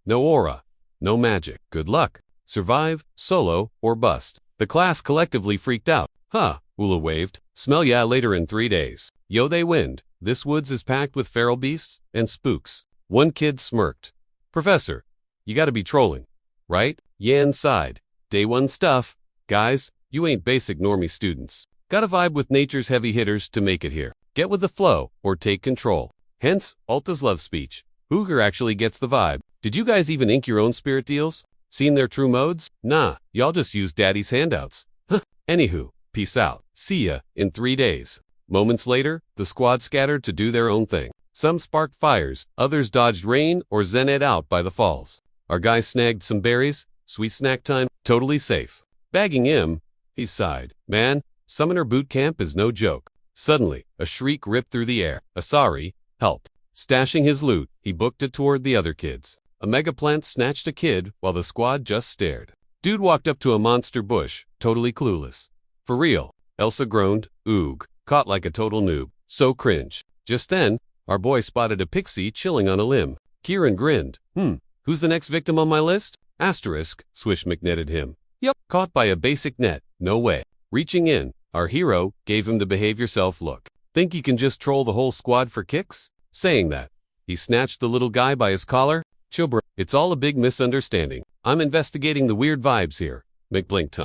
No aura. No magic. Good luck. Survive, solo, or bust. The class collectively freaked out. Huh, Ula waved. Smell ya later in 3 days. Yo, they wind. This woods is packed with feral beasts and spooks. One kid smirked. Professor, you gotta be trolling, right? Yan sighed. Day 1 stuff. Guys, you ain't basic normie students. Gotta vibe with nature's heavy hitters to make it here. Get with the flow, or take control. Hence, Alta's love speech. Hooger actually gets the vibe. Did you guys even ink your own spirit deals? Seen their true modes? Nah, y'all just use daddy's handouts. Huh. Anywho, peace out. See ya in 3 days. Moments later, the squad scattered to do their own thing. Some sparked fires, others dodged rain or zened out by the falls. Our guy snagged some berries, sweet snack time, totally safe. Bagging him, he sighed. Man, summoner boot camp is no joke. Suddenly, a shriek ripped through the air. Asari, help. Stashing his loot, he booked it toward the other kids. A mega plant snatched a kid while the squad just stared. Dude walked up to a monster bush, totally clueless. For real, Elsa groaned. Oog, caught like a total noob. So cringe. Just then, our boy spotted a pixie chilling on a limb. Kieran grinned. Who's the next victim on my list? Asterisk, Swish McNetted him. Yup, caught by a basic net. No way. Reaching in, our hero gave him the behave yourself look. Think you can just troll the whole squad for kicks? Saying that, he snatched the little guy by his collar. Chill bro, it's all a big misunderstanding. I'm investigating the weird vibes here. Mick blinked.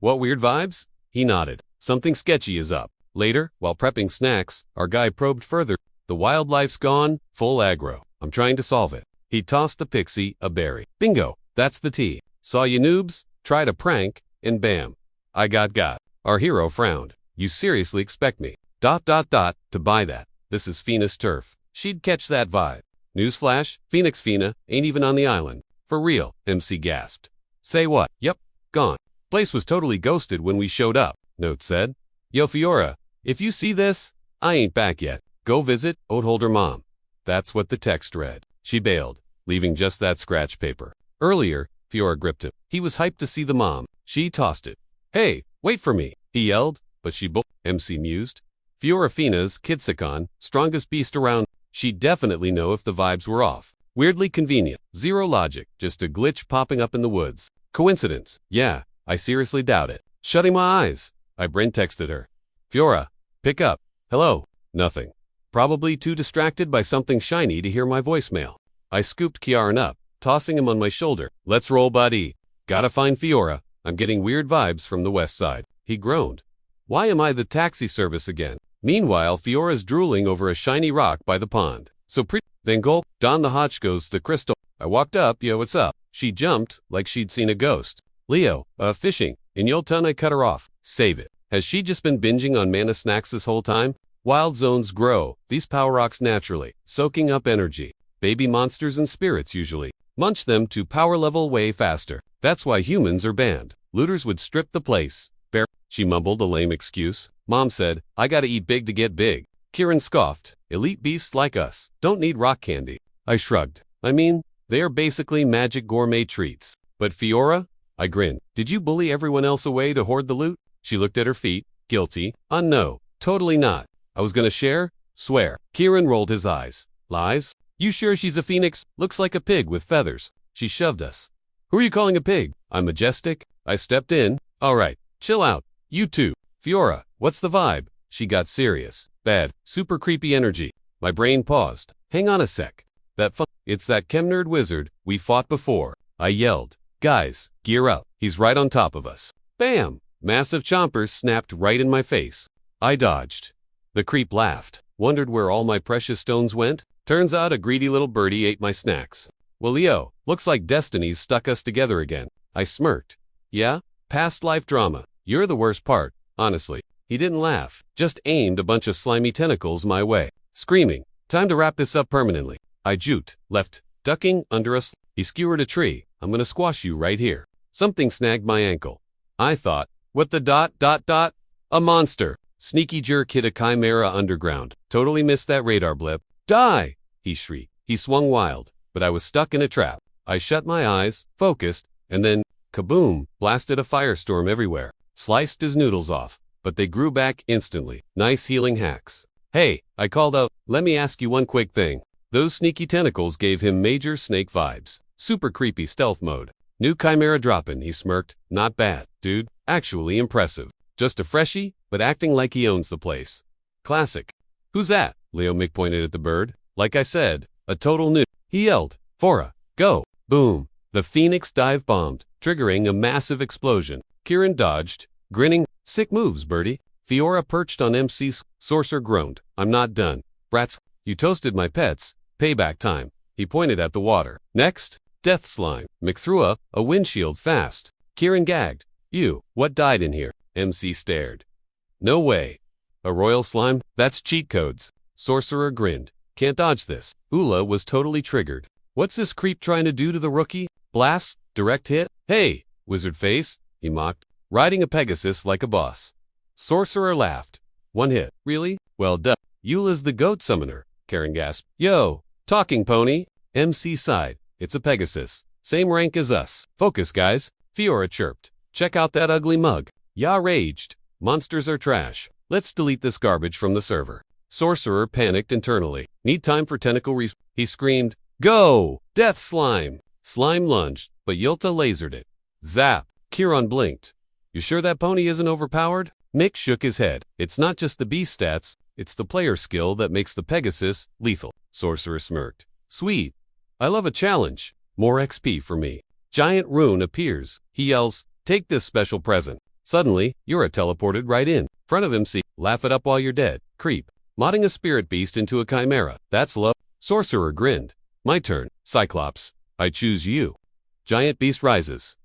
What weird vibes? He nodded. Something sketchy is up. Later, while prepping snacks, our guy probed further. The wildlife's gone, full aggro. I'm trying to solve it. He tossed the pixie a berry. Bingo, that's the tea. Saw you noobs, tried a prank, and bam. I got. Our hero frowned. You seriously expect me, ... to buy that? This is Fina's turf. She'd catch that vibe. Newsflash, Phoenix Fina ain't even on the island. For real, MC gasped. Say what? Yep, gone. Place was totally ghosted when we showed up, note said. Yo Fiora, if you see this, I ain't back yet. Go visit Oatholder Mom. That's what the text read. She bailed, leaving just that scratch paper. Earlier, Fiora gripped him. He was hyped to see the mom. She tossed it. Hey, wait for me, he yelled, but she MC mused. Fiora Fina's Kitsicon, strongest beast around. She'd definitely know if the vibes were off. Weirdly convenient. Zero logic, just a glitch popping up in the woods. Coincidence? Yeah, I seriously doubt it. Shutting my eyes. I brain texted her. Fiora, pick up. Hello. Nothing. Probably too distracted by something shiny to hear my voicemail. I scooped Kiaran up, tossing him on my shoulder. Let's roll, buddy. Gotta find Fiora. I'm getting weird vibes from the west side. He groaned. Why am I the taxi service again? Meanwhile, Fiora's drooling over a shiny rock by the pond. So then gulp, Don the Hotch goes the crystal. I walked up, yo, what's up? She jumped like she'd seen a ghost. Leo, fishing. In Yolton I cut her off. Save it. Has she just been binging on mana snacks this whole time? Wild zones grow, these power rocks naturally, soaking up energy. Baby monsters and spirits usually. Munch them to power level way faster. That's why humans are banned. Looters would strip the place. Bear, she mumbled a lame excuse. Mom said, I gotta eat big to get big. Kieran scoffed. Elite beasts like us don't need rock candy. I shrugged. I mean, they are basically magic gourmet treats. But Fiora? I grinned. Did you bully everyone else away to hoard the loot? She looked at her feet. Guilty. No, totally not. I was gonna share? Swear. Kieran rolled his eyes. Lies? You sure she's a phoenix? Looks like a pig with feathers. She shoved us. Who are you calling a pig? I'm majestic. I stepped in. All right, chill out. You two. Fiora, what's the vibe? She got serious. Bad. Super creepy energy. My brain paused. Hang on a sec. It's that chem nerd wizard we fought before. I yelled. Guys, gear up. He's right on top of us. Bam! Massive chompers snapped right in my face. I dodged. The creep laughed. Wondered where all my precious stones went? Turns out a greedy little birdie ate my snacks. Well, Leo, looks like destiny's stuck us together again. I smirked. Yeah? Past life drama. You're the worst part, honestly. He didn't laugh, just aimed a bunch of slimy tentacles my way, screaming, time to wrap this up permanently. I juked, left, ducking under us. He skewered a tree. I'm gonna squash you right here. Something snagged my ankle. I thought, what the ... A monster. Sneaky jerk hit a chimera underground. Totally missed that radar blip. Die! He shrieked. He swung wild, but I was stuck in a trap. I shut my eyes, focused, and then, kaboom, blasted a firestorm everywhere. Sliced his noodles off, but they grew back instantly. Nice healing hacks. Hey, I called out, let me ask you one quick thing. Those sneaky tentacles gave him major snake vibes. Super creepy stealth mode. New chimera droppin', he smirked. Not bad, dude. Actually impressive. Just a freshie, but acting like he owns the place. Classic. Who's that? Leo Mick pointed at the bird. Like I said, a total noob. He yelled, Fora, go. Boom. The phoenix dive bombed, triggering a massive explosion. Kieran dodged, grinning. Sick moves, birdie. Fiora perched on MC's. Sorcerer groaned. I'm not done. Brats, you toasted my pets. Payback time. He pointed at the water. Next, death slime. Mick threw up a windshield fast. Kieran gagged. You, what died in here? MC stared. No way. A royal slime? That's cheat codes. Sorcerer grinned. Can't dodge this. Ula was totally triggered. What's this creep trying to do to the rookie? Blast? Direct hit? Hey, wizard face, he mocked, riding a Pegasus like a boss. Sorcerer laughed. One hit. Really? Well duh. Eula's the goat summoner. Karen gasped. Yo, talking pony. MC sighed. It's a Pegasus. Same rank as us. Focus, guys. Fiora chirped. Check out that ugly mug. Ya raged. Monsters are trash. Let's delete this garbage from the server. Sorcerer panicked internally. Need time for tentacle He screamed, Go! Death slime! Slime lunged, but Yulta lasered it. Zap! Kieran blinked. You sure that pony isn't overpowered? Mick shook his head. It's not just the beast stats, it's the player skill that makes the Pegasus lethal. Sorcerer smirked. Sweet. I love a challenge. More XP for me. Giant rune appears. He yells, take this special present. Suddenly, Yura teleported right in front of MC. Laugh it up while you're dead. Creep. Modding a spirit beast into a chimera. That's love. Sorcerer grinned. My turn. Cyclops. I choose you. Giant beast rises.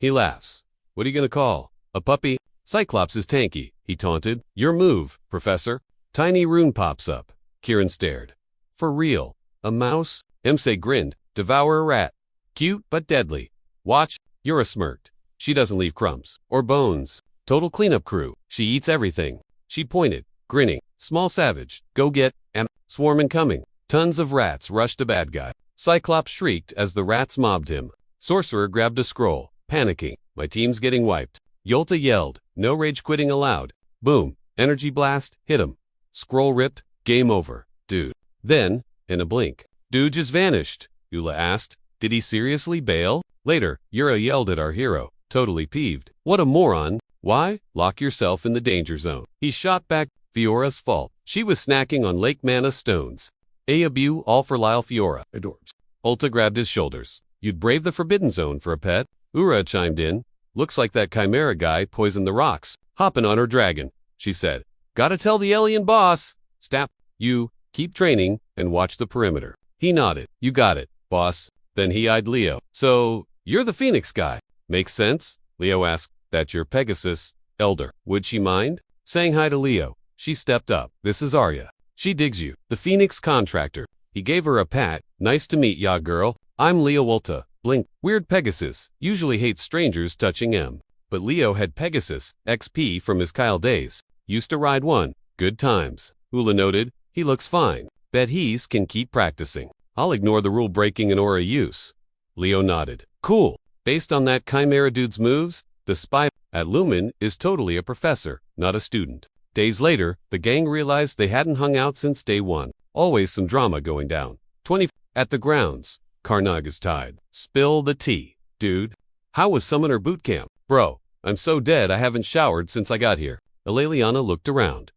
He laughs. What are you gonna call? A puppy? Cyclops is tanky, he taunted. Your move, Professor. Tiny rune pops up. Kieran stared. For real. A mouse? MC grinned. Devour a rat. Cute but deadly. Watch. Yura smirked. She doesn't leave crumbs. Or bones. Total cleanup crew. She eats everything. She pointed, grinning. Small savage. Go get, and swarm incoming. Tons of rats rushed a bad guy. Cyclops shrieked as the rats mobbed him. Sorcerer grabbed a scroll, panicking. My team's getting wiped. Yolta yelled. No rage quitting allowed. Boom. Energy blast. Hit him. Scroll ripped. Game over. Dude. Then, in a blink, dude just vanished. Eula asked. Did he seriously bail? Later, Yura yelled at our hero, totally peeved. What a moron. Why? Lock yourself in the danger zone. He shot back. Fiora's fault. She was snacking on Lake Mana stones. Abu all for Lyle Fiora. Adorbs. Ulta grabbed his shoulders. You'd brave the forbidden zone for a pet? Ura chimed in. Looks like that chimera guy poisoned the rocks. Hopping on her dragon, she said. Gotta tell the alien boss. Stap. You, keep training, and watch the perimeter. He nodded. You got it, boss. Then he eyed Leo. So, you're the Phoenix guy. Makes sense? Leo asked. That's your Pegasus, Elder. Would she mind? Saying hi to Leo, she stepped up. This is Arya. She digs you. The Phoenix contractor. He gave her a pat. Nice to meet ya, girl. I'm Leo Ulta. Blink. Weird Pegasus. Usually hates strangers touching him. But Leo had Pegasus, XP from his Kyle days. Used to ride one. Good times. Ula noted. He looks fine. Bet he's can keep practicing. I'll ignore the rule breaking and aura use. Leo nodded. Cool. Based on that chimera dude's moves, the spy at Lumen is totally a professor, not a student. Days later, the gang realized they hadn't hung out since day one. Always some drama going down. 20 at the grounds. Karnag is tied. Spill the tea. Dude. How was summoner boot camp? Bro, I'm so dead I haven't showered since I got here. Aleliana looked around.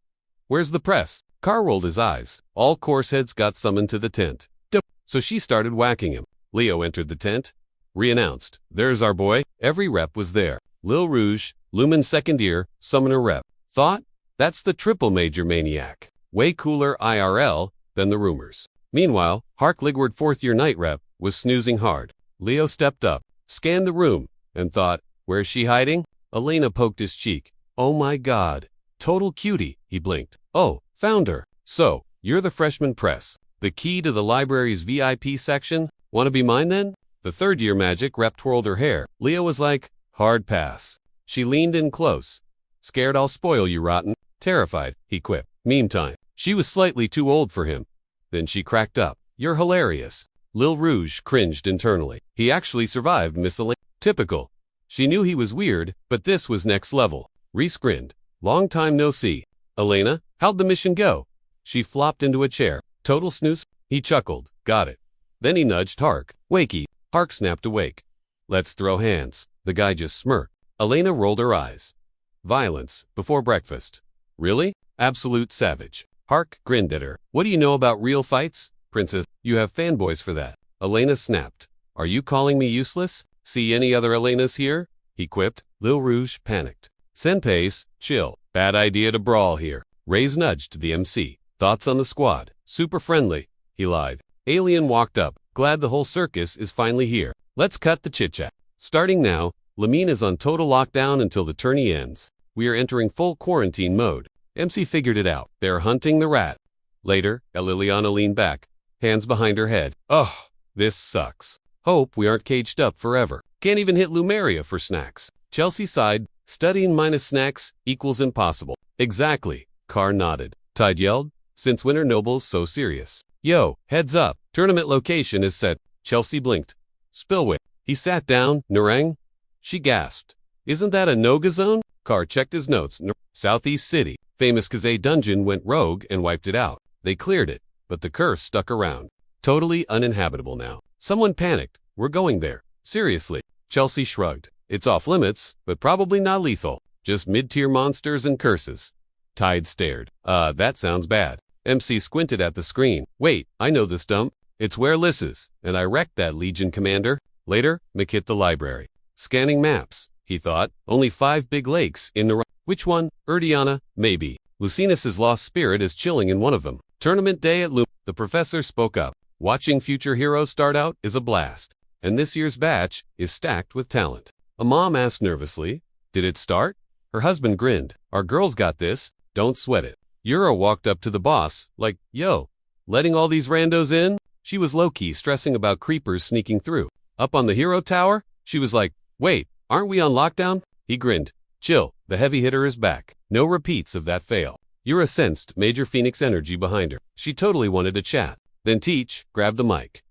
Where's the press? Carr rolled his eyes. All course heads got summoned to the tent. So she started whacking him. Leo entered the tent. Re-announced. There's our boy. Every rep was there. Lil Rouge, Lumen second year, summoner rep. Thought? That's the triple major maniac. Way cooler IRL than the rumors. Meanwhile, Hark Ligward fourth year night rep was snoozing hard. Leo stepped up, scanned the room, and thought, where's she hiding? Elena poked his cheek. Oh my god. Total cutie, he blinked. Oh, found her. So, you're the freshman press. The key to the library's VIP section? Wanna be mine then? The third year magic rep twirled her hair. Leo was like, hard pass. She leaned in close. Scared I'll spoil you, rotten. Terrified, he quipped. Meme time. She was slightly too old for him. Then she cracked up. You're hilarious. Lil Rouge cringed internally. He actually survived Miss Elena. Typical. She knew he was weird, but this was next level. Reese grinned. Long time no see. Elena, how'd the mission go? She flopped into a chair. Total snooze? He chuckled. Got it. Then he nudged Hark. Wakey. Hark snapped awake. Let's throw hands. The guy just smirked. Elena rolled her eyes. Violence, before breakfast. Really? Absolute savage. Hark grinned at her. What do you know about real fights? Princess, you have fanboys for that. Elena snapped. Are you calling me useless? See any other Elenas here? He quipped. Lil Rouge panicked. Senpais, chill. Bad idea to brawl here. Ray's nudged the MC. Thoughts on the squad? Super friendly. He lied. Alien walked up. Glad the whole circus is finally here. Let's cut the chit-chat. Starting now, Lamine is on total lockdown until the tourney ends. We are entering full quarantine mode. MC figured it out. They're hunting the rat. Later, Liliana leaned back, hands behind her head. Ugh, this sucks. Hope we aren't caged up forever. Can't even hit Lumeria for snacks. Chelsea sighed. Studying minus snacks equals impossible. Exactly. Carr nodded. Tide yelled. Since when are nobles so serious? Yo, heads up. Tournament location is set. Chelsea blinked. Spillway. He sat down. Narang? She gasped. Isn't that a Noga zone? Carr checked his notes. Southeast City. Famous Kaze dungeon went rogue and wiped it out. They cleared it, but the curse stuck around. Totally uninhabitable now. Someone panicked. We're going there. Seriously. Chelsea shrugged. It's off limits, but probably not lethal. Just mid-tier monsters and curses. Tide stared. That sounds bad. MC squinted at the screen. Wait, I know this dump. It's where Liz is, and I wrecked that Legion commander. Later, Mick hit the library. Scanning maps, he thought. Only 5 big lakes in the... Which one? Erdiana? Maybe. Lucinus's lost spirit is chilling in one of them. Tournament day at Lumen. The professor spoke up. Watching future heroes start out is a blast. And this year's batch is stacked with talent. A mom asked nervously, did it start? Her husband grinned. Our girls got this. Don't sweat it. Yura walked up to the boss, like, yo, letting all these randos in? She was low-key stressing about creepers sneaking through. Up on the hero tower, she was like, wait, aren't we on lockdown? He grinned. Chill, the heavy hitter is back. No repeats of that fail. Yura sensed Major Phoenix energy behind her. She totally wanted to chat. Then Teach grabbed the mic.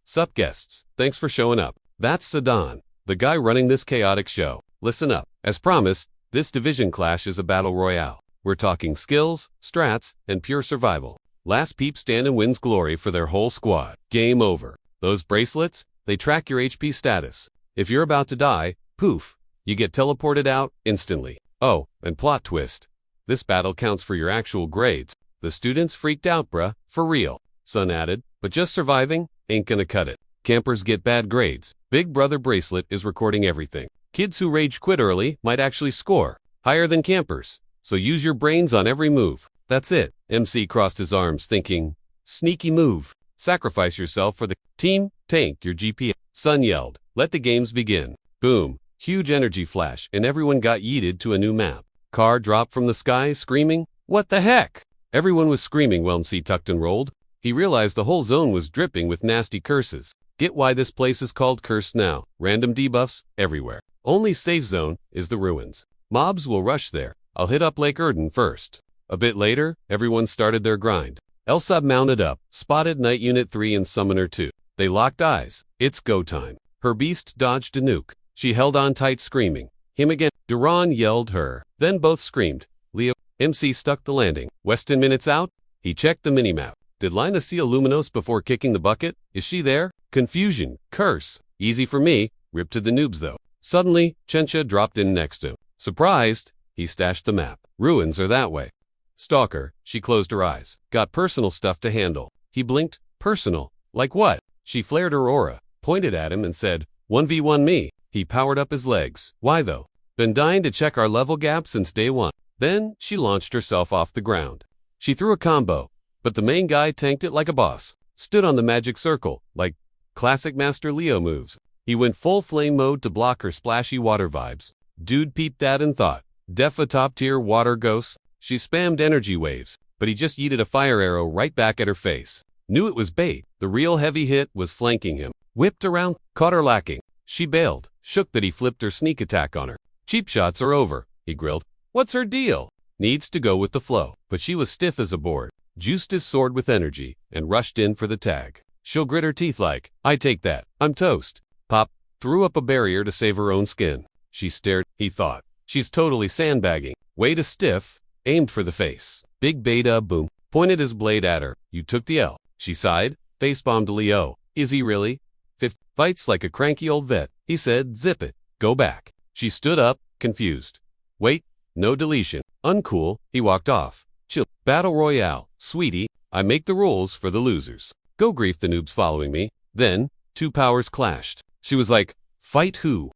Sup guests, thanks for showing up. That's Sadan, the guy running this chaotic show. Listen up. As promised, this division clash is a battle royale. We're talking skills, strats, and pure survival. Last peep stand and wins glory for their whole squad. Game over. Those bracelets, they track your HP status. If you're about to die, poof, you get teleported out instantly. Oh, and plot twist. This battle counts for your actual grades. The students freaked out, bruh, for real. Sun added, but just surviving ain't gonna cut it. Campers get bad grades. Big Brother bracelet is recording everything. Kids who rage quit early might actually score higher than campers. So use your brains on every move. That's it. MC crossed his arms thinking, sneaky move. Sacrifice yourself for the team, tank your GPS. Sun yelled, let the games begin. Boom. Huge energy flash and everyone got yeeted to a new map. Car dropped from the sky screaming, what the heck? Everyone was screaming while MC tucked and rolled. He realized the whole zone was dripping with nasty curses. Get why this place is called Cursed now. Random debuffs everywhere. Only safe zone is the ruins. Mobs will rush there. I'll hit up Lake Erden first. A bit later, everyone started their grind. Elsab mounted up, spotted Knight Unit 3 and Summoner 2. They locked eyes. It's go time. Her beast dodged a nuke. She held on tight screaming. Him again. Duran yelled her. Then both screamed. Leo. MC stuck the landing. Weston minutes out. He checked the minimap. Did Lina see a Luminos before kicking the bucket? Is she there? Confusion. Curse. Easy for me. Ripped to the noobs though. Suddenly, Chencha dropped in next to him. Surprised, he stashed the map. Ruins are that way. Stalker. She closed her eyes. Got personal stuff to handle. He blinked. Personal? Like what? She flared her aura, pointed at him and said, 1v1 me. He powered up his legs. Why though? Been dying to check our level gap since day one. Then, she launched herself off the ground. She threw a combo, but the main guy tanked it like a boss. Stood on the magic circle, like classic Master Leo moves. He went full flame mode to block her splashy water vibes. Dude peeped at and thought, def a top tier water ghost. She spammed energy waves, but he just yeeted a fire arrow right back at her face. Knew it was bait. The real heavy hit was flanking him. Whipped around, caught her lacking. She bailed, shook that he flipped her sneak attack on her. Cheap shots are over, he grilled. What's her deal? Needs to go with the flow. But she was stiff as a board, juiced his sword with energy, and rushed in for the tag. She'll grit her teeth like, I take that, I'm toast. Pop, threw up a barrier to save her own skin. She stared, he thought. She's totally sandbagging. Way to stiff, aimed for the face. Big beta boom, pointed his blade at her. You took the L. She sighed, face-bombed Leo. Is he really? Fights like a cranky old vet. He said, zip it, go back. She stood up, confused. Wait, no deletion. Uncool, he walked off. Chill. Battle Royale. Sweetie, I make the rules for the losers. Go grief the noobs following me. Then, two powers clashed. She was like, fight who?